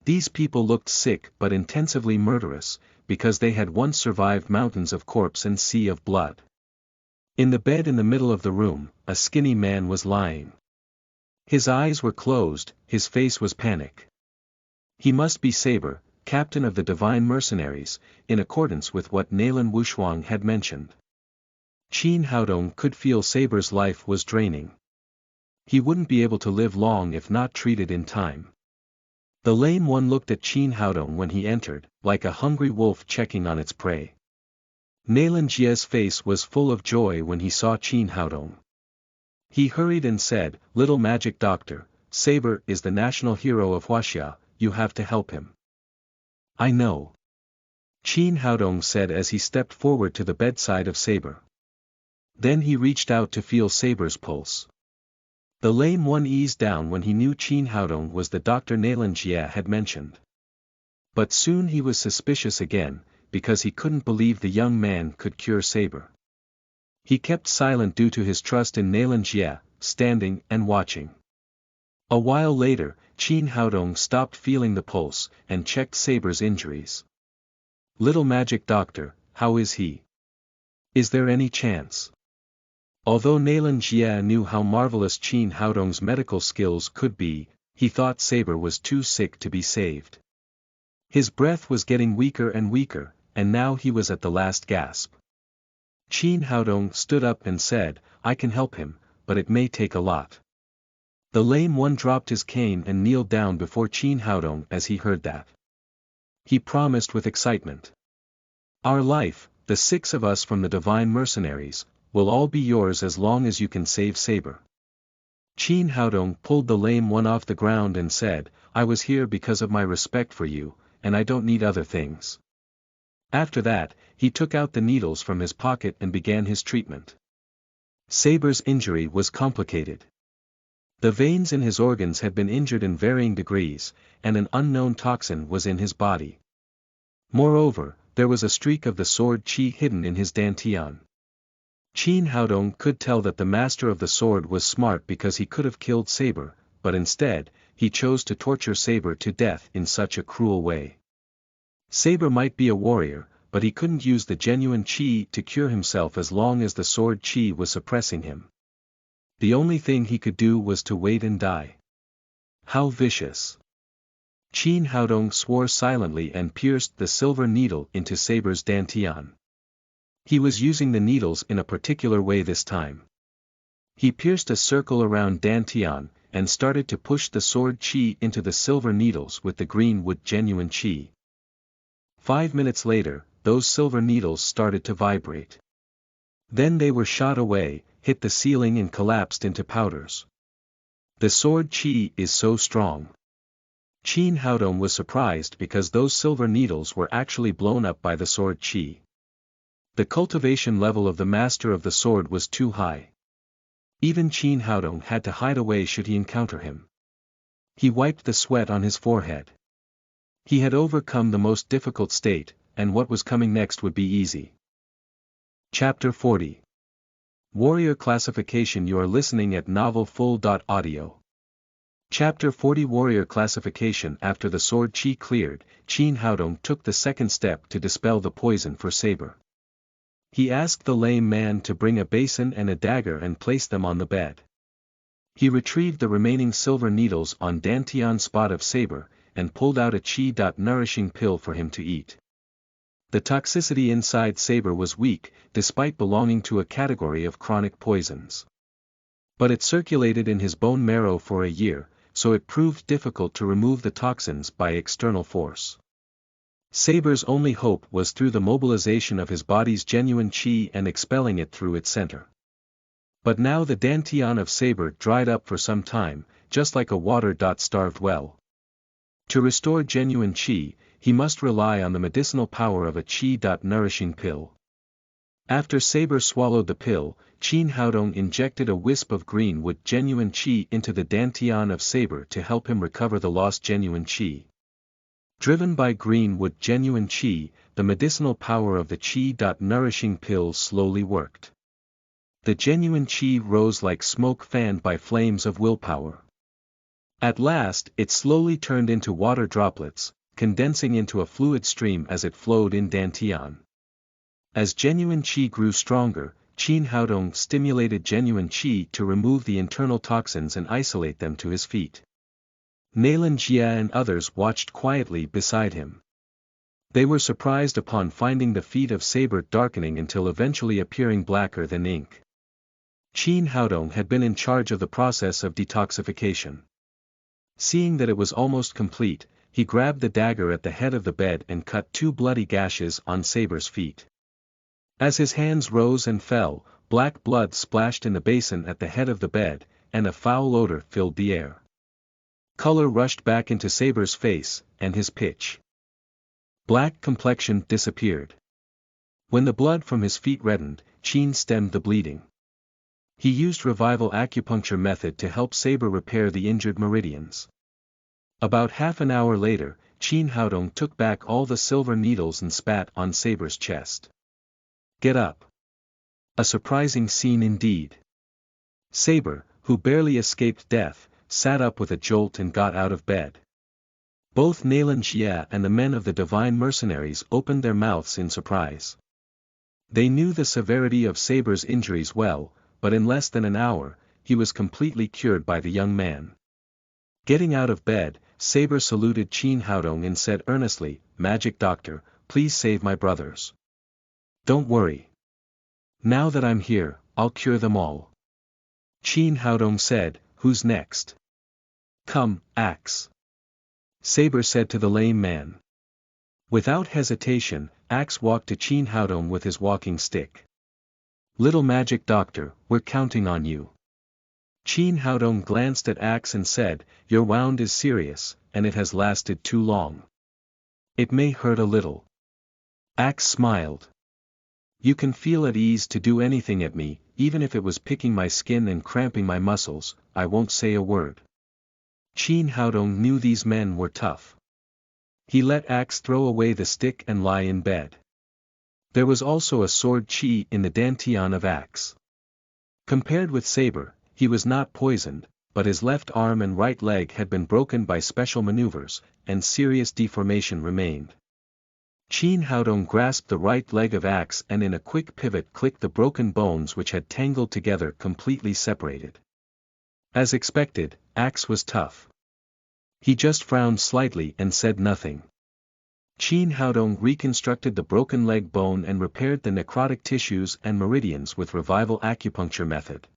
S1: These people looked sick but intensively murderous, because they had once survived mountains of corpse and sea of blood. In the bed in the middle of the room, a skinny man was lying. His eyes were closed, his face was panic. He must be Saber, captain of the divine mercenaries, in accordance with what Nalan Wushuang had mentioned. Qin Haodong could feel Saber's life was draining. He wouldn't be able to live long if not treated in time. The lame one looked at Qin Haodong when he entered, like a hungry wolf checking on its prey. Nalan Jie's face was full of joy when he saw Qin Haodong. He hurried and said, little magic doctor, Saber is the national hero of Huaxia, you have to help him. I know. Qin Haodong said as he stepped forward to the bedside of Saber. Then he reached out to feel Saber's pulse. The lame one eased down when he knew Qin Haodong was the doctor Nalan Jie had mentioned. But soon he was suspicious again, because he couldn't believe the young man could cure Saber. He kept silent due to his trust in Nalan Jie, standing and watching. A while later, Qin Haodong stopped feeling the pulse, and checked Saber's injuries. Little magic doctor, how is he? Is there any chance? Although Nalan Jie knew how marvelous Qin Haodong's medical skills could be, he thought Saber was too sick to be saved. His breath was getting weaker and weaker, and now he was at the last gasp. Qin Haodong stood up and said, I can help him, but it may take a lot. The lame one dropped his cane and kneeled down before Qin Haodong as he heard that. He promised with excitement. Our life, the 6 of us from the Divine Mercenaries, will all be yours as long as you can save Saber. Qin Haodong pulled the lame one off the ground and said, I was here because of my respect for you, and I don't need other things. After that, he took out the needles from his pocket and began his treatment. Saber's injury was complicated. The veins in his organs had been injured in varying degrees, and an unknown toxin was in his body. Moreover, there was a streak of the sword qi hidden in his dantian. Qin Haodong could tell that the master of the sword was smart because he could have killed Saber, but instead, he chose to torture Saber to death in such a cruel way. Saber might be a warrior, but he couldn't use the genuine qi to cure himself as long as the sword qi was suppressing him. The only thing he could do was to wait and die. How vicious! Qin Haodong swore silently and pierced the silver needle into Saber's dantian. He was using the needles in a particular way this time. He pierced a circle around dantian, and started to push the sword qi into the silver needles with the green wood genuine qi. 5 minutes later, those silver needles started to vibrate. Then they were shot away, hit the ceiling and collapsed into powders. The sword qi is so strong. Qin Haodong was surprised because those silver needles were actually blown up by the sword qi. The cultivation level of the master of the sword was too high. Even Qin Haodong had to hide away should he encounter him. He wiped the sweat on his forehead. He had overcome the most difficult state, and what was coming next would be easy. Chapter 40. Warrior Classification. You are listening at NovelFull.audio. Chapter 40. Warrior Classification. After the sword qi cleared, Qin Haodong took the second step to dispel the poison for Saber. He asked the lame man to bring a basin and a dagger and place them on the bed. He retrieved the remaining silver needles on dantian spot of Saber, and pulled out a qi-nourishing pill for him to eat. The toxicity inside Saber was weak, despite belonging to a category of chronic poisons. But it circulated in his bone marrow for a year, so it proved difficult to remove the toxins by external force. Saber's only hope was through the mobilization of his body's genuine qi and expelling it through its center. But now the dantian of Saber dried up for some time, just like a water-starved well. To restore genuine qi, he must rely on the medicinal power of a qi-nourishing pill. After Saber swallowed the pill, Qin Haodong injected a wisp of green wood genuine qi into the dantian of Saber to help him recover the lost genuine qi. Driven by green wood genuine qi, the medicinal power of the qi-nourishing pill slowly worked. The genuine qi rose like smoke fanned by flames of willpower. At last, it slowly turned into water droplets, condensing into a fluid stream as it flowed in dantian. As genuine qi grew stronger, Qin Haodong stimulated genuine qi to remove the internal toxins and isolate them to his feet. Nailan Jia and others watched quietly beside him. They were surprised upon finding the feet of Saber darkening until eventually appearing blacker than ink. Qin Haodong had been in charge of the process of detoxification. Seeing that it was almost complete, he grabbed the dagger at the head of the bed and cut 2 bloody gashes on Saber's feet. As his hands rose and fell, black blood splashed in the basin at the head of the bed, and a foul odor filled the air. Color rushed back into Saber's face, and his pitch black complexion disappeared. When the blood from his feet reddened, Qin stemmed the bleeding. He used revival acupuncture method to help Saber repair the injured meridians. About half an hour later, Qin Haodong took back all the silver needles and spat on Saber's chest. Get up. A surprising scene indeed. Saber, who barely escaped death, sat up with a jolt and got out of bed. Both Nailan Jia and the men of the Divine Mercenaries opened their mouths in surprise. They knew the severity of Saber's injuries well, but in less than an hour, he was completely cured by the young man. Getting out of bed, Saber saluted Qin Haodong and said earnestly, "Magic Doctor, please save my brothers. Don't worry. Now that I'm here, I'll cure them all." Qin Haodong said, "Who's next?" Come, Axe. Saber said to the lame man. Without hesitation, Axe walked to Chin Haodong with his walking stick. Little magic doctor, we're counting on you. Chin Haodong glanced at Axe and said, your wound is serious, and it has lasted too long. It may hurt a little. Axe smiled. You can feel at ease to do anything at me, even if it was picking my skin and cramping my muscles, I won't say a word. Chin Haodong knew these men were tough. He let Axe throw away the stick and lie in bed. There was also a sword chi in the dantian of Axe. Compared with Saber, he was not poisoned, but his left arm and right leg had been broken by special maneuvers, and serious deformation remained. Chin Haodong grasped the right leg of Axe and in a quick pivot clicked the broken bones which had tangled together completely separated. As expected, Axe was tough. He just frowned slightly and said nothing. Chin Haodong reconstructed the broken leg bone and repaired the necrotic tissues and meridians with revival acupuncture method.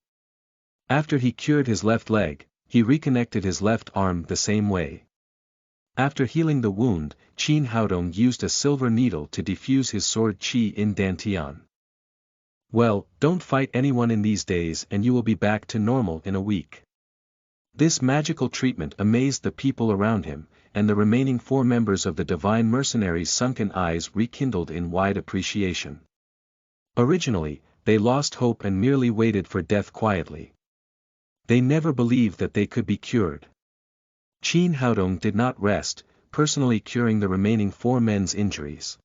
S1: After he cured his left leg, he reconnected his left arm the same way. After healing the wound, Chin Haodong used a silver needle to diffuse his sword chi in dantian. Well, don't fight anyone in these days and you will be back to normal in a week. This magical treatment amazed the people around him, and the remaining 4 members of the Divine Mercenaries' sunken eyes rekindled in wide appreciation. Originally, they lost hope and merely waited for death quietly. They never believed that they could be cured. Chin Haodong did not rest, personally curing the remaining 4 men's injuries.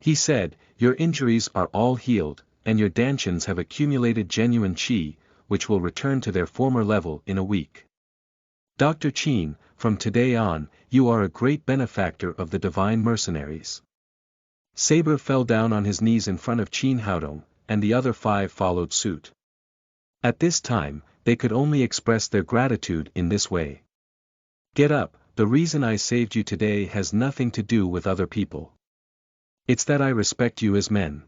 S1: He said, your injuries are all healed, and your dantians have accumulated genuine chi, which will return to their former level in a week. Dr. Chin, from today on, you are a great benefactor of the Divine Mercenaries. Saber fell down on his knees in front of Chin Haodong, and the other 5 followed suit. At this time, they could only express their gratitude in this way. Get up, the reason I saved you today has nothing to do with other people. It's that I respect you as men.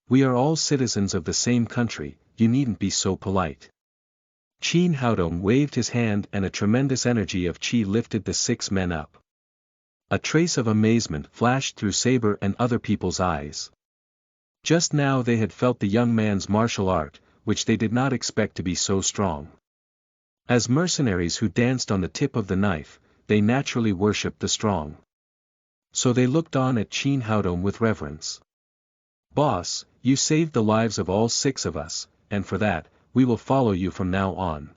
S1: We are all citizens of the same country, you needn't be so polite. Chin Haodong waved his hand and a tremendous energy of chi lifted the 6 men up. A trace of amazement flashed through Saber and other people's eyes. Just now they had felt the young man's martial art, which they did not expect to be so strong. As mercenaries who danced on the tip of the knife, they naturally worshipped the strong. So they looked on at Chin Haodong with reverence. Boss, you saved the lives of all 6 of us, and for that, we will follow you from now on.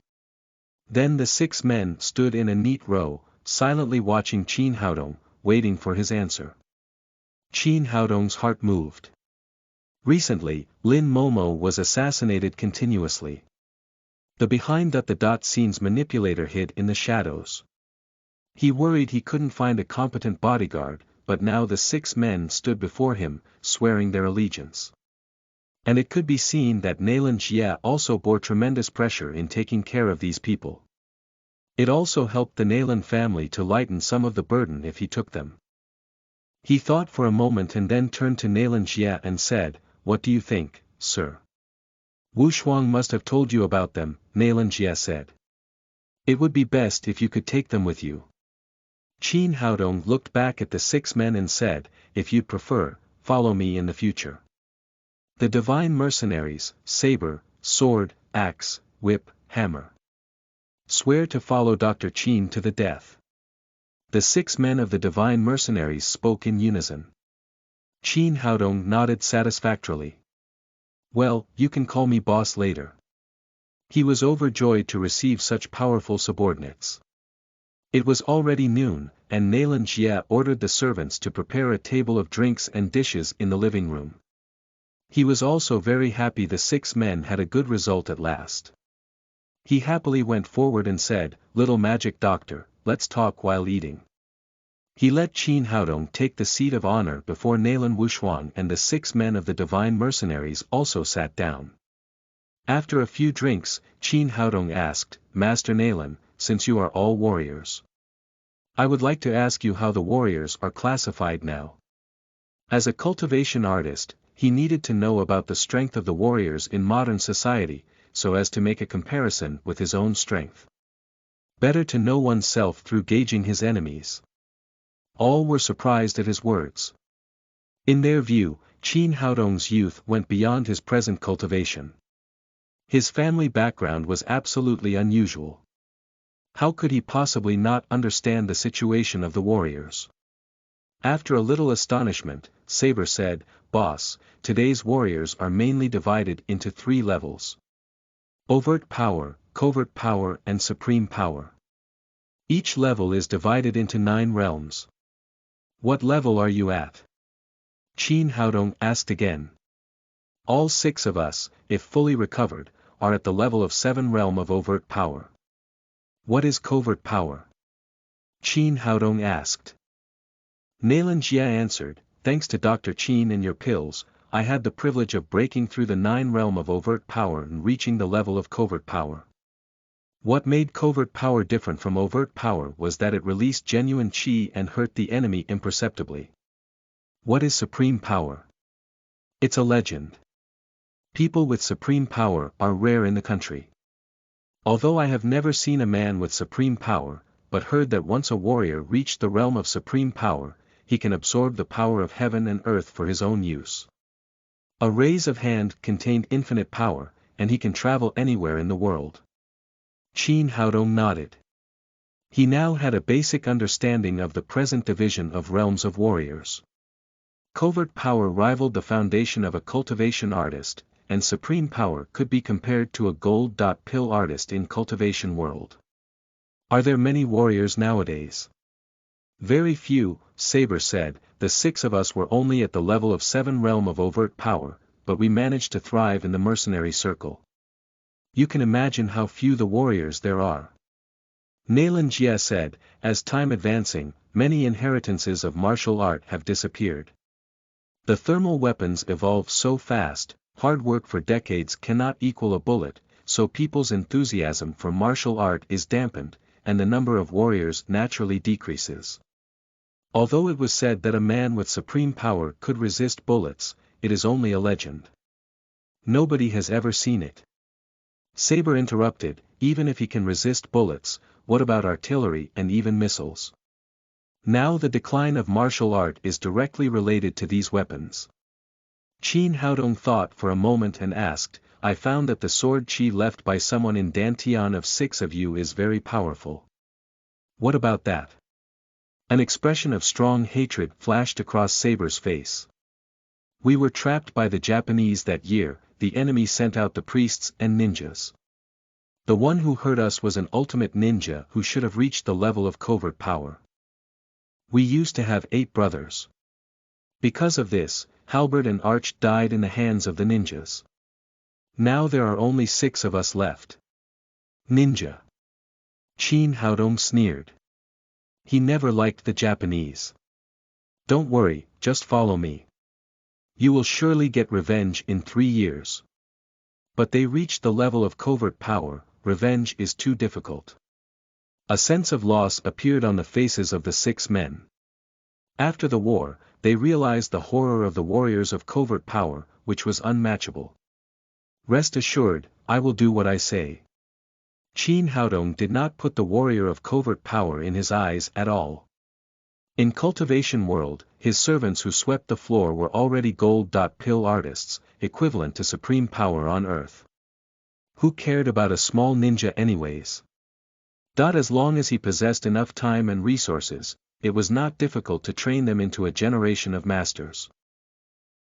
S1: Then the 6 men stood in a neat row, silently watching Chin Haodong, waiting for his answer. Chin Haodong's heart moved. Recently, Lin Momo was assassinated continuously. The behind-the-scenes manipulator hid in the shadows. He worried he couldn't find a competent bodyguard, but now the 6 men stood before him, swearing their allegiance. And it could be seen that Nayland Jie also bore tremendous pressure in taking care of these people. It also helped the Nayland family to lighten some of the burden if he took them. He thought for a moment and then turned to Nayland Jie and said, what do you think, sir? Wu Shuang must have told you about them, Nayland Jie said. It would be best if you could take them with you. Chin Haodong looked back at the 6 men and said, if you'd prefer, follow me in the future. The Divine Mercenaries, saber, sword, axe, whip, hammer. Swear to follow Dr. Chin to the death. The 6 men of the Divine Mercenaries spoke in unison. Chin Haodong nodded satisfactorily. Well, you can call me boss later. He was overjoyed to receive such powerful subordinates. It was already noon, and Nayland Jie ordered the servants to prepare a table of drinks and dishes in the living room. He was also very happy the 6 men had a good result at last. He happily went forward and said, little magic doctor, let's talk while eating. He let Chin Haodong take the seat of honor before Nayland Wushuang, and the 6 men of the Divine Mercenaries also sat down. After a few drinks, Chin Haodong asked, Master Nayland, since you are all warriors, I would like to ask you how the warriors are classified now. As a cultivation artist, he needed to know about the strength of the warriors in modern society, so as to make a comparison with his own strength. Better to know oneself through gauging his enemies. All were surprised at his words. In their view, Qin Haodong's youth went beyond his present cultivation. His family background was absolutely unusual. How could he possibly not understand the situation of the warriors? After a little astonishment, Saber said, "Boss, today's warriors are mainly divided into 3 levels. Overt power, covert power and supreme power. Each level is divided into 9 realms. What level are you at?" Qin Haodong asked again. "All 6 of us, if fully recovered, are at the level of 7 realm of overt power." "What is covert power?" Qin Haodong asked. Nailan Jia answered, "Thanks to Dr. Qin and your pills, I had the privilege of breaking through the 9 realm of overt power and reaching the level of covert power. What made covert power different from overt power was that it released genuine qi and hurt the enemy imperceptibly." "What is supreme power?" "It's a legend. People with supreme power are rare in the country. Although I have never seen a man with supreme power, but heard that once a warrior reached the realm of supreme power, he can absorb the power of heaven and earth for his own use. A raise of hand contained infinite power, and he can travel anywhere in the world." Qin Haodong nodded. He now had a basic understanding of the present division of realms of warriors. Covert power rivaled the foundation of a cultivation artist, and supreme power could be compared to a gold-pill artist in cultivation world. "Are there many warriors nowadays?" "Very few," Saber said. "The 6 of us were only at the level of 7 realm of overt power, but we managed to thrive in the mercenary circle. You can imagine how few the warriors there are." Nailan Jia said, "As time advancing, many inheritances of martial art have disappeared. The thermal weapons evolve so fast, hard work for decades cannot equal a bullet, so people's enthusiasm for martial art is dampened, and the number of warriors naturally decreases. Although it was said that a man with supreme power could resist bullets, it is only a legend. Nobody has ever seen it." Saber interrupted, "Even if he can resist bullets, what about artillery and even missiles? Now the decline of martial art is directly related to these weapons." Qin Haodong thought for a moment and asked, "I found that the sword qi left by someone in Dantian of 6 of you is very powerful. What about that?" An expression of strong hatred flashed across Saber's face. "We were trapped by the Japanese that year, the enemy sent out the priests and ninjas. The one who hurt us was an ultimate ninja who should have reached the level of covert power. We used to have 8 brothers. Because of this, Halberd and Arch died in the hands of the ninjas. Now there are only 6 of us left." "Ninja." Qin Haodong sneered. He never liked the Japanese. "Don't worry, just follow me. You will surely get revenge in 3 years. But they reached the level of covert power, revenge is too difficult." A sense of loss appeared on the faces of the 6 men. After the war, they realized the horror of the warriors of covert power, which was unmatchable. "Rest assured, I will do what I say." Qin Haodong did not put the warrior of covert power in his eyes at all. In cultivation world, his servants who swept the floor were already gold-pill artists, equivalent to supreme power on earth. Who cared about a small ninja anyways? As long as he possessed enough time and resources, it was not difficult to train them into a generation of masters.